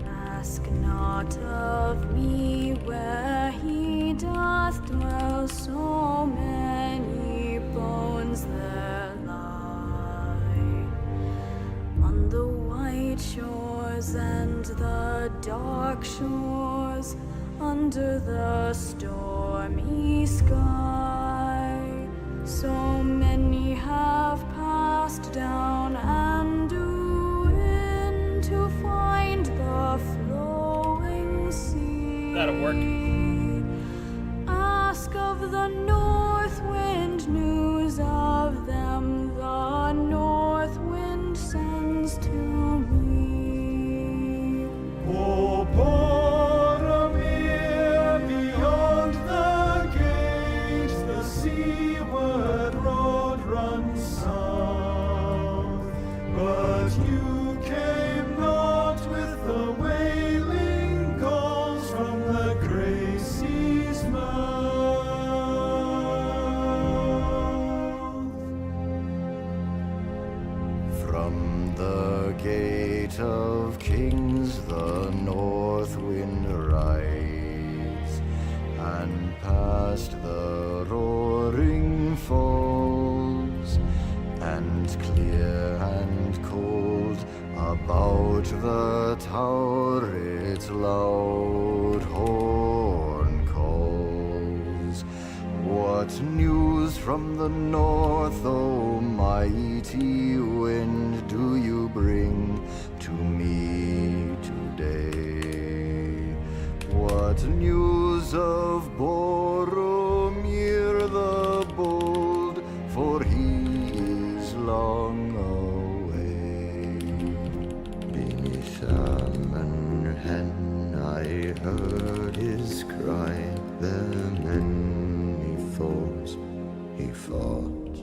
Ask not of me where he doth dwell, so many bones there lie on the white shores and the dark shores, under the stormy sky. So many have passed down and in to find the flowing sea. That'll work. Ask of the north wind news of them, the north wind sends to me. O Boromir, beyond the gate, the seaward road runs south. But you came not with the wailing calls from the grey sea's mouth. From the gate of kings the north wind rides, and past the roaring falls, and clear and cold about the tower its loud horn calls. What news from the north, O mighty wind, do you bring to me today? What news of Boromir the bold, for he is long heard his cry, the many thoughts he fought.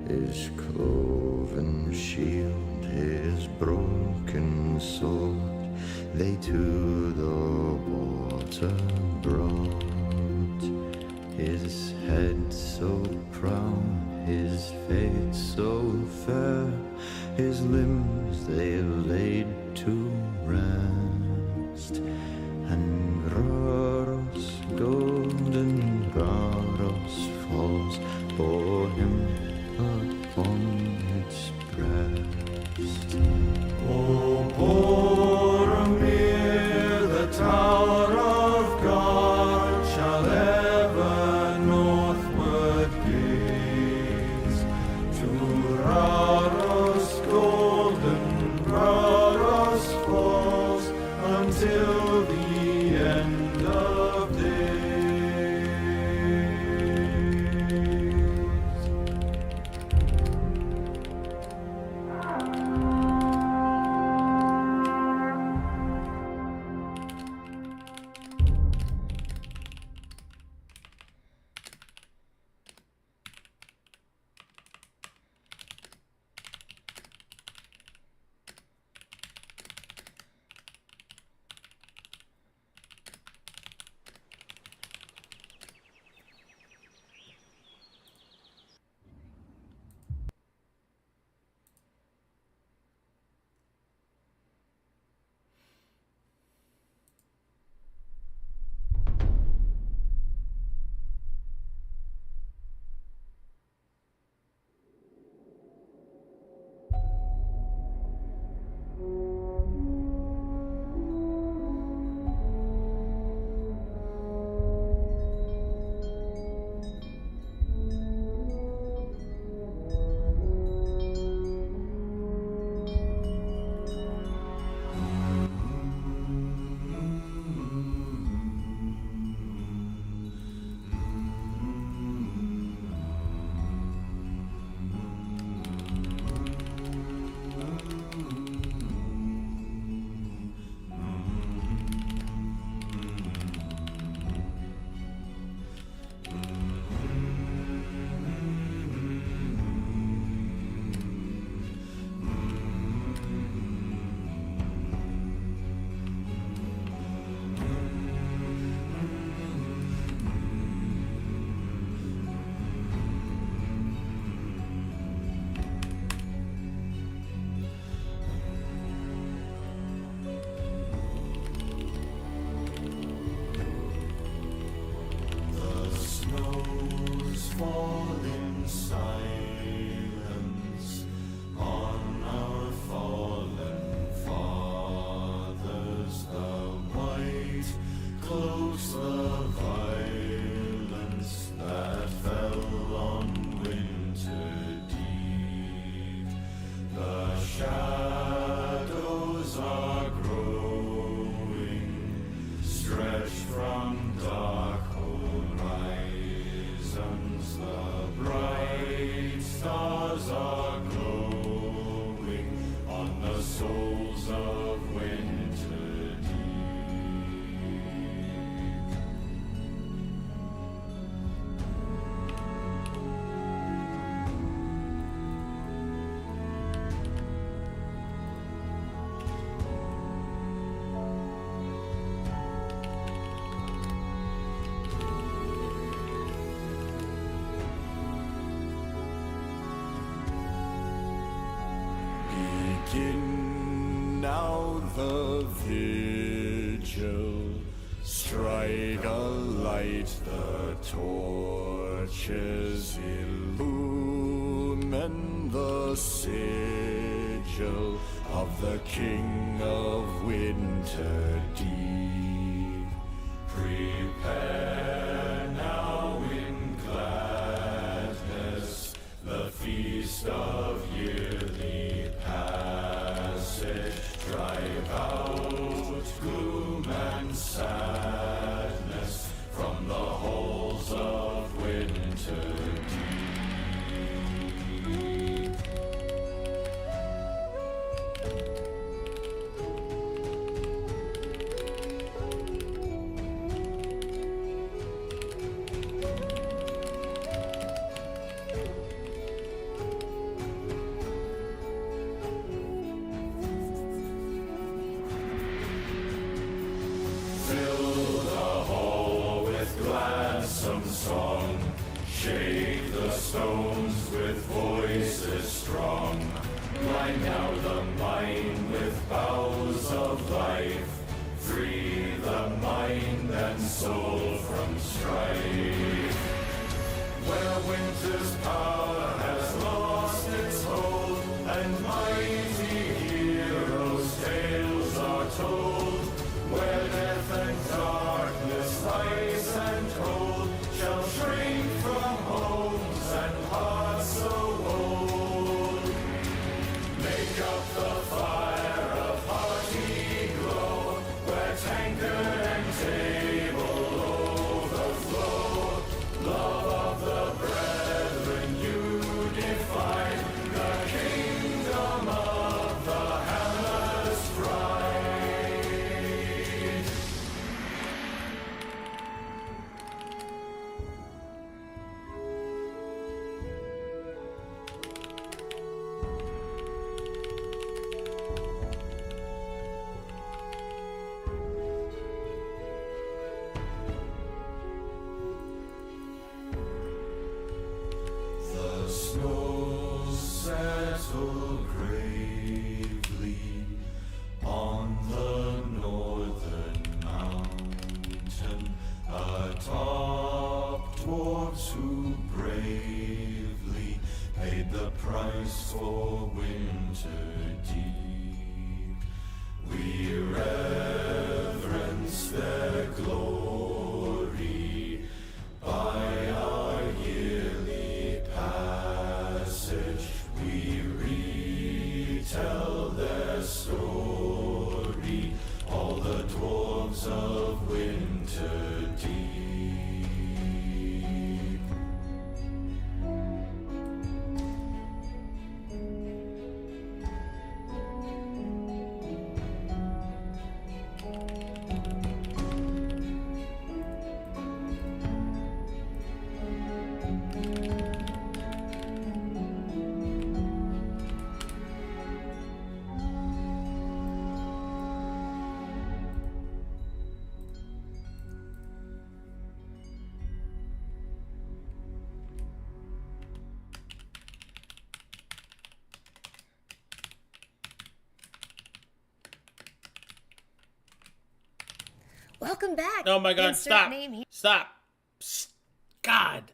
His cloven shield, his broken sword, they to the water brought. His head so proud, his face so fair, his limbs they laid to rest. And Raros, golden Raros falls, bore him upon its breast. Oh, Boromir, the tower of God, shall ever northward gaze. To Raros, golden Raros falls, until the end of days. Begin now the vigil, strike a light, the torches illumine the sigil of the King of Winter Deep. Prepare now in gladness the feast of yearly passage. Drive out gloom and sadness from the halls of Winter Deep. stones with voices strong. Blind now the mind with boughs of life. Free the mind and soul from strife. Where winter's power has lost its hold, and mighty heroes' tales are told. Where death and darkness, ice and cold, shall shrink from homes and hearts so old. Make up the fire of hearty glow, where tankard and table overflow. Love of the brethren unify, the kingdom of the hammer's pride. The snows settle gravely on the northern mountain, atop dwarves who bravely paid the price for winter deep. We reverence their glory by our yearly passage. We retell their story, all the dwarves of winter deep. Welcome back. Oh my God, Insert stop. name here. Stop. God.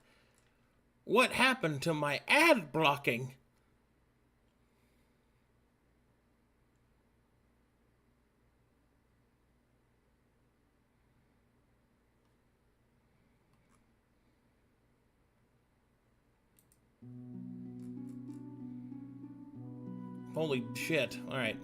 What happened to my ad blocking? Holy shit. All right.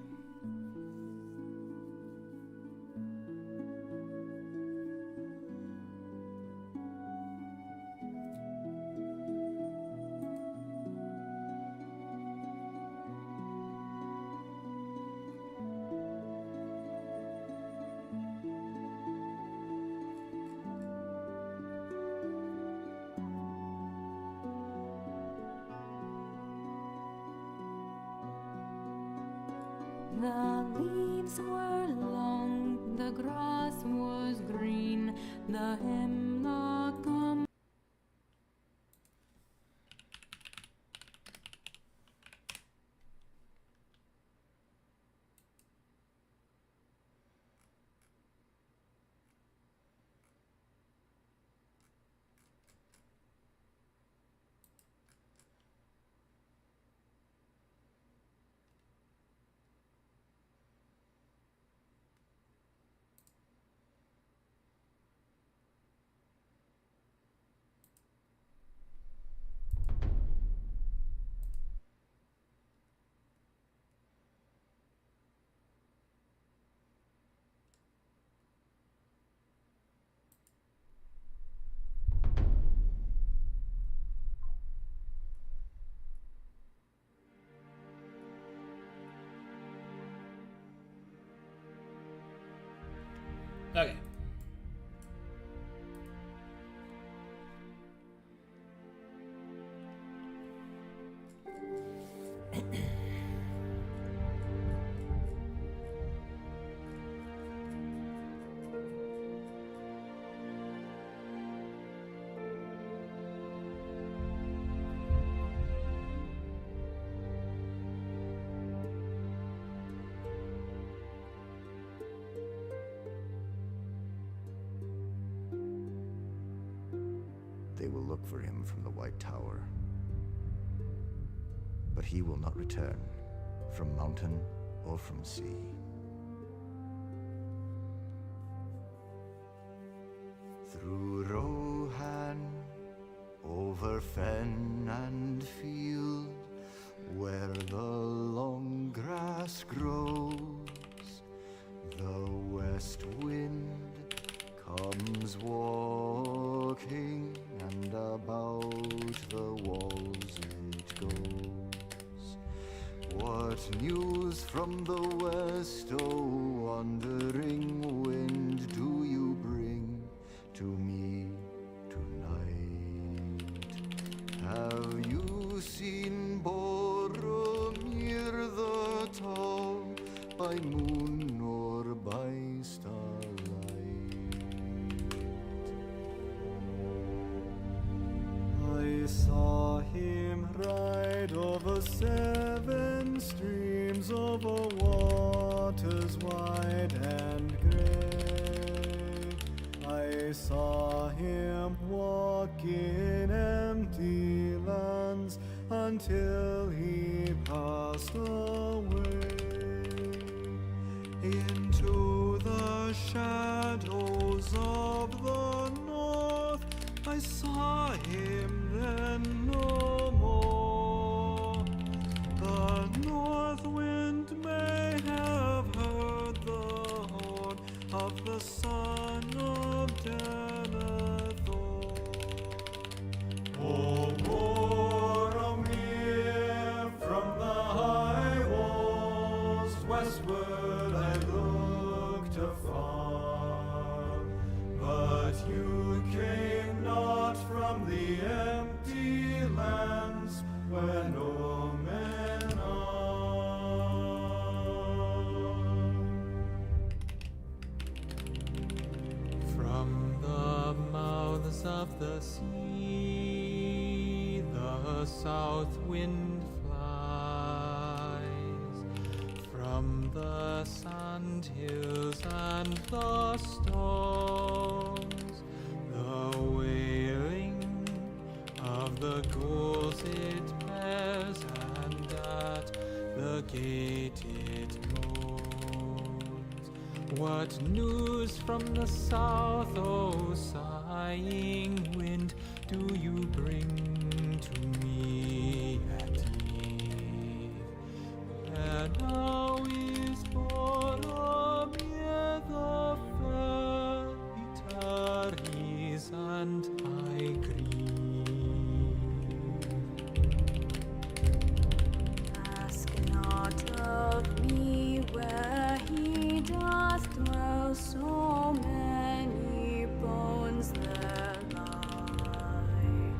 The leaves were long, the grass was green, the hemlock Okay. look for him from the White Tower. But he will not return, from mountain or from sea. Through Rohan, over fen and field, where the long grass grows, the west wind comes walking, and about the walls it goes. What news from the west, O wandering wind, do you bring to me tonight? Have you seen Boromir the tall, by moon or by starlight? I saw him ride over 7 streams, over waters wide and gray. I saw him walk in empty lands until he passed away into the shadows of the north. I saw him then no more. The north wind may have heard the horn of the son of Denethor. Oh, Boromir, from the high walls westward I looked afar, but you came not from the empty lands where no men are. From the mouths of the sea, the south wind flies. From the sand hills and the stones, the wailing of the ghouls it bears, and at the gate it moans. What news from the south, O sighing wind, do you bring to me at eve? Where now is Boromir the fair? He tarries and I grieve. Ask not of me where he doth dwell, so many bones there lie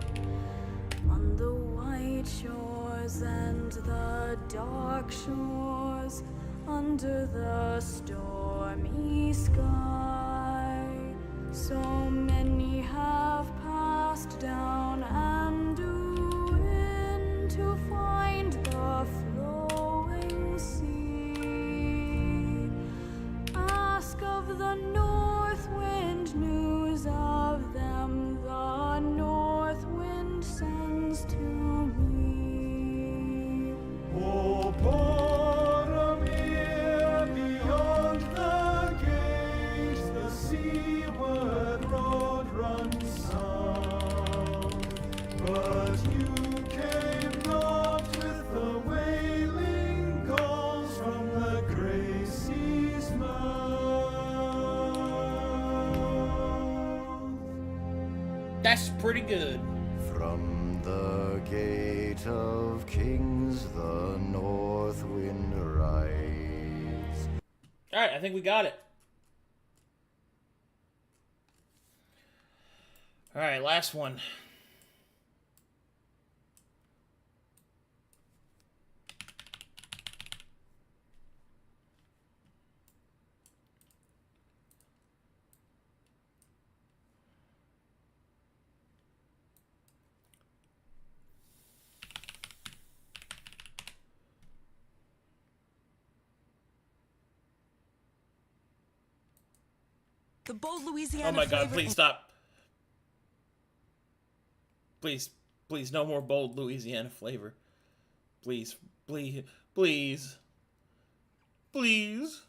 on the white shores and the dark shores, under the stormy sky. So many have passed down and in to find the flowing sea. Ask of the north wind news of them, the north wind sends to me. Oh, Boromir, beyond the gates, the seaward road runs south. But you came not with the wailing calls from the gray sea's mouth. That's pretty good. From the gate of kings, the north wind rides. All right, I think we got it. All right, last one. The bold Louisiana Oh my god, flavor please stop. Please, please, no more bold Louisiana flavor. Please, please, please, please.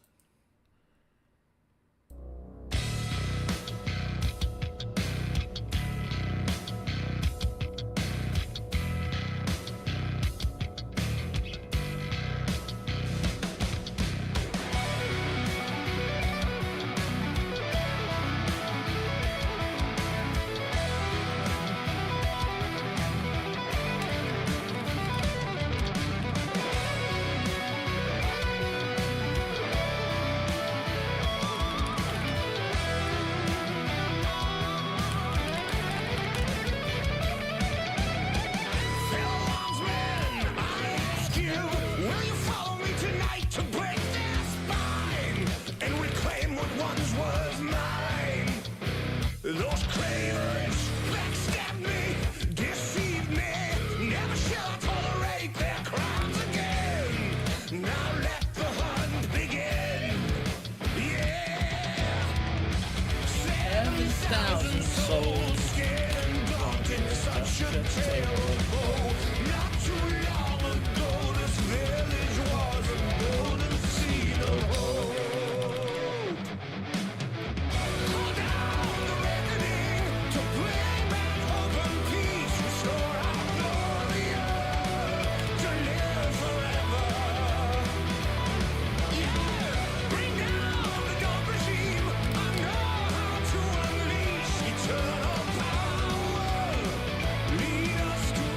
Eternal power, lead us to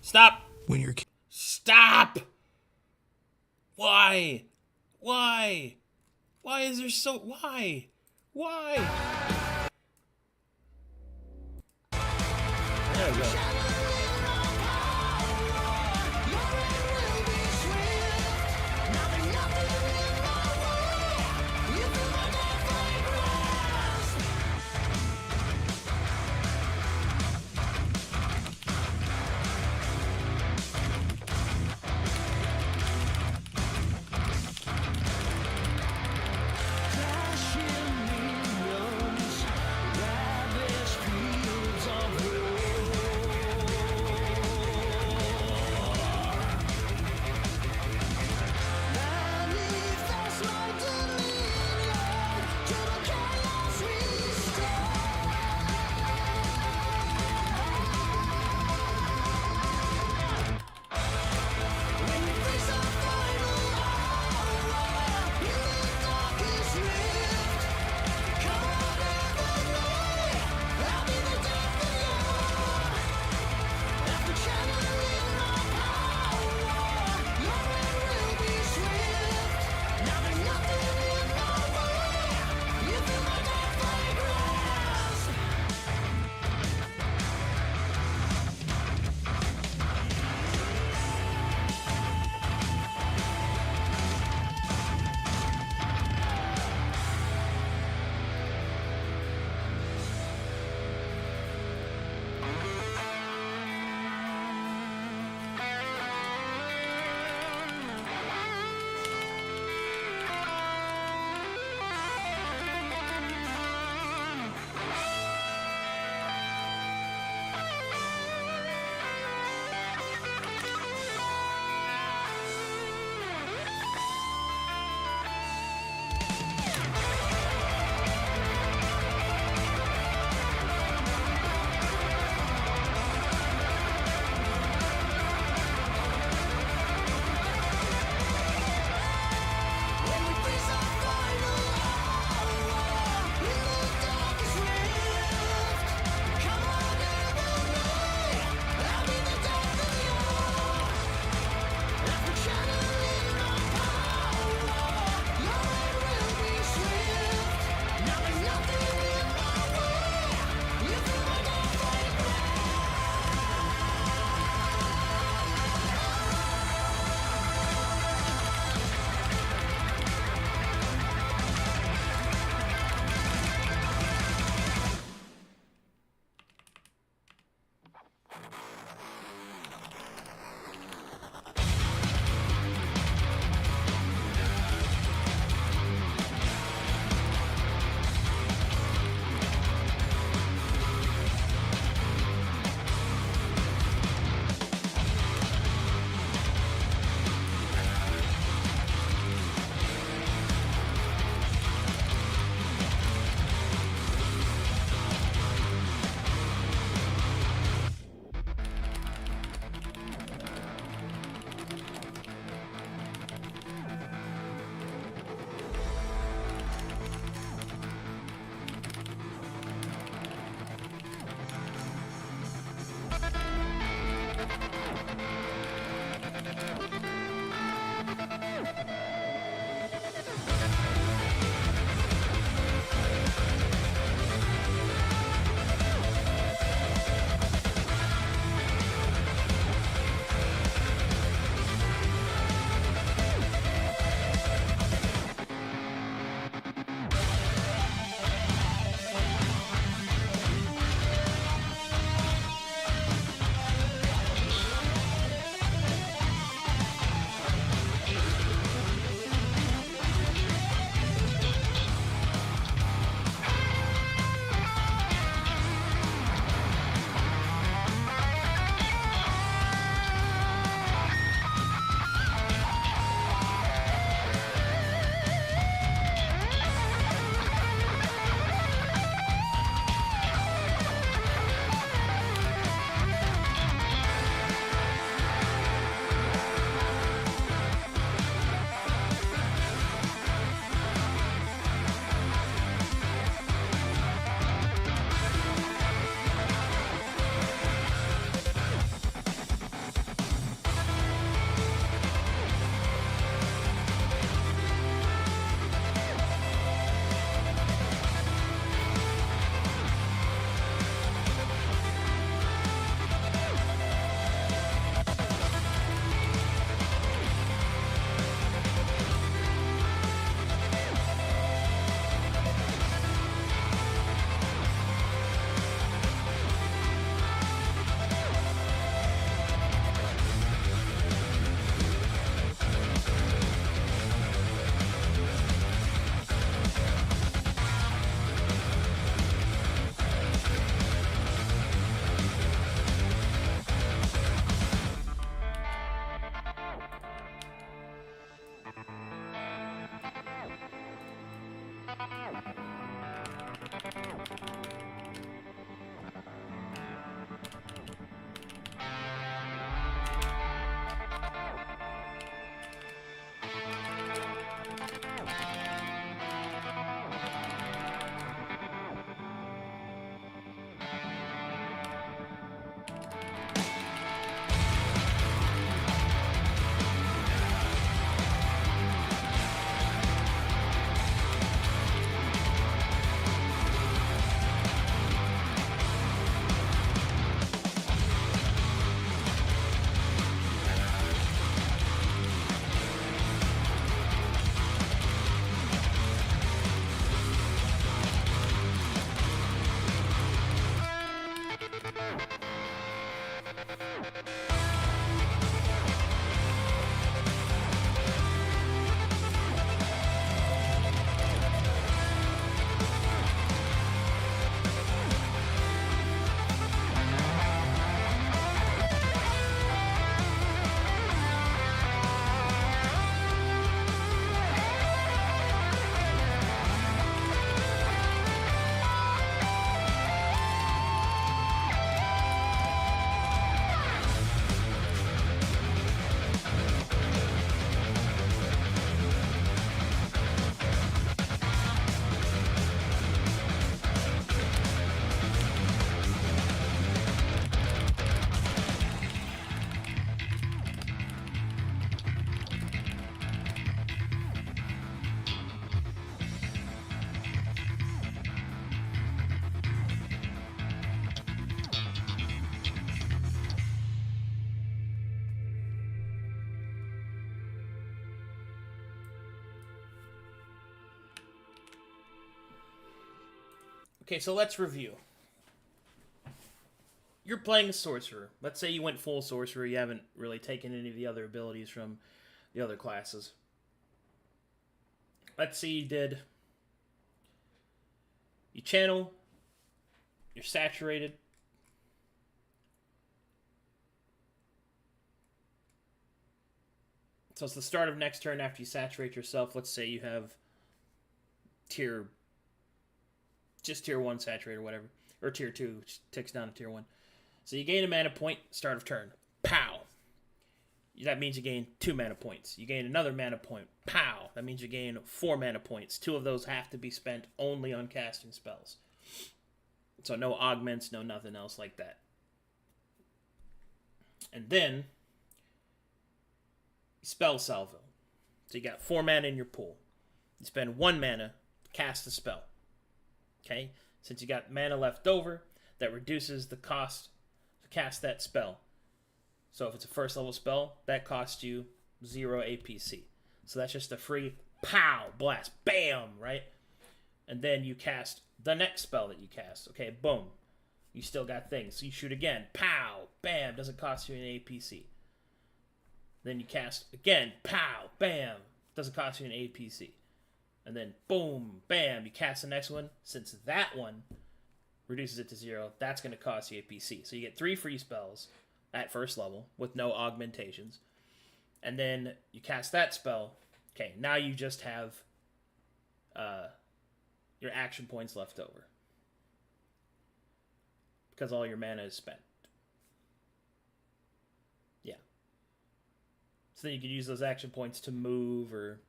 Stop! When you're Stop! Why? Why? Why is there so... Why? Why? There we go. Okay, so let's review. You're playing sorcerer. Let's say you went full sorcerer. You haven't really taken any of the other abilities from the other classes. Let's say you channel, you're saturated. So it's the start of next turn after you saturate yourself. Let's say you have tier 1 saturated or whatever. Or tier 2, which ticks down to tier 1. So you gain a mana point, start of turn. Pow! That means you gain 2 mana points. You gain another mana point. Pow! That means you gain 4 mana points. 2 of those have to be spent only on casting spells. So no augments, no nothing else like that. And then, spell salvo. So you got 4 mana in your pool. You spend 1 mana to cast a spell. Okay? Since you got mana left over, that reduces the cost to cast that spell. So if it's a first level spell, that costs you 0 APC. So that's just a free pow, blast, bam, right? And then you cast the next spell that you cast. Okay, boom. You still got things. So you shoot again, pow, bam, doesn't cost you an APC. Then you cast again, pow, bam, doesn't cost you an APC. And then boom, bam, you cast the next one. Since that one reduces it to 0, that's going to cost you APC. So you get 3 free spells at first level with no augmentations. And then you cast that spell. Okay, now you just have your action points left over. Because all your mana is spent. Yeah. So then you can use those action points to move or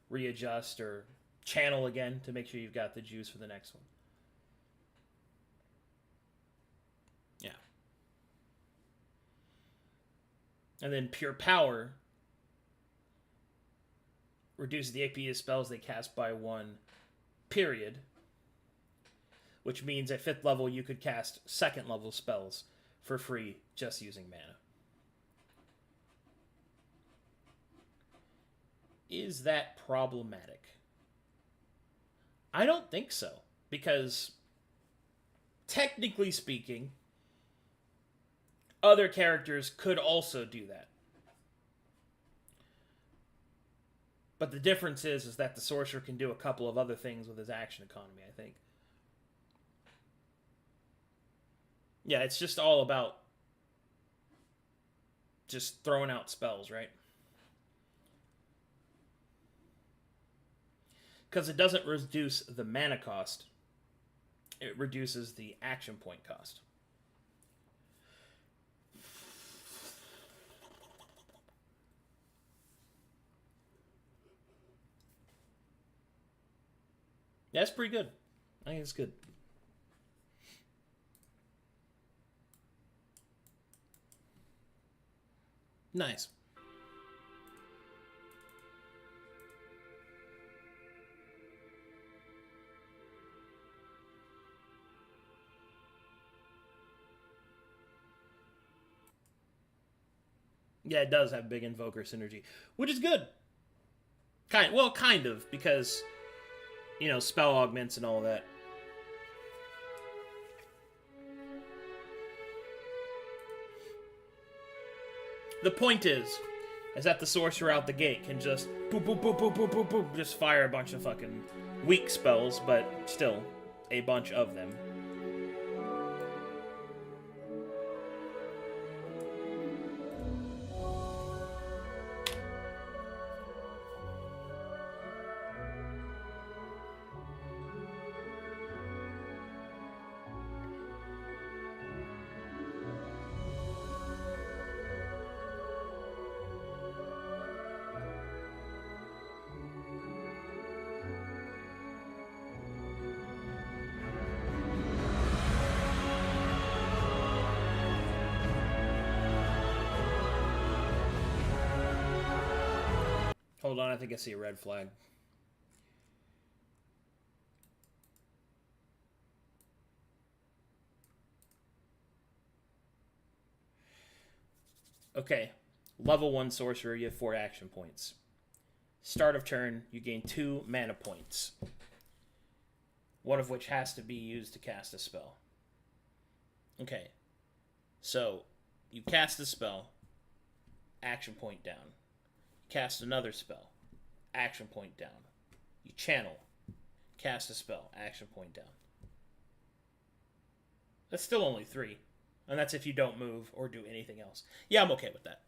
readjust or channel again to make sure you've got the juice for the next one. Yeah. And then pure power reduces the AP of spells they cast by 1, period. Which means at 5th level you could cast 2nd level spells for free just using mana. Is that problematic? I don't think so. Because, technically speaking, other characters could also do that. But the difference is that the sorcerer can do a couple of other things with his action economy, I think. Yeah, it's just all about just throwing out spells, right? Because it doesn't reduce the mana cost, it reduces the action point cost. Yeah, that's pretty good. I think it's good. Nice. Yeah, it does have big invoker synergy, which is good. Kind of, because, you know, spell augments and all that. The point is that the sorcerer out the gate can just boop, boop, boop, boop, boop, boop, boop, just fire a bunch of fucking weak spells, but still a bunch of them. Hold on, I think I see a red flag. Okay, level 1 sorcerer, you have 4 action points. Start of turn, you gain 2 mana points. One of which has to be used to cast a spell. Okay, so you cast a spell, action point down. Cast another spell, action point down. You channel, cast a spell, action point down. That's still only 3. And that's if you don't move or do anything else. Yeah, I'm okay with that.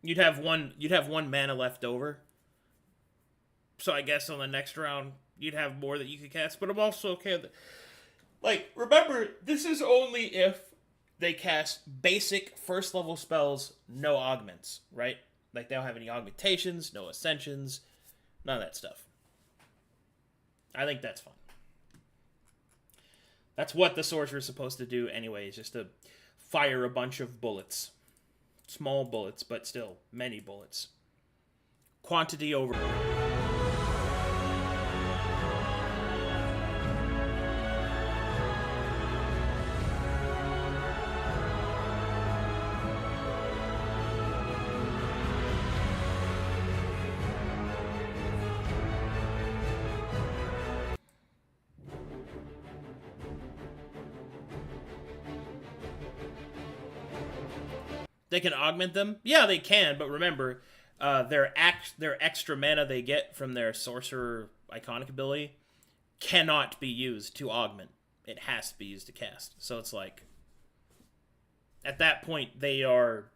You'd have one mana left over. So I guess on the next round you'd have more that you could cast, but I'm also okay with it. Like, remember, this is only if they cast basic first level spells, no augments, right? Like, they don't have any augmentations, no ascensions, none of that stuff. I think that's fine. That's what the sorcerer is supposed to do anyway, is just to fire a bunch of bullets. Small bullets, but still, many bullets. Quantity over. They can augment them? Yeah, they can, but remember, their extra mana they get from their sorcerer iconic ability cannot be used to augment. It has to be used to cast. So it's like, at that point, they are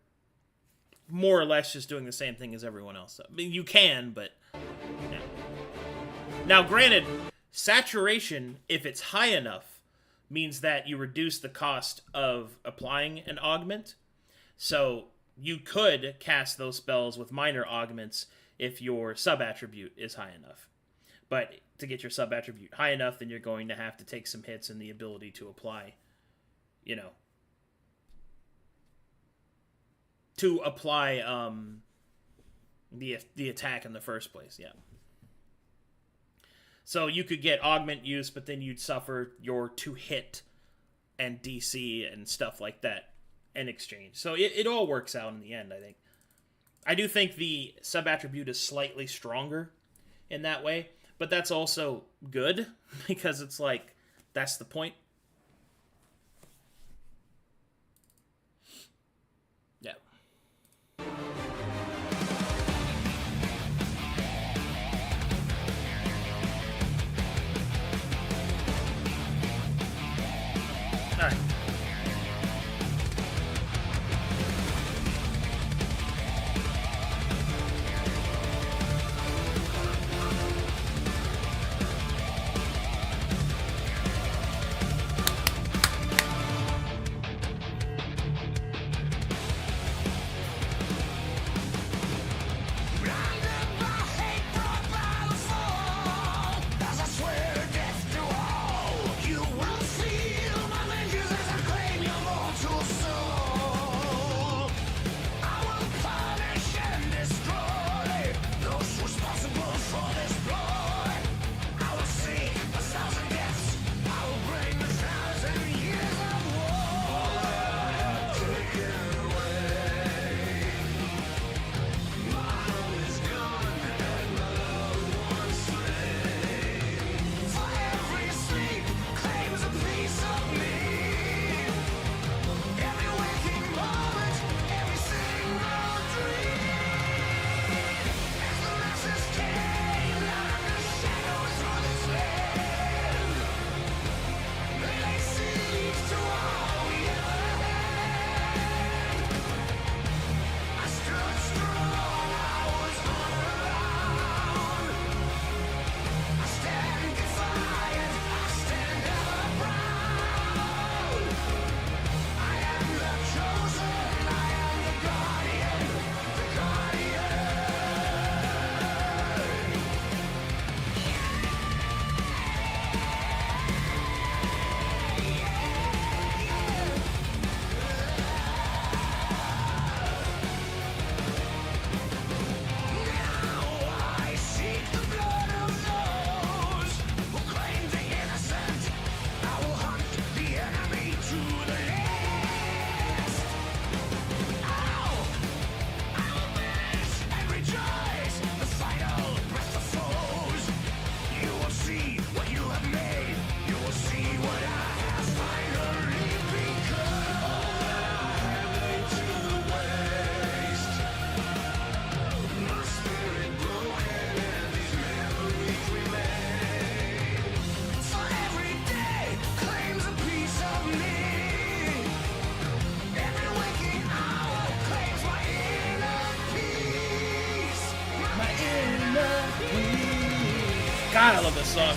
more or less just doing the same thing as everyone else. I mean, you can, but no. Now, granted, saturation, if it's high enough, means that you reduce the cost of applying an augment. So you could cast those spells with minor augments if your sub-attribute is high enough. But to get your sub-attribute high enough, then you're going to have to take some hits in the ability to apply, you know, to apply the attack in the first place, yeah. So you could get augment use, but then you'd suffer your 2-hit and DC and stuff like that in exchange. So it all works out in the end, I think. I do think the sub-attribute is slightly stronger in that way, but that's also good, because it's like, that's the point. Yeah. Alright. I love this song.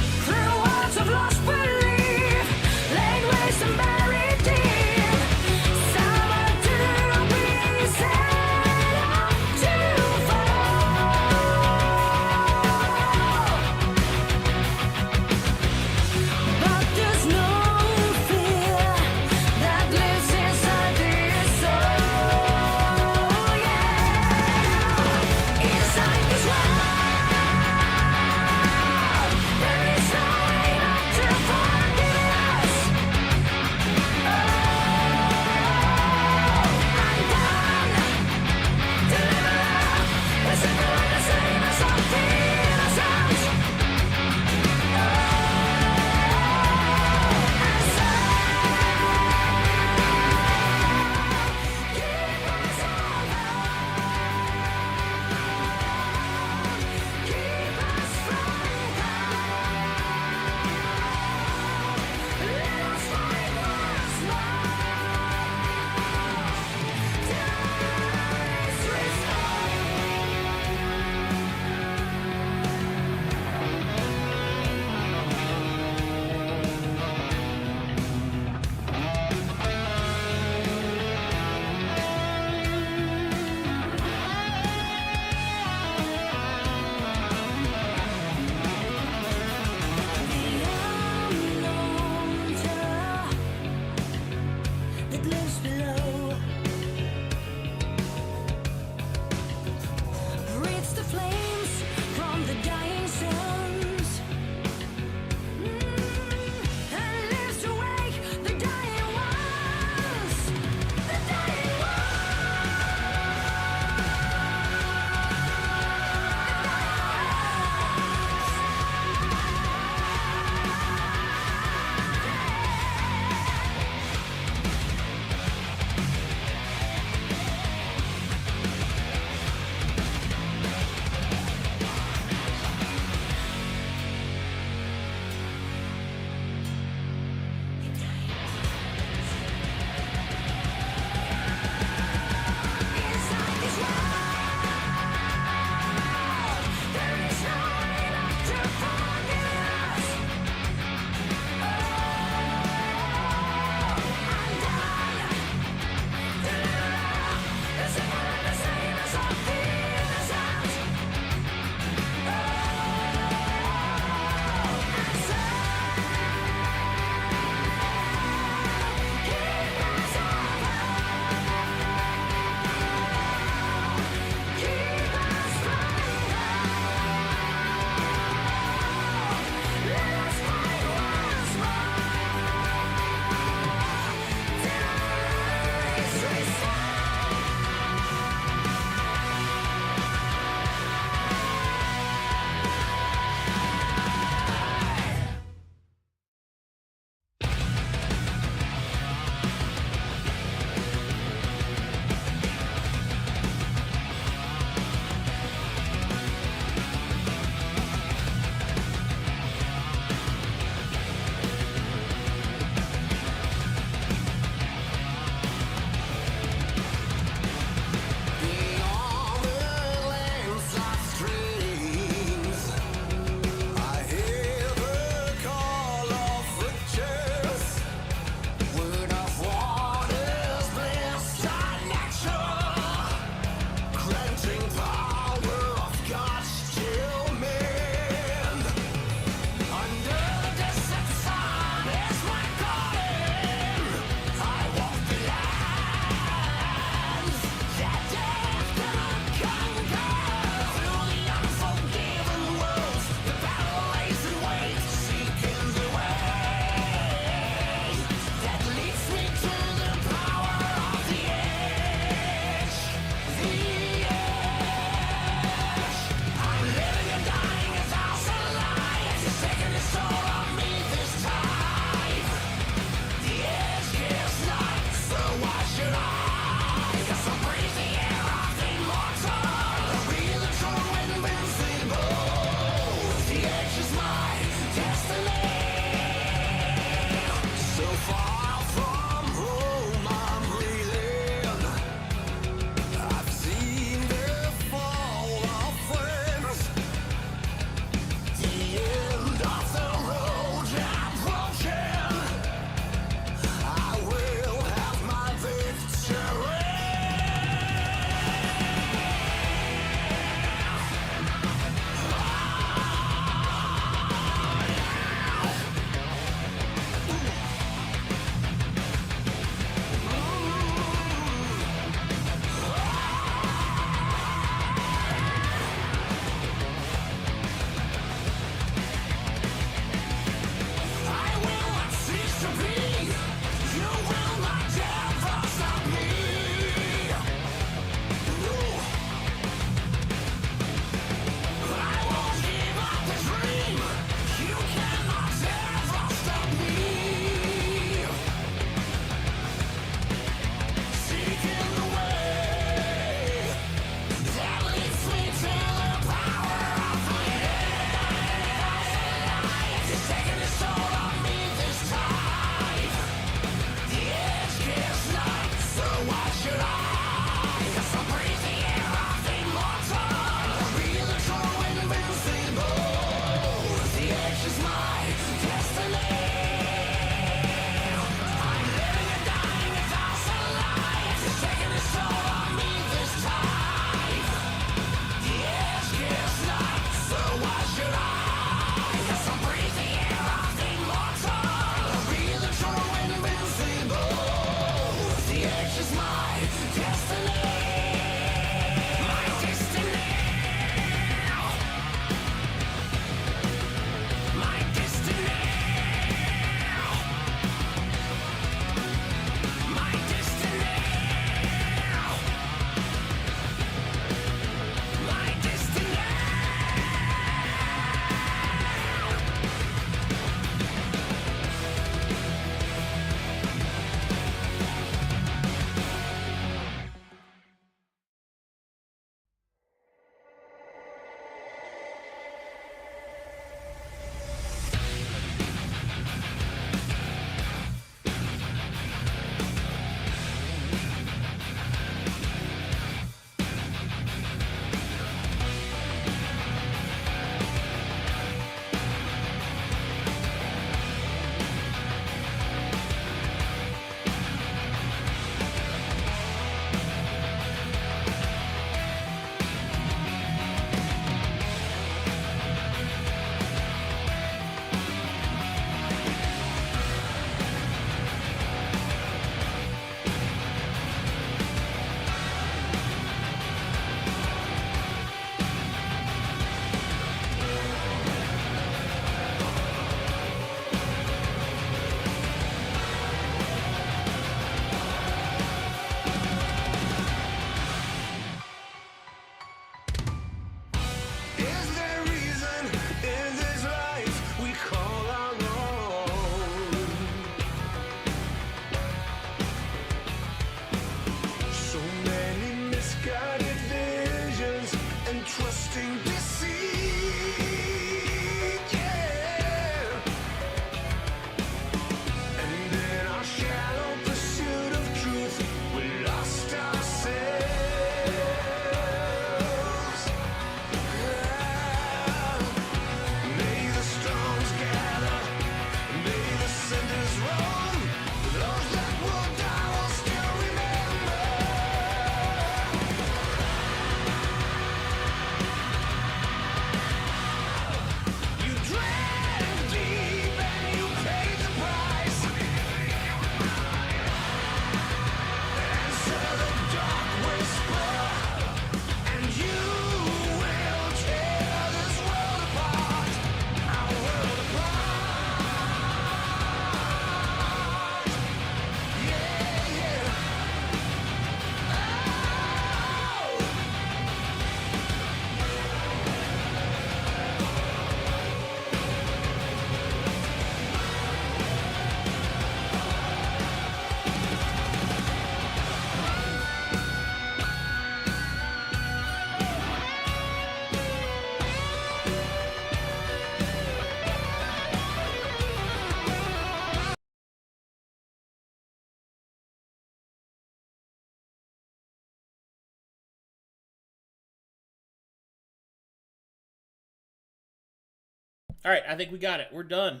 All right, I think we got it. We're done.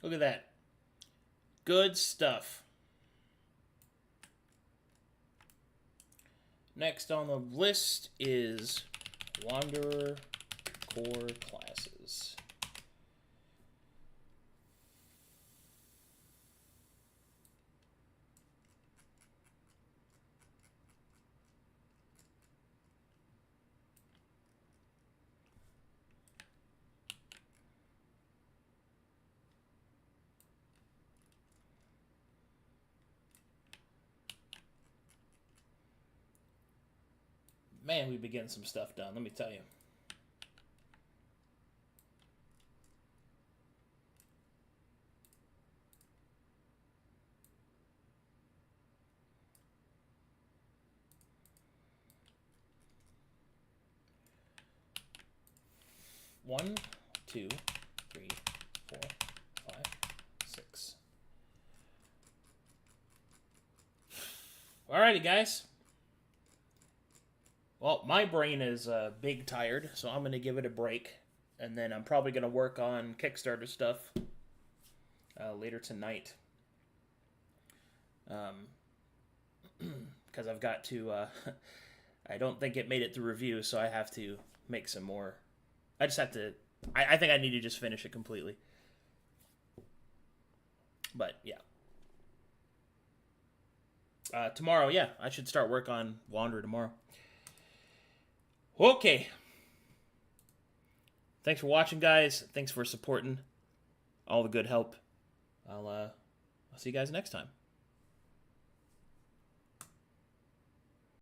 Look at that. Good stuff. Next on the list is Wanderer core classes. Man, we've been getting some stuff done, let me tell you. One, two, three, four, five, six. Alrighty, guys. Well, my brain is big tired, so I'm going to give it a break. And then I'm probably going to work on Kickstarter stuff later tonight. Because I've got to... I don't think it made it through review, so I have to make some more. I just have to... I think I need to just finish it completely. But, yeah. Tomorrow, yeah, I should start work on Wanderer tomorrow. Okay. Thanks for watching, guys. Thanks for supporting all the good help. I'll see you guys next time.